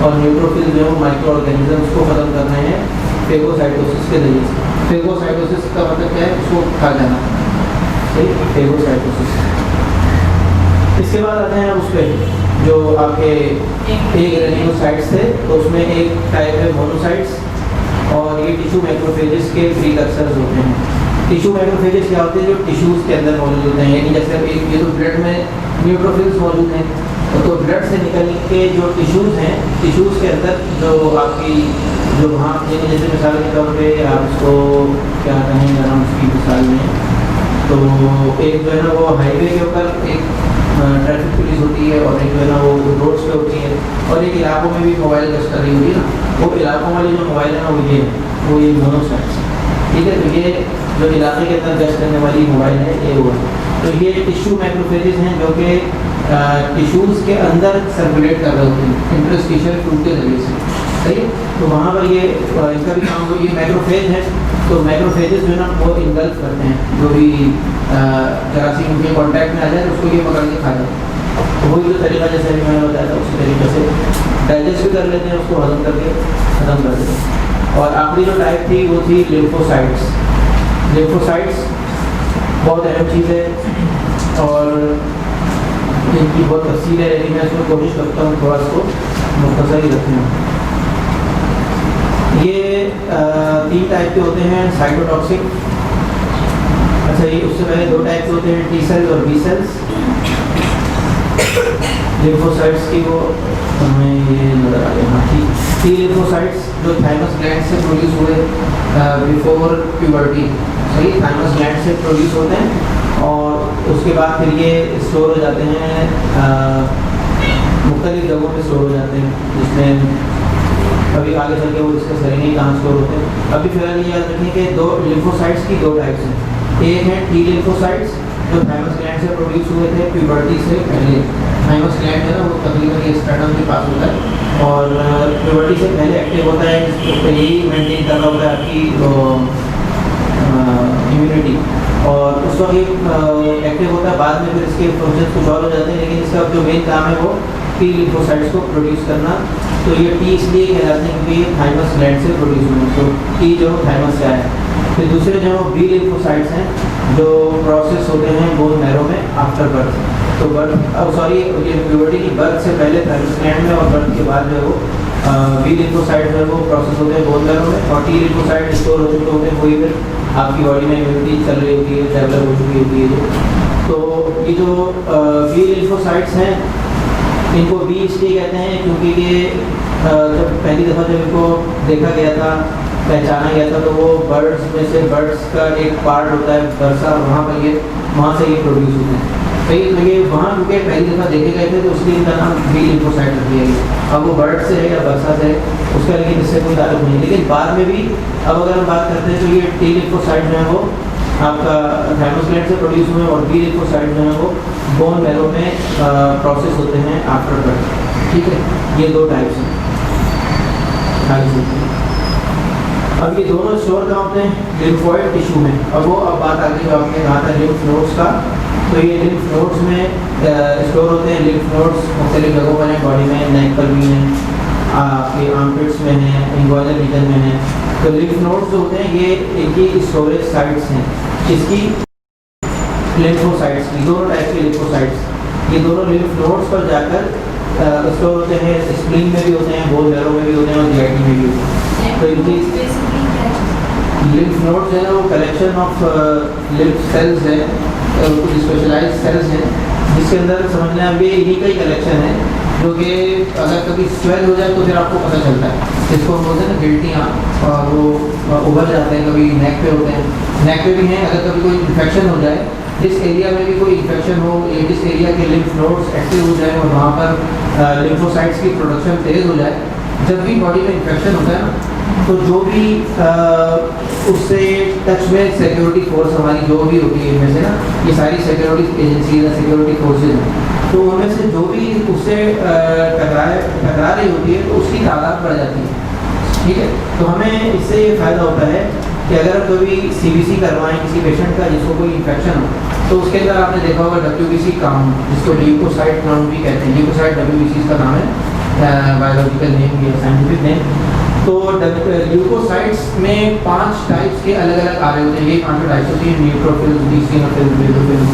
और न्यूट्रोफिल्स जो है वो माइक्रो ऑर्गेनिजम्स को ख़त्म कर रहे हैं फेगोसाइटोसिस के जरिए से। फेगोसाइटोसिस का मतलब क्या है? उसको खा जाना, ठीक, फेगोसाइटोसिस। इसके बाद आते हैं उस पर जो आपके एक रेनियोसाइट्स थे, तो उसमें एक टाइप है मोनोसाइट्स, और ये टिश्यू मैक्रोफेजेस के प्रीकर्सर्स होते हैं। टिश्यू मैक्रोफेजेस क्या होते हैं? जो टिश्यूज़ के अंदर मौजूद होते हैं, यानी जैसे ये तो ब्लड में न्यूट्रोफिल्स मौजूद हैं, तो ब्लड से निकल के जो टिश्यूज़ हैं, टिश्यूज़ के अंदर जो आपकी जो वहाँ जैसे मिसाल के तौर पे आप उसको क्या कहेंगे ना, उसकी मिसाल में तो एक जो है ना वो हाईवे के ऊपर एक ट्रैफिक पुलिस होती है, और एक जो है ना वो रोड्स पे होती है, और एक इलाकों में भी मोबाइल गश्त कर रही होती है ना, वो इलाकों वाली जो मोबाइल है ना वो ये मोनोसाइट्स, ठीक है। तो ये जो इलाके के अंदर गश्त करने वाली मोबाइल है ये वो है। तो ये टिश्यू मैक्रोफेजेस हैं जो कि टिश्यूज़ के अंदर सर्कुलेट कर रहे होते हैं इंटरस्टिशियल फ्लूइड के जरिए से, सही है। तो वहाँ पर ये इनका भी काम ये मैक्रोफेज है, तो मैक्रोफेजेस जो है ना वो इनगल्फ करते हैं जो भी जरासीम उनके कॉन्टैक्ट में आ जाए तो उसको ये पकड़ के खा जाए। तो वही जो तरीका जैसे अभी मैंने बताया था उसी तरीके से डाइजेस्ट भी कर लेते हैं, उसको हजम करके ख़त्म कर देते हैं। और आखिरी जो टाइप थी वो थी लिम्फोसाइट्स। लिम्फोसाइट्स बहुत अहम चीज़ है और इनकी बहुत तफसील है, लेकिन मैं इसमें कोशिश करता हूँ थोड़ा इसको मुख्तसर ही रखने में। ये 3 टाइप के होते हैं साइटोटॉक्सिक। अच्छा, ये उससे पहले 2 टाइप के होते हैं, टी सेल्स और बी सेल्स। लिम्फोसाइट्स की वो हमें ये नजर आ गया, हाँ ठीक। टी लिम्फोसाइट्स जो थाइमस ग्लैंड से प्रोड्यूस हुए बिफोर प्यूबर्टी, सही, थाइमस ग्लैंड से प्रोड्यूस होते हैं और उसके बाद फिर ये स्टोर हो जाते हैं मुख्तलिफ जगहों पे स्टोर हो जाते हैं, जिसमें अभी आगे चल के वो डिस्कस करेंगे कहाँ स्टोर होते हैं। अभी फिलहाल ये याद रखें कि 2 लिम्फोसाइट्स की 2 टाइप्स हैं। एक है टी लिम्फोसाइट्स जो थाइमस ग्लैंड से प्रोड्यूस हुए थे प्यूबर्टी से पहले। थाइमस ग्लैंड है ना वो तकरीबन ये स्ट्रेटम के पास होता है और प्यूबर्टी से पहले एक्टिव होता है, यही मेंटेन कर रहा होता है आपकी इम्यूनिटी, और उस वक्त ये एक्टिव होता है। बाद में फिर इसके फंक्शन कुछ और हो जाते हैं, लेकिन इसका जो मेन काम है वो टी लिम्फोसाइट्स को प्रोड्यूस करना। तो ये टी इसलिए कहलाते हैं क्योंकि ये थाइमस ग्लैंड से प्रोड्यूस हुए, तो टी जो थाइमस से आया है। फिर दूसरे जो बी लिम्फोसाइट्स हैं जो प्रोसेस होते हैं बोन मैरो में आफ्टर बर्थ। तो ये प्यूबर्टी की बर्थ से पहले थाइमस ग्लैंड में और बर्थ के बाद जो है वो बी लिम्फोसाइट जो है वो प्रोसेस होते हैं बोन मैरो में, और टी लिम्फोसाइट स्टोर हो चुके होते हैं, वही फिर आपकी बॉडी में इम्यूनिटी चल रही होती है, डेवलप हो चुकी होती है। तो ये जो बी लिम्फोसाइट्स हैं इनको बी इसलिए कहते हैं क्योंकि ये जब पहली दफ़ा जब इनको देखा गया था, पहचाना गया था, तो वो बर्ड्स में से बर्ड्स का एक पार्ट होता है बरसा, वहाँ से ये प्रोड्यूस होते हैं, सही। तो ये वहाँ क्योंकि पहली दफ़ा देखे गए थे तो इसलिए इनका नाम बी लिम्फोसाइट रख दिया गया। अब वो बर्ड से है या बरसा से है उसका लेकिन इससे कोई ताल्लुक नहीं। लेकिन बाद में भी अब अगर हम बात करते हैं तो ये टी लिम्फोसाइट जो है वो आपका थाइमस ग्लैंड से प्रोड्यूस हुए, और बी लिम्फोसाइट जो है वो बोन मैरो में प्रोसेस होते हैं आफ्टर बर्थ, ठीक है। ये 2 टाइप्स हैं। अब ये दोनों स्टोर कहाँ होते हैं? लिम्फोइड टिश्यू में। अब बात आ गई जो आपने कहा था लिम्फ नोड्स का, तो ये लिम्फ नोड्स में स्टोर होते हैं। लिम्फ नोड्स मुख्तलिफ जगहों पर हैं बॉडी में, नेक पर भी हैं, आपके आर्मपिट्स में हैं, इंगुइनल रीजन में हैं। तो लिम्फ नोड्स जो होते हैं ये इनकी स्टोरेज साइट्स हैं, इसकी लिम्फोसाइट्स की, दोनों टाइप के लिम्फोसाइट्स, ये दोनों लिम्फ नोड्स पर जाकर स्टोर होते हैं। स्प्लीन में भी होते हैं, बोन मैरो में भी होते हैं और जीआईटी में भी होते हैं। तो इनकी लिम्फ नोड्स है ना वो कलेक्शन ऑफ लिम्फ सेल्स है, कुछ स्पेशलाइज्ड सेल्स हैं जिसके अंदर समझ लें आप ये इन्हीं का ही कलेक्शन है, जो कि अगर कभी स्वेल हो जाए तो फिर आपको पता चलता है। जिसको हम बोलते हैं ना गिल्टियाँ, और वो उभर जाते हैं, कभी नेक पे होते हैं, नेक पे भी हैं। अगर कभी कोई इन्फेक्शन हो जाए, जिस एरिया में भी कोई इन्फेक्शन हो या जिस एरिया के लिम्फ नोड्स एक्टिव हो जाए और वहाँ पर लिम्फोसाइट्स की प्रोडक्शन तेज़ हो जाए, जब भी बॉडी में इन्फेक्शन होता है ना, तो जो भी उससे टच में सिक्योरिटी फोर्स हमारी जो भी होती है इनमें से ना, ये सारी सिक्योरिटी एजेंसी या सिक्योरिटी फोर्सेज हैं, तो उनमें से जो भी उससे टकरा रही होती है तो उसकी तादाद बढ़ जाती है। ठीक है, तो हमें इससे ये फ़ायदा होता है कि अगर कभी CBC करवाएं किसी पेशेंट का जिसको कोई इन्फेक्शन हो, तो उसके अंदर आपने देखा होगा WBC काउंट, जिसको ल्यूकोसाइट काउंट भी कहते हैं। ल्यूकोसाइट WBC का नाम है, बायोलॉजिकल नेम या साइंटिफिक नेम। तो ल्यूकोसाइट्स में 5 टाइप्स के अलग अलग आ रहे होते हैं। ये 5 टाइप्स होती हैं, न्यूट्रोफिल्स, ईसिनोफिल्स, बेसोफिल्स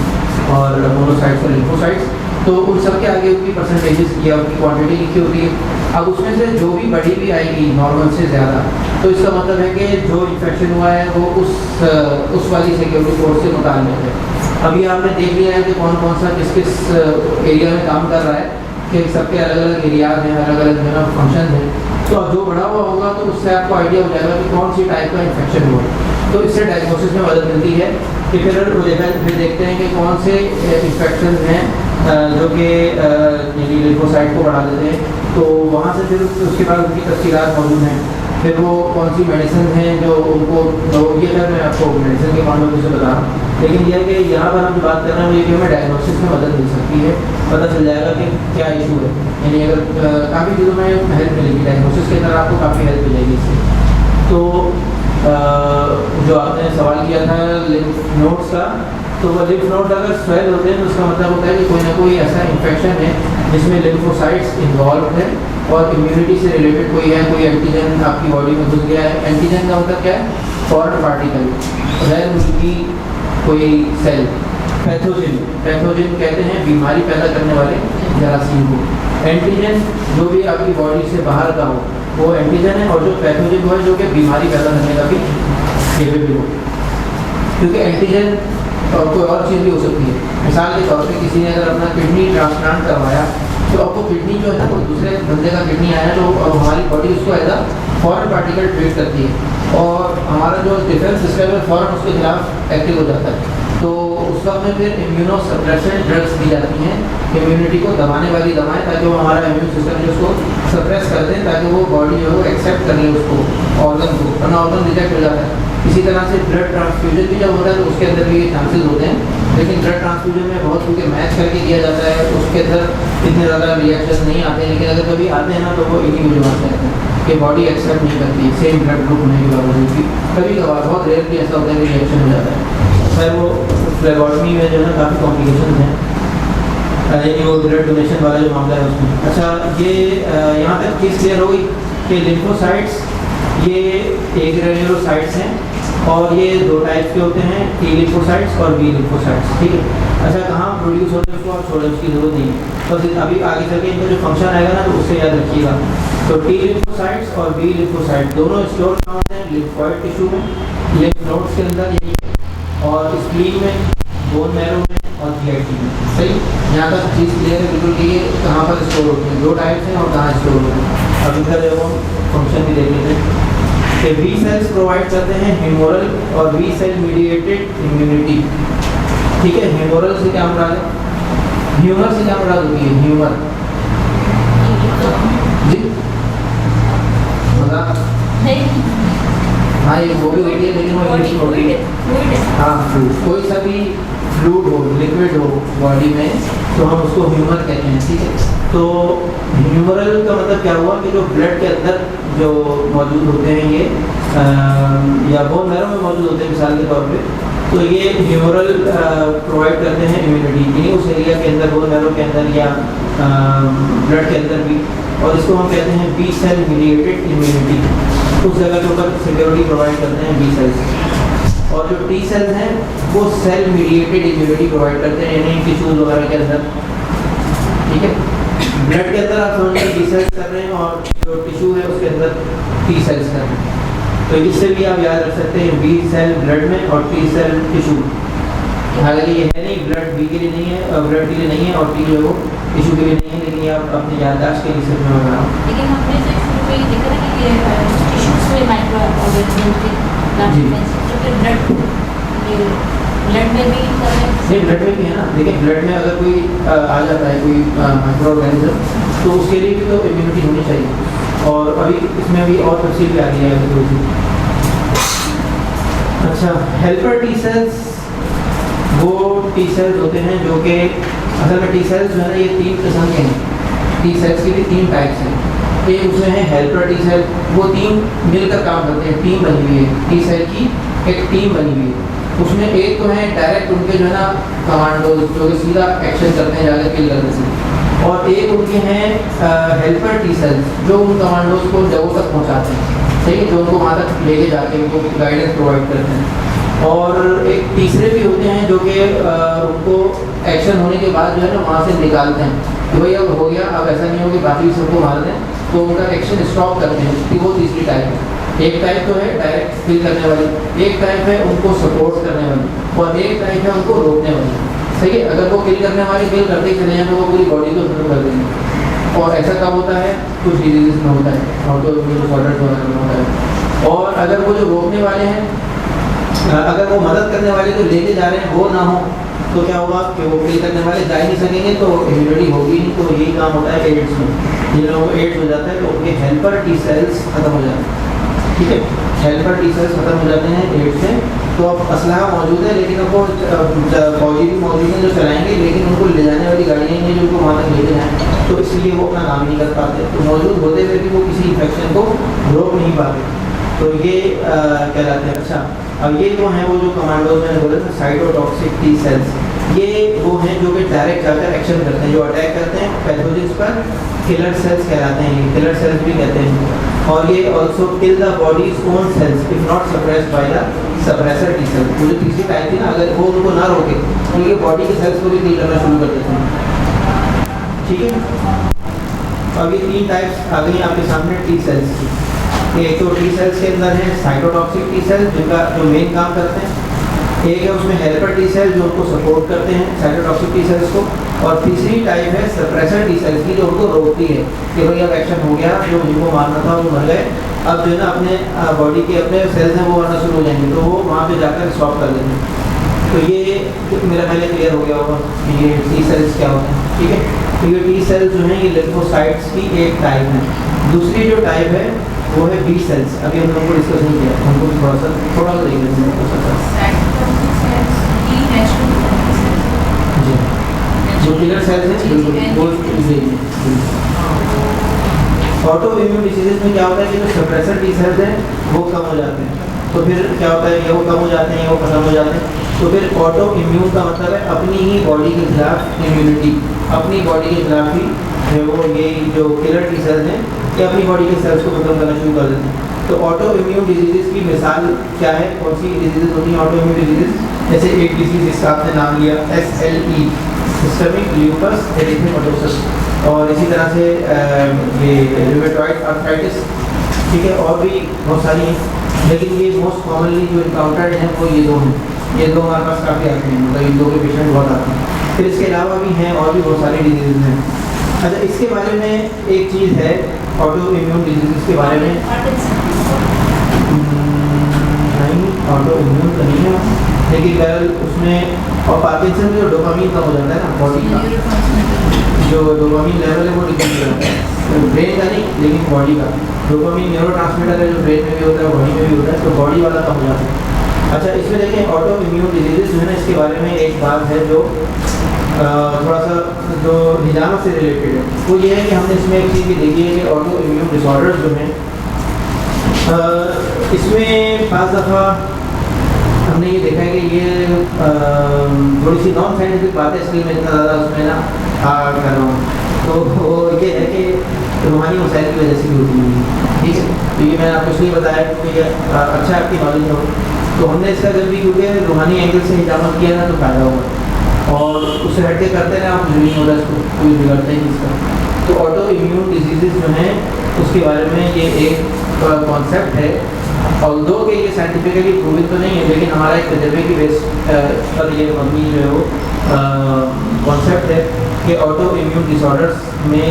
और मोनोसाइट्स और लिम्फोसाइट्स। तो उन सब के आगे उनकी परसेंटेजेस या उनकी क्वांटिटी लिखी होती है। अब उसमें से जो भी बढ़ी भी आएगी नॉर्मल से ज़्यादा, तो इसका मतलब है कि जो इन्फेक्शन हुआ है वो उस वाली सिक्योरिटी फोर्स से मुताल्लिक़ है। अभी आपने देख लिया है कि कौन कौन सा किस किस एरिया में काम कर रहा है, कि सबके अलग अलग एरियाज हैं, अलग अलग जो है फंक्शन हैं। तो अब जो बढ़ा हुआ होगा तो उससे आपको आइडिया हो जाएगा कि कौन सी टाइप का इन्फेक्शन हुआ। तो इससे डायग्नोसिस में मदद मिलती है कि फिर देखते हैं कि कौन से इन्फेक्शन हैं जो कि लिम्फोसाइट को बढ़ा देते हैं। तो वहाँ से फिर उसके बाद उनकी तफसीलात मौजूद हैं, फिर वो कौन सी मेडिसिन हैं जो उनको, तो ये मैं आपको मेडिसिन के मामले में से बता रहा हूँ। लेकिन यह है कि यहाँ पर हम जो बात कर रहे हैं ये कि हमें डायग्नोसिस में मदद मिल सकती है, पता चल जाएगा कि क्या इशू है। यानी अगर काफ़ी चीज़ों में हेल्प मिलेगी, डायग्नोसिस के अंदर आपको काफ़ी हेल्प मिलेगी इससे। तो जो आपने सवाल किया था लिम्फ नोड्स का, तो वो लिम्फ नोड अगर स्वेल होते हैं तो उसका मतलब होता है कि कोई ना कोई ऐसा इन्फेक्शन है जिसमें लिम्फोसाइट्स इन्वॉल्व है और इम्यूनिटी से रिलेटेड कोई है, कोई एंटीजन आपकी बॉडी में घुस गया है। एंटीजन का मतलब क्या है? फॉरेन पार्टिकल, गैर मुल्की कोई सेल। पैथोजन कहते हैं बीमारी पैदा करने वाले जरासीम को। एंटीजन जो भी आपकी बॉडी से बाहर का हो वो एंटीजन है, और जो पैथोजन वो है जो कि बीमारी पैदा करने का भी केपेबल हो। क्योंकि एंटीजन और कोई और चीज़ भी हो सकती है। मिसाल के तौर पे किसी ने अगर अपना किडनी ट्रांसप्लांट करवाया तो आपको किडनी जो है ना, वो दूसरे बंदे का किडनी आया तो हमारी बॉडी उसको as a foreign particle treat करती है और हमारा जो डिफेंस सिस्टम है फ़ौरन उसके खिलाफ एक्टिव हो जाता है। तो उस वक्त में फिर इम्यूनो सप्रेसेंट ड्रग्स दी जाती हैं, इम्यूनिटी को दबाने वाली दवाएं, ताकि वो हमारा इम्यून सिस्टम जो उसको सप्रेस कर दें, ताकि वो बॉडी जो है वो एक्सेप्ट कर ले उसको, ऑर्गन को, वरना ऑर्गन रिजेक्ट हो जाता है। इसी तरह से ब्लड ट्रांसफ्यूजन भी जब होता है तो उसके अंदर भी ये चांसेस होते हैं, लेकिन ब्लड ट्रांसफ्यूजन में बहुत क्योंकि मैच करके किया जाता है, उसके अंदर इतने ज़्यादा रिएक्शन नहीं आते हैं। लेकिन अगर कभी आते हैं ना तो वो इन्हीं वजह से आते हैं कि बॉडी एक्सेप्ट नहीं करती सेम ब्लड ग्रुप होने के बावजूद भी। कभी कभार बहुत रेयरली ऐसा होता है कि रिएक्शन हो जाता है। खैर वो फ्लेबॉटमी में जो है ना काफ़ी कॉम्प्लिकेशन हैं, यानी वो ब्लड डोनेशन वाला जो मामला है उसमें। अच्छा, ये यहाँ तक चीज़ क्लियर हो गई कि लिम्फोसाइट्स ये ए ग्रेन्युलोसाइट्स हैं और ये 2 टाइप के होते हैं, टी लिम्फोसाइट्स और बी लिम्फोसाइट्स। ठीक है, अच्छा कहाँ प्रोड्यूस होते हैं उसको आप छोड़े, उसकी ज़रूरत नहीं है, बस अभी आगे चल के इनका जो फंक्शन आएगा ना तो उससे याद रखिएगा। तो टी लिम्फोसाइट्स और बी लिम्फोसाइट्स दोनों स्टोर कहाँ होते हैं? लिम्फॉइड टिश्यू में, लिम्फ नोड्स के अंदर यही, और स्प्लीन में, बोन मैरो में और GIT में। सही, यहाँ तक चीज़ क्लियर है बिल्कुल कि ये कहाँ पर स्टोर होते हैं, 2 टाइप्स हैं और कहाँ स्टोर होते हैं। अब इनका जो फंक्शन भी देख लेते हैं कि बी सेल्स प्रोवाइड करते हैं ह्यूमोरल और बी सेल मीडिएटेड इम्यूनिटी। ठीक है, ह्यूमोरल से क्या मुराद है? ह्यूमर से क्या मुराद होती है? ह्यूमर जी मजाक, हाँ ये वो भी होती है लेकिन वो इंग्लिश में होती है। हाँ, कोई सा भी फ्लूइड हो, लिक्विड हो बॉडी में तो हम उसको ह्यूमर कहते हैं। ठीक है, तो ह्यूमरल का मतलब क्या हुआ कि जो ब्लड के अंदर जो मौजूद होते हैं ये या बोन मैरो में मौजूद होते हैं मिसाल के तौर पे, तो ये ह्यूमरल प्रोवाइड करते हैं इम्यूनिटी, यानी उस एरिया के अंदर, बोन मैरो के अंदर या ब्लड के अंदर भी, और इसको हम कहते हैं बी सेल मीडिएटेड इम्यूनिटी। उस जगह के ऊपर सिक्योरिटी प्रोवाइड करते हैं बी सेल्स। और जो टी सेल्स हैं वो सेल मीडिएटेड इम्यूनिटी प्रोवाइड करते हैं, यानी टिश्यूज वगैरह के अंदर। ठीक है, ब्लड के अंदर आप समझिए बी सेल्स कर रहे हैं और जो टिश्यू है उसके अंदर टी सेल्स कर रहे हैं। तो इससे भी आप याद रख सकते हैं बी सेल ब्लड में और टी सेल टिश्यू। हालांकि ये है नहीं, ब्लड बी के लिए नहीं है, ब्लड के लिए नहीं है और टी जो है वो टिश्यू के लिए नहीं है, लेकिन ये आप अपनी याददाश्त के लिए सिर्फ में बता रहा हूँ। लेकिन हमने तो शुरू में ये देखा था कि ये टिश्यूज में माइक्रो ऑर्गेनिज्म के तो फिर ब्लड में भी नहीं, ब्लड में भी है ना। देखिए ब्लड में अगर कोई आ जाता है कोई माइक्रो ऑर्गेनिज्म तो उसके लिए भी तो इम्यूनिटी होनी चाहिए। और अभी इसमें भी और तफसील भी आ रही है थोड़ी सी। अच्छा, हेल्पर टी सेल्स वो टी सेल्स होते हैं जो कि असल में टी सेल्स जो है ना ये 3 किस्म के हैं। टी सेल्स के भी 3 टाइप्स हैं। एक उसमें है हेल्पर टी सेल, वो 3 मिलकर काम करते हैं, टीम बनी हुई है टी सेल की, एक टीम बनी हुई है। उसमें एक तो है डायरेक्ट उनके जो है ना कमांडोज जो कि सीधा एक्शन करते हैं जाकर किल करने से, और एक उनके हैं हेल्पर टी सेल्स जो उन कमांडोज को जगहों तक पहुँचाते हैं, सही है, जो उनको वहाँ तक लेके जाके उनको गाइडेंस प्रोवाइड करते हैं। और एक तीसरे भी होते हैं जो कि उनको एक्शन होने के बाद जो है ना वहाँ से निकालते हैं कि भाई अब हो गया, अब ऐसा नहीं हो कि बाकी सबको मार दें, तो उनका एक्शन स्टॉप करते हैं। कि वो तीसरी टाइप है। एक टाइप तो है डायरेक्ट किल करने वाली, एक टाइप है उनको सपोर्ट करने वाली, और एक टाइप है उनको रोकने वाली, सही है। अगर वो किल करने वाली किल करते ही चले जाएँ तो वो पूरी बॉडी को खत्म कर देंगे, और ऐसा कब होता है, कुछ डिजीज़ में होता है, ऑटोइम्यून डिसऑर्डर्स वगैरह में होता है। और अगर वो जो रोकने वाले हैं, अगर वो मदद करने वाले जो लेके जा रहे हैं वो ना हो तो क्या होगा कि वो किल करने वाले जा ही नहीं सकेंगे, तो इम्यूनिटी होगी नहीं। तो यही काम होता है एड्स में। जिन लोगों को एड्स हो जाता है तो उनके हेल्पर टी सेल्स खत्म हो जाते हैं, ठीक है, हेल्पर टी सेल्स खत्म हो जाते हैं एड्स से। तो अब असलहा मौजूद है, लेकिन अब वो फौजी भी मौजूद हैं जो चलाएंगे, लेकिन उनको ले जाने वाली गाड़ियाँ नहीं जो उनको वहाँ तक लेके जाएँ, तो इसलिए वो अपना काम नहीं कर पाते। तो मौजूद होते हुए भी वो किसी इन्फेक्शन को रोक नहीं पाते। तो ये कहलाते हैं। अच्छा, अब ये जो हैं वो जो कमांडोज मैंने बोले थे साइटोटॉक्सिक टी सेल्स, ये वो हैं जो कि डायरेक्ट जाकर एक्शन करते हैं, जो अटैक करते हैं पैथोजेंस पर। किलर सेल्स कहलाते हैं, ये किलर सेल्स भी कहते हैं। और ये also kill the body's own cells if not suppressed by the suppressor T cell. वो जो तीसरी टाइप थी ना, अगर वो उनको ना रोके तो ये बॉडी के सेल्स को भी किल करना शुरू कर देते हैं, ठीक है। अब ये 3 टाइप्स आ गई आपके सामने टी सेल्स की। एक तो टी सेल्स के अंदर है साइटोटॉक्सिक टी सेल्स जिनका जो मेन काम करते हैं, एक है उसमें हेल्पर टी सेल जो उनको सपोर्ट करते हैं साइटोटॉक्सिक टी सेल्स को, और तीसरी टाइप है सप्रेसर टी सेल्स की जो उनको रोकती है कि भाई अब एक्शन हो गया, जो जिनको मारना था वो मर गए, अब जो है ना अपने बॉडी के अपने सेल्स हैं वो मारना शुरू हो जाएंगे, तो वो वहाँ पे जाकर स्टॉप कर देंगे। तो ये मेरा पहले क्लियर हो गया होगा कि ये टी सेल्स क्या होते हैं, ठीक है। तो ये टी सेल्स जो हैं ये लिम्फोसाइट्स की एक टाइप है। दूसरी जो टाइप है वो है बी सेल्स। अभी हम लोगों को डिस्कस नहीं किया, हमको थोड़ा सा देख लेते हैं। जी, जो किलर सेल्स हैं बिल्कुल ऑटो इम्यून डिसीजेज में क्या होता है कि जो सप्रेसर टी सेल्स हैं वो कम हो जाते हैं, तो फिर क्या होता है, ये वो कम हो जाते हैं, ये वो खत्म हो जाते हैं। तो फिर ऑटो इम्यून का मतलब है अपनी ही बॉडी के खिलाफ इम्यूनिटी, अपनी बॉडी के खिलाफ ही जो वो ये जो किलर टी सेल्स हैं कि अपनी बॉडी के सेल्स को खत्म करना शुरू कर देते हैं। तो ऑटो इम्यून डिजीज़ की मिसाल क्या है, कौन सी डिजीज़ होती हैं ऑटो इम्यून डिजीज़? जैसे एक डिजीज़ जिसका आपने नाम लिया SLE, सिस्टमिक ल्यूपस एरिथेमेटोसस, और इसी तरह से ये रूमेटॉइड आर्थराइटिस, ठीक है, और भी बहुत सारी हैं, लेकिन ये मोस्ट कॉमनली जो इनकाउंटर्ड हैं वो ये दो हैं। ये दो हमारे पास काफ़ी आते हैं, मतलब इन दो के पेशेंट बहुत आते हैं। फिर इसके अलावा भी हैं और भी बहुत सारी डिजीज़ हैं। अच्छा, इसके बारे में एक चीज़ है ऑटो इम्यून डिजीज़ के बारे में, नहीं ऑटो इम्यून तो नहीं है, लेकिन बहरहाल उसमें और पार्किंसन में जो डोपामीन कम हो जाता है ना बॉडी का, जो डोपामीन लेवल है वो डिक्रीज हो जाता है, तो ब्रेन का नहीं लेकिन बॉडी का। डोपामीन न्यूरोट्रांसमीटर है जो ब्रेन में भी होता है, बॉडी में भी होता है, तो बॉडी वाला कम हो जाता है। अच्छा, इसमें देखें ऑटो इम्यून डिजीज़ जो है ना, इसके बारे में एक बात है जो थोड़ा सा जो हिजामत से रिलेटेड है, वो ये है कि हमने इसमें एक चीज़ भी देखी है कि ऑटो इम्यून डिसऑर्डर्स जो हैं इसमें पाँच दफ़ा हमने ये देखा है कि ये थोड़ी सी नॉन साइंटिफिक बात है, इसलिए मैं इतना ज़्यादा उसमें ना कर रहा हूँ। तो वो ये है कि रूहानी मसाइल की वजह से भी होती है, ठीक है। तो ये मैंने आपको इसलिए बताया क्योंकि ये अच्छा आपकी नॉलेज हो, तो हमने इसका जब भी क्योंकि रूहानी एंगल से हिजामत किया ना तो फ़ायदा होगा, और उससे हटके करते ना आप नहीं होता, इसको कोई बिगड़ता ही नहीं इसका। तो ऑटो इम्यून डिजीज़ जो हैं उसके बारे में ये एक कॉन्सेप्ट है, ऑल्दो कि ये साइंटिफिकली प्रूवन तो नहीं है, लेकिन हमारा एक तजर्बे की बेस पर ये मबनी जो है वो कॉन्सेप्ट है कि ऑटो इम्यून डिसऑर्डर्स में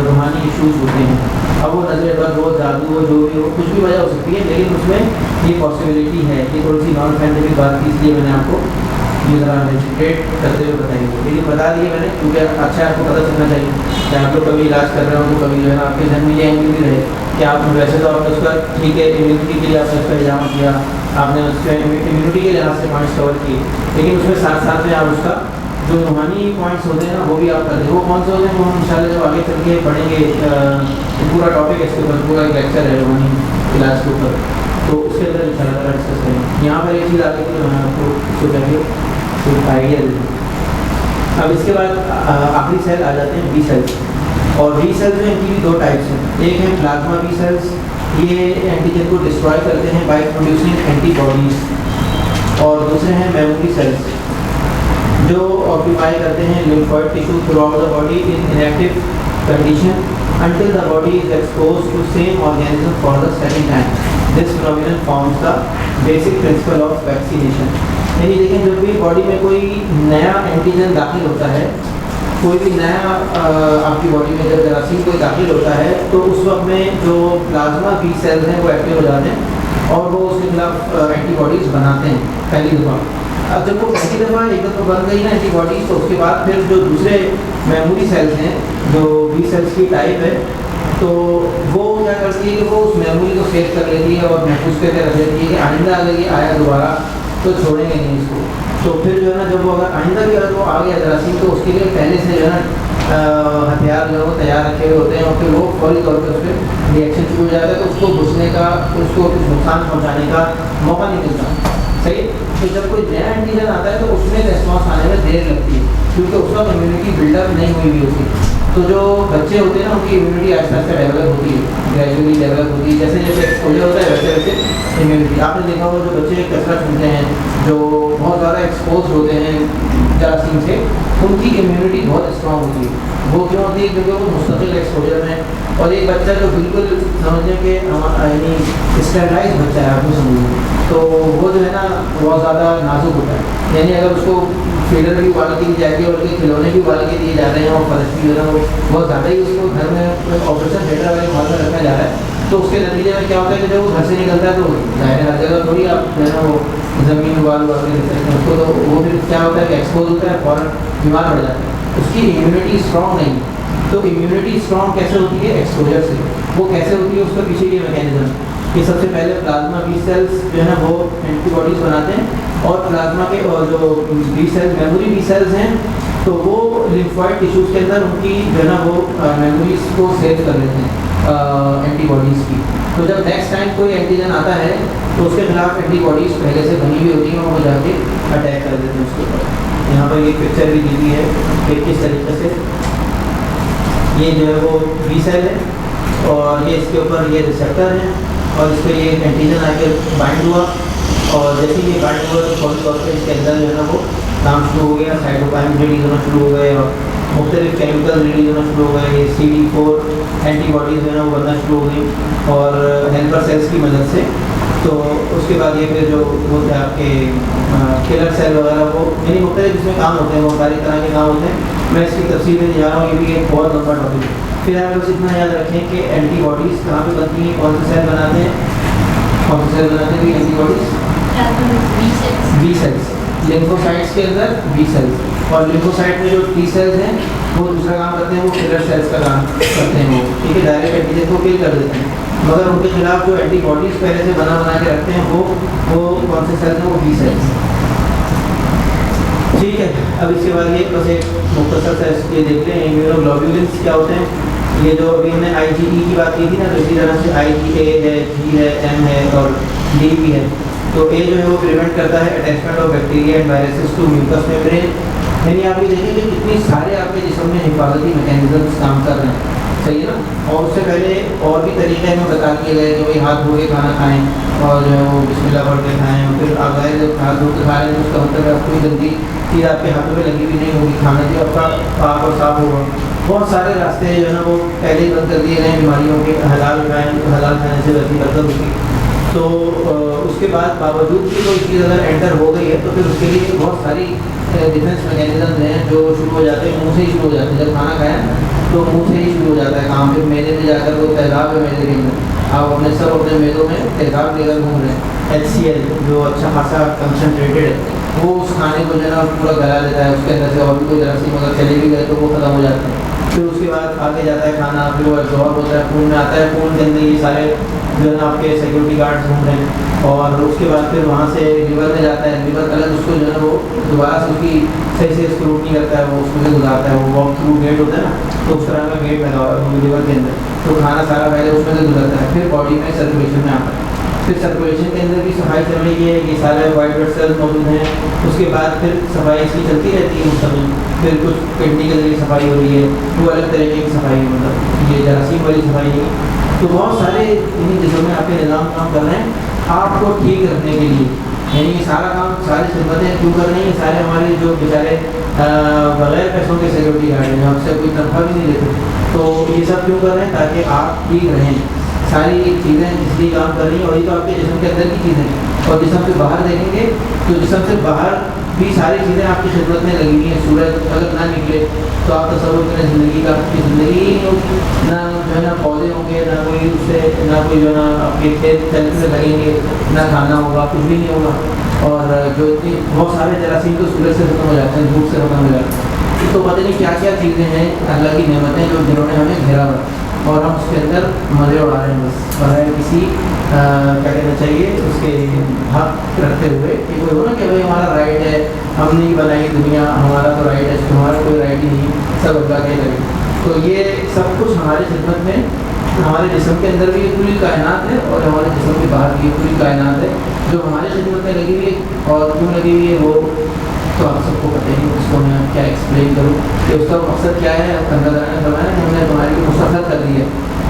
रूहानी इश्यूज होते हैं। अब वो नज़र बद हो, जादू हो, जो भी हो, कुछ भी वजह हो सकती है, लेकिन उसमें ये पॉसिबिलिटी है। ये थोड़ी सी नॉन साइंटिफिक बात थी, इसलिए मैंने आपको पूरी तरह रेजिस्ट्रेट करते हुए बताएंगे। लेकिन बता दिए मैंने क्योंकि अच्छा आपको पता चलना चाहिए कि आप लोग कभी इलाज कर रहे हो तो कभी जो है ना आपके जहन में ये एंगल भी रहे कि आप वैसे तो आपने उसका ठीक है इम्यूनिटी के लिए आपने उसका इजामा किया, आपने उसके इम्यूनिटी के लिहाज से पॉइंट्स कवर किए, लेकिन उसमें साथ साथ में आप उसका जो रूहानी पॉइंट्स होते हैं ना वो भी आप कर दें। वो कौन से होते हैं वो हम इंशाल्लाह जब आगे चल के पढ़ेंगे, पूरा टॉपिक इसके ऊपर, पूरा एक लेक्चर है रूहानी इलाज के ऊपर, तो उसके अंदर इंशाल्लाह डिस्कस करेंगे। यहाँ पर एक चीज़ आ गई थी तो मैं आपको उसको जाके एक आइडिया दे दूँ। अब इसके बाद आखिरी सेल आ जाते हैं बी सेल्स, और बी सेल्स में इनकी भी दो टाइप्स हैं। एक है प्लाज्मा बी सेल्स, ये एंटीजन को डिस्ट्रॉय करते हैं बाय प्रोड्यूसिंग एंटीबॉडीज, और दूसरे हैं मेमोरी सेल्स जो ऑक्यूपाई करते हैं lymphoid tissue through out the body in inactive condition until the body is exposed to same organism for the second time. This phenomenon forms the basic principle of vaccination. यानी देखें जब भी body में कोई नया antigen दाखिल होता है, कोई भी नया आपकी बॉडी में जब जरासीम कोई दाखिल होता है तो उस वक्त में जो प्लाज्मा बी सेल्स हैं वो एक्टिव हो जाते हैं और वो उसके खिलाफ एंटीबॉडीज़ बनाते हैं पहली दफ़ा। अब जब वो पहली दफ़ा एक दफ़ा बन गई ना एंटीबॉडीज़, तो उसके बाद फिर जो दूसरे मेमोरी सेल्स हैं जो बी सेल्स की टाइप है, तो वो क्या करती है कि वो उस मेमोरी को सेव कर लेती है और महफूज करके रख लेती है कि आइंदा अगर ये आया दोबारा तो छोड़ेंगे नहीं इसको। तो फिर जो है ना जब वो अगर आइंदा भी अगर वो आ गया जरासीम तो उसके लिए पहले से जो है ना हथियार जो है वो तैयार रखे हुए होते हैं, और फिर वो फौरी तौर पर उस पर रिएक्शन शुरू हो जाता है, तो उसको घुसने का, उसको कुछ नुकसान पहुँचाने का मौका नहीं मिलता। सही। तो जब कोई नया एंटीजन आता है तो उसमें रिस्पॉन्स आने में देर लगती है क्योंकि उसका इम्यूनिटी बिल्डअप नहीं हुई भी होती। तो जो बच्चे होते हैं ना उनकी इम्यूनिटी आहिस्ता आहिस्ता डेवलप होती है, ग्रेजुअली डेवलप होती है, जैसे जैसे एक्सपोजर होता है वैसे वैसे इम्यूनिटी। आपने देखा होगा जो बच्चे कसरत सुनते हैं, जो बहुत ज़्यादा एक्सपोज होते हैं जरासीम से, उनकी इम्यूनिटी बहुत स्ट्रॉन्ग होती है। वो क्यों होती है? क्योंकि वो मुस्तकिल एक्सपोजर में। और एक बच्चा जो बिल्कुल समझने के यानी स्टेरलाइज बच्चा है, आपको समझिए, तो वो जो है ना बहुत ज़्यादा नाजुक होता है। यानी अगर उसको फीडर भी उबाल के दी जाएगी और उसके खिलौने भी उबाल के दिए जा रहे हैं और फर्श भी जो है ना वो बहुत ज़्यादा ही उसको घर में ऑपरेशन थिएटर वाले हॉल में रखा जा रहा है, तो उसके नतीजे में क्या होता है कि जब वो घर से निकलता है तो जाहिर हर जगह थोड़ी आप जो है ना वो ज़मीन उबाल के देख सकते हैं उसको, तो वो फिर क्या होता है कि एक्सपोज होता है, फ़ौरन बीमार पड़ जाता है। उसकी इम्यूनिटी स्ट्रॉन्ग नहीं है। तो इम्यूनिटी स्ट्रॉन्ग कैसे होती है? एक्सपोजर से। वो कैसे होती है? उसका पीछे ये मैकेनिज्म कि सबसे पहले प्लाज्मा बी सेल्स जो है ना वो एंटीबॉडीज़ बनाते हैं, और प्लाज्मा के और जो B cells memory B cells हैं तो वो लिम्फोइड टिश्यूज़ के अंदर उनकी जो है ना वो मेमोरीज को सेव कर लेते हैं एंटीबॉडीज़ की। तो जब नेक्स्ट टाइम कोई एंटीजन आता है तो उसके खिलाफ एंटीबॉडीज़ पहले से बनी हुई होती हैं और वो जाके अटैक कर देते हैं उसके ऊपर। यहाँ पर ये पिक्चर भी दी हुई है कि किस तरीके से ये जो है वो बी सेल है और ये इसके ऊपर ये रिसेप्टर है और इस पर ये एंटीजन आके बाइंड हुआ, और जैसे ये बाइंड हुआ तो फौरी तौर पर इसके अंदर जो है ना वो काम शुरू हो गया, साइटोकाइन रिलीज होना शुरू हो गए और मुख्तलिफ केमिकल रिलीज होना शुरू हो गए। ये CD4 एंटीबॉडीज़ जो है ना वो बनना शुरू हो गई और हेल्पर सेल्स की मदद से। तो उसके बाद ये फिर जो वो थे आपके किलर सेल वगैरह वो यानी मुख्तलिफ इसमें काम होते हैं, वो सारी तरह के काम होते हैं। मैं इसकी तफसील में जा रहा हूँ, ये भी एक बहुत लंबा टॉपिक है। फिर आप बस इतना याद रखें कि एंटीबॉडीज़ कहाँ पे बनती हैं, कौन से सेल बनाते हैं, कौन से सेल बनाते हैं एंटीबॉडीज़? बी सेल्स, लिम्फोसाइट्स के अंदर बी सेल्स, और लिम्फोसाइट में जो टी सेल्स हैं वो दूसरा काम करते हैं, वो किलर सेल्स का काम करते हैं वो, ठीक है, डायरेक्ट एंटीजन को किल कर देते हैं। मगर उनके खिलाफ जो एंटीबॉडीज़ पहले से बना के रखते हैं वो कौन से सेल्स हैं? वो बी सेल्स। ठीक है, अब इसके बाद ये बस एक मुख्तसर सा ये देख लें इम्यूनोग्लोब्यूलिन्स क्या होते हैं। ये जो अभी हमने IgE की बात की थी ना, तो इसी तरह से IgA है, G है, M है और D भी है। तो A जो है वो प्रिवेंट करता है attachment of bacteria and viruses to mucous membrane. यानी आप ये देखें कि कितनी सारे आपके जिस्म में हिफाजती मैकेनिज्म्स काम कर रहे हैं, सही है ना। और उससे पहले और भी तरीके हमें बता दिए गए कि भाई हाथ धो के खाना खाएं और जो है वो बिस्मिल्लाह पढ़ के खाएं, और फिर आप जब हाथ धो के खा रहे हैं तो उसका मतलब कोई गंदी चीज़ आपके हाथों में लगी भी नहीं होगी, खाना भी आपका पाक और साफ होगा। बहुत सारे रास्ते जो है ना वो पहले ही बंद कर दिए गए हैं बीमारियों के, हलाल खाने से बची बरकत होगी। तो उसके बाद बावजूद भी कोई चीज़ अगर एंटर हो गई है तो फिर उसके लिए बहुत सारी डिफेंस मैकेनिज्म हैं जो शुरू हो जाते हैं, मुँह से ही शुरू हो जाते हैं। जब खाना खाया तो मुँह से ही शुरू हो जाता है काम, फिर मेले में जाकर वो तेजाब है मेले के अंदर, आप अपने सब अपने मेलों में तेजाब लेकर घूम रहे हैं, HCl जो अच्छा खासा कंसनट्रेटेड है, वो उस खाने को जो है ना पूरा गला लेता है, उसके अंदर से और भी कोई जरासीम अगर चले भी गए तो वो ख़त्म हो जाते हैं। फिर उसके बाद आगे जाता है खाना, फिर वो एब्जॉर्ब होता है खून में आता है, खून के अंदर ये सारे जो है ना आपके सिक्योरिटी गार्ड्स घूम रहे हैं, और उसके बाद फिर वहाँ से लिवर में जाता है। लिवर अलग उसको जो है ना वो दोबारा से उसकी सही से स्क्रूटनी करता है, वो उसको से गुजारता है, वो वॉक थ्रू गेट होता है ना, तो उस तरह का गेट लगा हुआ है लिवर के अंदर, तो खाना सारा पहले उसमें से गुजरता है, फिर बॉडी में सर्कुलेशन में आता है। फिर सर्कुलेशन के अंदर भी सफाई चल रही है, ये सारे वाइट ब्लड सेल्स मौजूद हैं। उसके बाद फिर सफाई इसकी चलती रहती है उस समय, फिर कुछ किडनी के जरिए सफाई हो रही है, वो अलग तरीके की सफाई है, मतलब ये जरासीम वाली सफाई है। तो बहुत सारे इन्हीं चीज़ों में आपके निज़ाम काम कर रहे हैं आपको ठीक रखने के लिए, यानी ये सारा काम सारी खिदमतें क्यों कर रही हैं, सारे हमारे जो बेचारे बगैर पैसों के सिक्योरिटी गार्ड हैं, हमसे कोई तनख्वाह भी नहीं लेते, तो ये सब क्यों कर रहे हैं, ताकि आप ठीक रहें। सारी चीज़ें इसलिए काम कर रही हैं, और ये तो आपके जिस्म के अंदर की चीज़ें हैं, और जिस्म से बाहर देखेंगे तो जिस्म से बाहर भी सारी चीज़ें आपकी खिदमत में लगी हुई हैं। सूरज अगर ना निकले तो आप तसव्वुर करें ज़िंदगी का, आपकी ज़िंदगी ही नहीं होगी, ना जो है ना पौधे होंगे, ना कोई उससे, ना कोई जो है ना आपके खेत चलने से लगेंगे, ना खाना होगा, कुछ भी नहीं होगा। और जो इतनी बहुत सारे जरासीम तो सूरज से खत्म हो जाते हैं, धूप से खत्म हो जाते हैं, तो पता नहीं क्या क्या चीज़ें हैं अल्लाह की नेमतें जो जिन्होंने हमें घेरा हुआ, और हम उसके अंदर मज़े उड़ा रहे हैं बस, बगैर किसी क्या कहना चाहिए उसके हक रखते हुए कि कोई हो ना कि भाई हमारा राइट है, हमने ही बनाई दुनिया, हमारा तो राइट है, हमारा कोई राइट ही नहीं, सब अल्लाह के लगे। तो ये सब कुछ हमारी खिदमत में, हमारे जिस्म के अंदर भी ये पूरी कायनात है, और हमारे जिस्म के बाहर भी ये पूरी कायनात है जो हमारी खिदमत में लगी हुई है। और क्यों लगी हुई है वो तो आप सबको पता ही, उसको मैं क्या एक्सप्लेन करूँ कि उसका मकसद क्या है। अल्लाह ताला ने बताया कि हमने तुम्हारे लिए मुसख्खर कर दिया,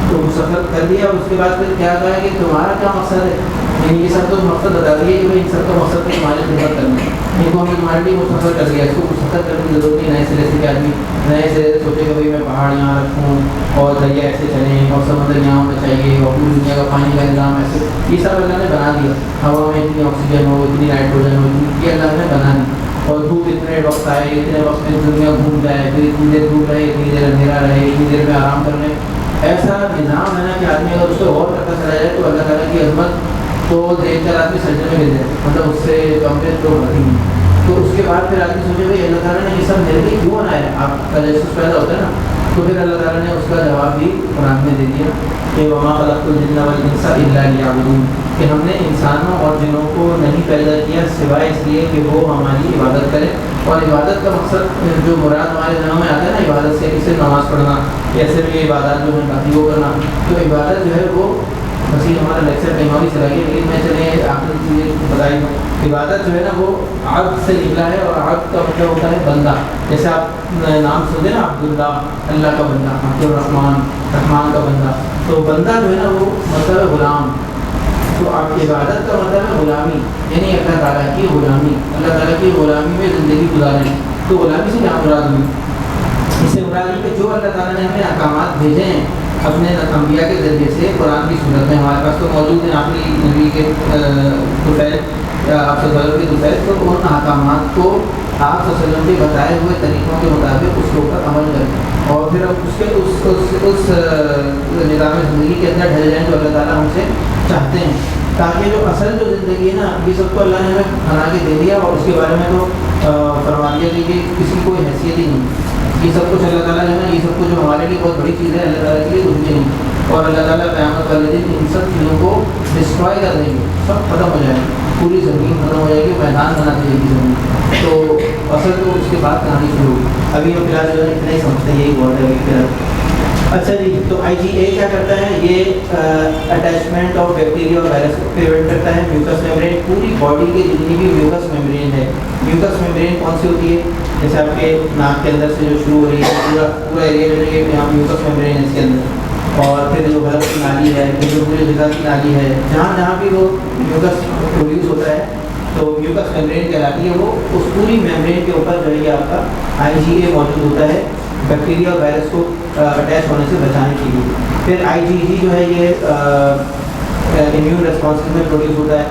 तो मुसख्खर कर दिया, और उसके बाद फिर क्या कहा है कि तुम्हारा क्या मकसद है, यानी ये सब तो मकसद बता दिए कि भाई इन सब का मकसद है तुम्हारी खिदमत करना है, इनको हमने तुम्हारे लिए मुसख्खर कर दिया। इसको मुसख्खर करने की जरूरत नहीं नए सिरे से कि आदमी नए सिरे से सोचे कि भाई मैं पहाड़ यहाँ रखूँ और दरिया ऐसे चलें और समंदर यहाँ होना चाहिए और पूरी दुनिया का पानी का निज़ाम ऐसे, ये सब अल्लाह ने बना दिया। हवा में इतनी ऑक्सीजन हो, इतनी नाइट्रोजन हो, ये अल्लाह ने बना दी, और धूप इतने वक्त आए, इतने वक्त में दुनिया घूम जाए, फिर इतनी देर धूप रहे, इतनी देर अंधेरा रहे, इतनी देर में आराम कर लें, ऐसा निज़ाम है ना कि आदमी अगर उसको और करता चला जाए तो अल्लाह ताला की अज़मत तो देखकर आदमी सजदे में गिर जाए, मतलब उससे कमरे तो बढ़ी नहीं। तो उसके बाद फिर आदमी सोचे भाई अल्लाह ताला ने ये सब मेरे लिए क्यों बनाया है, आपका जैसे पैदा होता है ना, तो फिर अल्लाह ताला ने उसका जवाब भी कुरान में दे दिया कि वमा खलक़्तुल जिन्ना वल इंसा इल्ला लियअबुदून, कि हमने इंसानों और जिनों को नहीं पैदा किया सिवाय इसलिए कि वो हमारी इबादत करें। और इबादत का मकसद जो मुराद हमारे दिनों में आता है ना, इबादत से सिर्फ नमाज़ पढ़ना या सिर्फ ये इबादत जो है बाकी वो करना, तो इबादत जो है वो बस ये हमारा लेक्चर कहीं और ही चला गया, लेकिन मैं चले आखिरी चीज़ें बताई दूँ। इबादत जो है ना वो आब्द से निकला है, और आब्द का मतलब होता है बंदा। जैसे आप नाम सुनते ना अब्दुल्ला, अल्लाह का बंदा, अब्दुर्रहमान, रहमान का बंदा, तो बंदा जो है ना वो मतलब है गुलाम। तो आप इबादत का मतलब है गुलामी, यानी अल्लाह ताला की गुलामी, अल्लाह ताला की गुलामी में ज़िंदगी गुजारें। तो गुलामी से क्या मुराद हुई, इससे मुराद है कि जो अल्लाह ताला ने हमें अहकामात भेजे हैं अपने अम्बिया के ज़रिए से कुरान की सूरत में हमारे पास तो मौजूद है, आखिरी नबी के दुपहर आप सल्लल्लाहु के दुपहर, तो उन अहकामात को आप सल्लल्लाहु के बताए हुए तरीक़ों के मुताबिक उसके ऊपर अमल करें, और फिर अब उसके उस निज़ाम ज़िंदगी के अंदर ढल जाएँ जो अल्लाह ताला हमसे चाहते हैं, ताकि जो असल जो ज़िंदगी है ना, ये सबको अल्लाह ने हमें बना के दे दिया, और उसके बारे में तो फरमा दिया कि ये किसी कोई हैसियत ही नहीं, ये सब कुछ अल्लाह ताला जो है, ये सब कुछ जो हमारे लिए बहुत बड़ी चीज़ है अल्लाह ताला के लिए कुछ भी नहीं। और अल्लाह ताला क़यामत वाले दिन इन सब चीज़ों को डिस्ट्रॉय कर देंगे, सब खत्म हो जाएंगे, पूरी ज़मीन खत्म हो जाएगी, मैदान बना देगी ज़मीन। तो असल तो उसके बाद कहानी शुरू होगी। अभी हम फिलहाल जो है इतना ही समझते हैं, यही बहुत है अभी फिलहाल। अच्छा जी, तो IgA क्या करता है, ये अटैचमेंट ऑफ बैक्टीरिया और वायरस को प्रिवेंट करता है। म्यूकस मेम्ब्रेन, पूरी बॉडी के जितनी भी म्यूकस मेम्ब्रेन है, म्यूकस मेम्ब्रेन कौन सी होती है, जैसे आपके नाक के अंदर से जो शुरू हो रही है, पूरा एरिया में ये यहाँ म्यूकस मेम्ब्रेन है इसके अंदर, और फिर जो गला की नाली है, फिर जो पूरी जगह की नाली है, जहाँ जहाँ भी वो म्यूकस प्रोड्यूस होता है तो म्यूकस मेम्ब्रेन कहलाती है वो, उस पूरी मेम्ब्रेन के ऊपर जो है ये आपका IgA मौजूद होता है बैक्टीरिया और वायरस को अटैच होने से बचाने के लिए। फिर IgG जो है ये इम्यून रिस्पॉन्स में प्रोड्यूस होता है।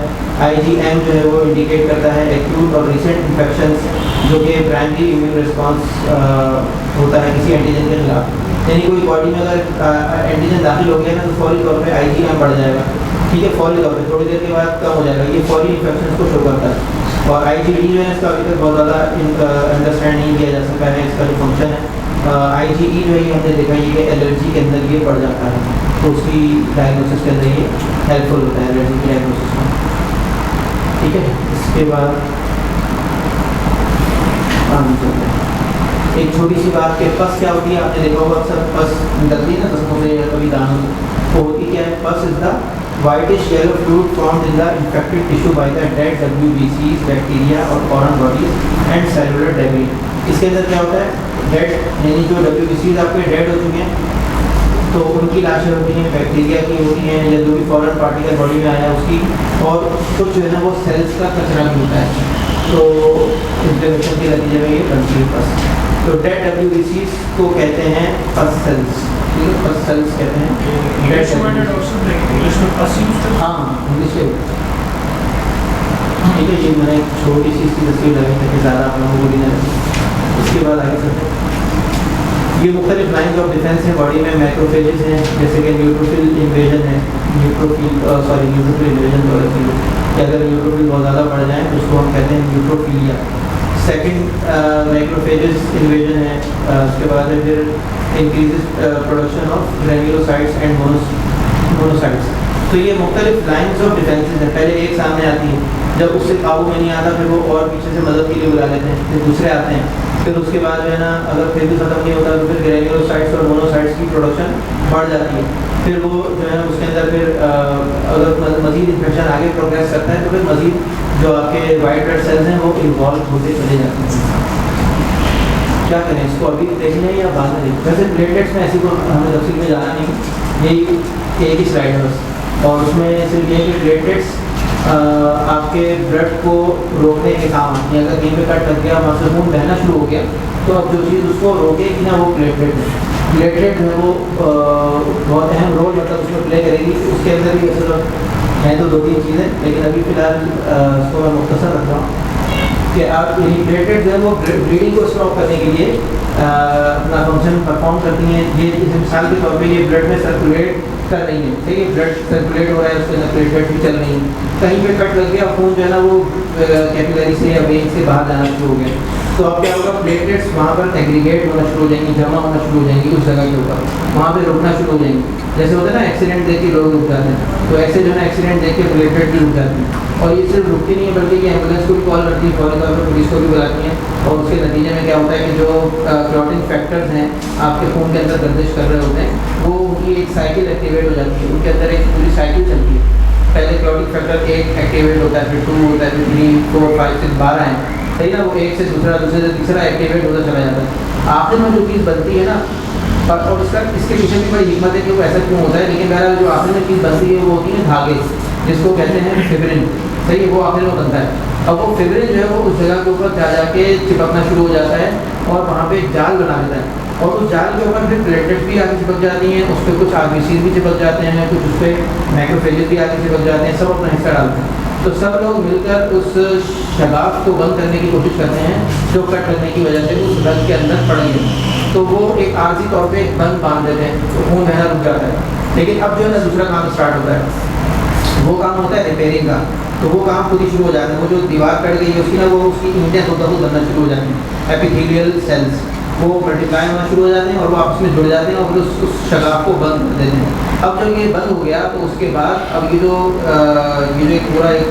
IgM जो है वो इंडिकेट करता है एक्यूट और रिसेंट इन्फेक्शंस, जो कि प्राइमरी इम्यून रिस्पॉन्स होता है किसी एंटीजन के खिलाफ, यानी कोई बॉडी में अगर एंटीजन दाखिल हो गया ना तो फौरी तौर पे IgM बढ़ जाएगा, ठीक है, फौरी तौर पे, थोड़ी देर के बाद कम हो जाएगा, ये फौरी इन्फेक्शन को शो करता है। और IgE जो है इसका अभी तक बहुत ज़्यादा अंडरस्टैंड नहीं किया जा सका है इसका जो फंक्शन है। IgE जो है हमने देखा ये कि एलर्जी के अंदर ये पड़ जाता है, तो उसकी डायग्नोसिस के अंदर ये हेल्पफुल होता है एलर्जी की डायग्नोसिस में। ठीक है, इसके बाद एक छोटी सी बात कि पस क्या होती है, आपने देखा होगा अक्सर पस निकलती है ना दस्तों से या कभी दानों से, तो होती क्या है, पस is the whitish yellow fluid formed in the infected tissue by the dead WBCs, bacteria और foreign bodies and cellular debris। इसके अंदर क्या होता है, डेड यानी जो WBCs आपके डेड हो चुके हैं तो उनकी लाशें होती हैं, बैक्टीरिया की होती हैं या जो भी फॉरेन पार्टिकल बॉडी में आया उसकी, और कुछ जो है ना वो सेल्स का कचरा भी होता है, तो इन्फ्लेमेशन के नतीजे में ये बनती है पस। तो डेड WBCs को कहते हैं पस सेल्स, ठीक है, पस सेल्स कहते हैं। इंग्लिश में पस यूज करते हैं। हाँ इंग्लिश में ठीक है, ये मैंने एक छोटी सी इसकी तस्वीर लगाई ताकि ज़्यादा आप लोगों को भी ना लगे। उसके बाद आगे चलते हैं, ये मुख्तलिफ लाइन्स ऑफ डिफेंस हैं बॉडी में, मैक्रोफेजेस हैं जैसे कि न्यूट्रोफिल इन्वेजन है, न्यूट्रोफिल इन्वेजन तो अलग चीज़ है कि अगर न्यूट्रोफिल बहुत ज़्यादा बढ़ जाए तो उसको हम कहते हैं न्यूट्रोफिलिया। सेकंड मैक्रोफेजेस इन्वेजन है, उसके बाद है फिर increases production of granulocytes and monocytes. तो ये मुख्तलिफ लाइन्स ऑफ डिफेंसेस हैं, पहले एक सामने आती है, जब उससे काबू में नहीं आता फिर वो और पीछे से मदद के लिए बुला लेते हैं, फिर दूसरे आते हैं, फिर उसके बाद जो है ना अगर फिर भी ख़त्म नहीं होता तो फिर ग्रेन्युलोसाइट्स और मोनोसाइट्स की प्रोडक्शन बढ़ जाती है, फिर वो जो है उसके अंदर फिर अगर मज़ीद इन्फेक्शन आगे प्रोग्रेस करता है तो फिर मज़ीद जो आपके वाइट ब्लड सेल्स हैं वो इन्वॉल्व होते चले जाते हैं। क्या करें, इसको अभी देखें या बाद में देखें? वैसे प्लेटलेट्स में ऐसी को हमें तफसील में जाना नहीं, यही एक ही स्लाइड है बस, और उसमें सिर्फ ये कि प्लेटलेट्स आपके ब्लड को रोकने के काम आती है। अगर कहीं पे कट लग गया, वहाँ से खून बहना शुरू हो गया, तो अब जो चीज़ उसको रोकेगी ना वो प्लेटलेट है। प्लेटलेट जो है वो बहुत अहम रोल मतलब उसमें प्ले करेगी। उसके अंदर भी असल है तो दो तीन चीज़ें, लेकिन अभी फ़िलहाल उसको मैं मुख्तसर रख रहा हूँ कि आप यही प्लेटलेट जो है वो ब्लीडिंग को स्टॉप करने के लिए अपना फंक्शन परफॉर्म करती हैं। ये मिसाल के तौर पे ये ब्लड में सर्कुलेट कर रही है, ठीक है, ब्लड सर्कुलेट हो रहा है, उसके अंदर प्लेटलेट भी चल रही है, कहीं पे कट लग गया, खून जो है ना वो कैपिलरी से या वेन से बाहर जाना शुरू हो गया, तो अब क्या होगा, प्लेटलेट्स वहाँ पर एग्रीगेट होना शुरू हो जाएंगी, जमा होना शुरू हो जाएंगी उस जगह के ऊपर, वहाँ पे रुकना शुरू हो जाएंगी। जैसे होता है ना एक्सीडेंट देख के लोग रुक जाते हैं, तो ऐसे जो है ना एक्सीडेंट देख के प्लेटलेट भी रुक जाती हैं, और ये सिर्फ रुकती नहीं है बल्कि ये एम्बुलेंस को भी कॉल करती है, फौरी तौर पर पुलिस को भी बुलाती हैं, और उसके नतीजे में क्या होता है कि जो क्लॉटिंग फैक्टर्स हैं आपके खून के अंदर गर्दिश कर रहे होते हैं, वो उनकी एक साइकिल एक्टिवेट हो जाती है, उनके अंदर एक पूरी साइकिल चलती है। पहले क्लॉटिंग फैक्टर 1 एक्टिवेट होता है, फिर 2 होता है, फिर 3, 4, 5, 6, 12 हैं, सही ना, वो एक से दूसरे से तीसरा एक्टिवेट होता चला जाता है। आखिर में जो चीज़ बनती है ना, और इसके पीछे भी बड़ी हिम्मत है कि वो ऐसा क्यों होता है, लेकिन बहरहाल जो आखिर में चीज़ बनती है वो होती है धागे, जिसको कहते हैं फिब्रिन, सही है, वो आखिर में बनता है। अब वो फिब्रिन जो है वो उस जगह के ऊपर जा जाके चिपकना शुरू हो जाता है और वहाँ पे एक जाल बना देता है, और उस जाल के ऊपर फिर प्लेटलेट्स भी आगे चिपक जाती हैं, उस पर कुछ RBCs भी चिपक जाते हैं, कुछ उस पर मैक्रोफेजेस भी आगे चिपक जाते हैं, सब अपना हिस्सा डालते हैं। तो सब लोग मिलकर उस शगाफ को बंद करने की कोशिश करते हैं जो कट लगने की वजह से उस रग के अंदर पड़ गई, तो वो एक आर्जी तौर पे एक बंद बांध देते हैं, तो खून बहना रुक जाता है। लेकिन अब जो है ना दूसरा काम स्टार्ट होता है, वो काम होता है रिपेयरिंग का, तो वो काम खुद ही शुरू हो जाता है। वो जो दीवार कट गई है उसकी ना वो उसकी ईंटें खुद बनना शुरू हो जाती हैं, एपिथेलियल सेल्स वो मल्टीप्लाई होना शुरू हो जाते हैं और वो आपस में जुड़ जाते हैं और फिर उस शगाफ को बंद कर देते हैं। अब जब ये बंद हो गया तो उसके बाद अब ये जो एक पूरा एक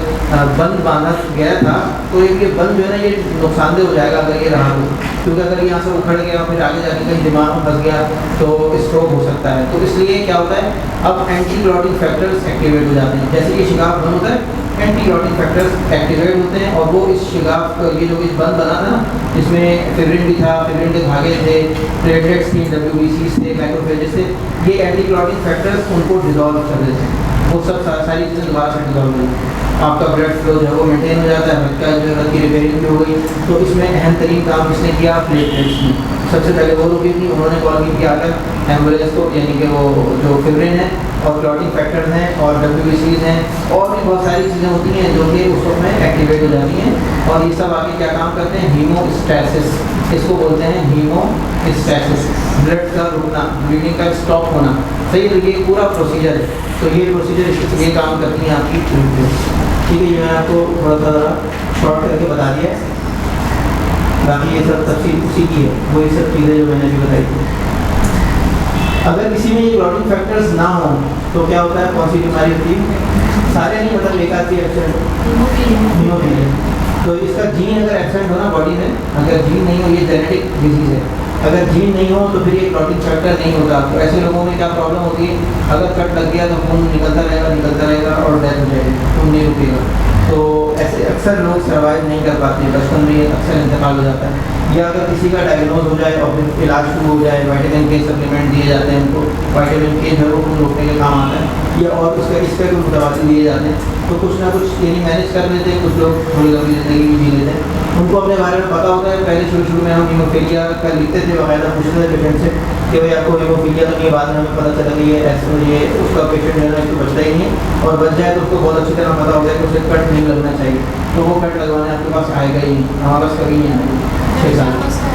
बंद बांधा गया था, तो ये बंद जो है ना ये नुकसानदेह हो जाएगा अगर ये रहा तो, क्योंकि अगर यहाँ से उखड़ गया फिर आगे जाके कहीं दिमाग में फंस गया तो स्ट्रोक हो सकता है। तो इसलिए क्या होता है, अब एंटी क्लॉटिंग फैक्टर्स एक्टिवेट हो जाते हैं। जैसे ये शगाफ बंद होता है, एंटी क्लॉटिंग फैक्टर्स एक्टिवेट होते हैं और वो इस शगाफ ये जो इस बंद बना था ना, जिसमें फिब्रिन भी था, फिब्रिन के धागे थे, प्लेटलेट्स थी, WBCs थे, मैक्रोफेजेस थे, ये एंटी क्लॉटिंग फैक्टर्स उनको डिजॉल्व कर देते हैं, वो सब सारी चीज़ें दोबारा से डिजॉल्व हो जाती हैं, आपका ब्लड फ्लो जो है वो मेंटेन हो जाता है, रक्त जो है की रिपेयरिंग भी हो गई। तो इसमें अहम तरीन काम किसने किया, प्लेटलेट्स ने। सबसे पहले वो लोग थी, उन्होंने कॉल की थी आकर एम्बुलेंस को, यानी कि वो जो फिब्रिन है और क्लॉटिंग फैक्टर्स हैं और WBCs हैं और भी बहुत सारी चीज़ें होती हैं जो कि उस वक्त में एक्टिवेट हो जाती हैं, और ये सब आगे क्या काम करते हैं, हीमोस्टैसिस, इसको बोलते हैं हीमोस्टैसिस, ब्लड का रुकना, ब्लीडिंग का स्टॉप होना, सही। तो ये पूरा प्रोसीजर है, तो ये प्रोसीजर ये काम करती हैं आपकी ट्रीटमेंट। ठीक है, ये मैंने आपको थोड़ा सा शॉर्ट करके बता दिया है, बाकी ये सब तफसील उसी की है, वही सब चीज़ें जो मैंने अभी बताई थी। अगर किसी में ये क्लॉटिंग फैक्टर्स ना हो तो क्या होता है, कौन सी बीमारी होती है? सारे नहीं, मतलब एक आधी एब्सेंट हीमोफीलिया। तो इसका जीन अगर एब्सेंट हो ना बॉडी में, अगर जीन नहीं हो, ये जेनेटिक डिजीज़ है, अगर जीन नहीं हो तो फिर ये क्लॉटिंग फैक्टर नहीं होता। तो ऐसे लोगों में क्या प्रॉब्लम होती है, अगर कट लग गया तो खून निकलता रहेगा और डेथ हो जाएगी, खून नहीं रुकेगा। तो ऐसे अक्सर लोग सर्वाइव नहीं कर पाते, बचपन में ये अक्सर इंतकाल हो जाता है। या अगर किसी का डायग्नोज हो जाए और फिर इलाज शुरू हो जाए, विटामिन के सप्लीमेंट दिए जाते हैं उनको, विटामिन के जो है वो खून रोकने के काम आता है, या और उसका इस पर कुछ दवा दिए जाते हैं, तो कुछ ना कुछ यानी मैनेज कर लेते हैं। कुछ लोग थोड़ी लंबी ज़िंदगी भी जी लेते हैं, उनको अपने बारे में पता होता है। पहले शुरू में हम हीमोफीलिया का लिखते थे, बाकायदा पूछते थे पेशेंट से कि भाई आपको हीमोफीलिया, तो ये बाद में हमें पता चला कि ये ऐसे ये उसका पेशेंट जो है इसको बचता ही नहीं है, और बच जाए तो उसको बहुत अच्छी तरह पता हो गया कि उसे कट नहीं लगना चाहिए, तो वो कट लगवाने आपके पास आएगा ही नहीं, हमारे पास कभी नहीं आएगा 6 साल।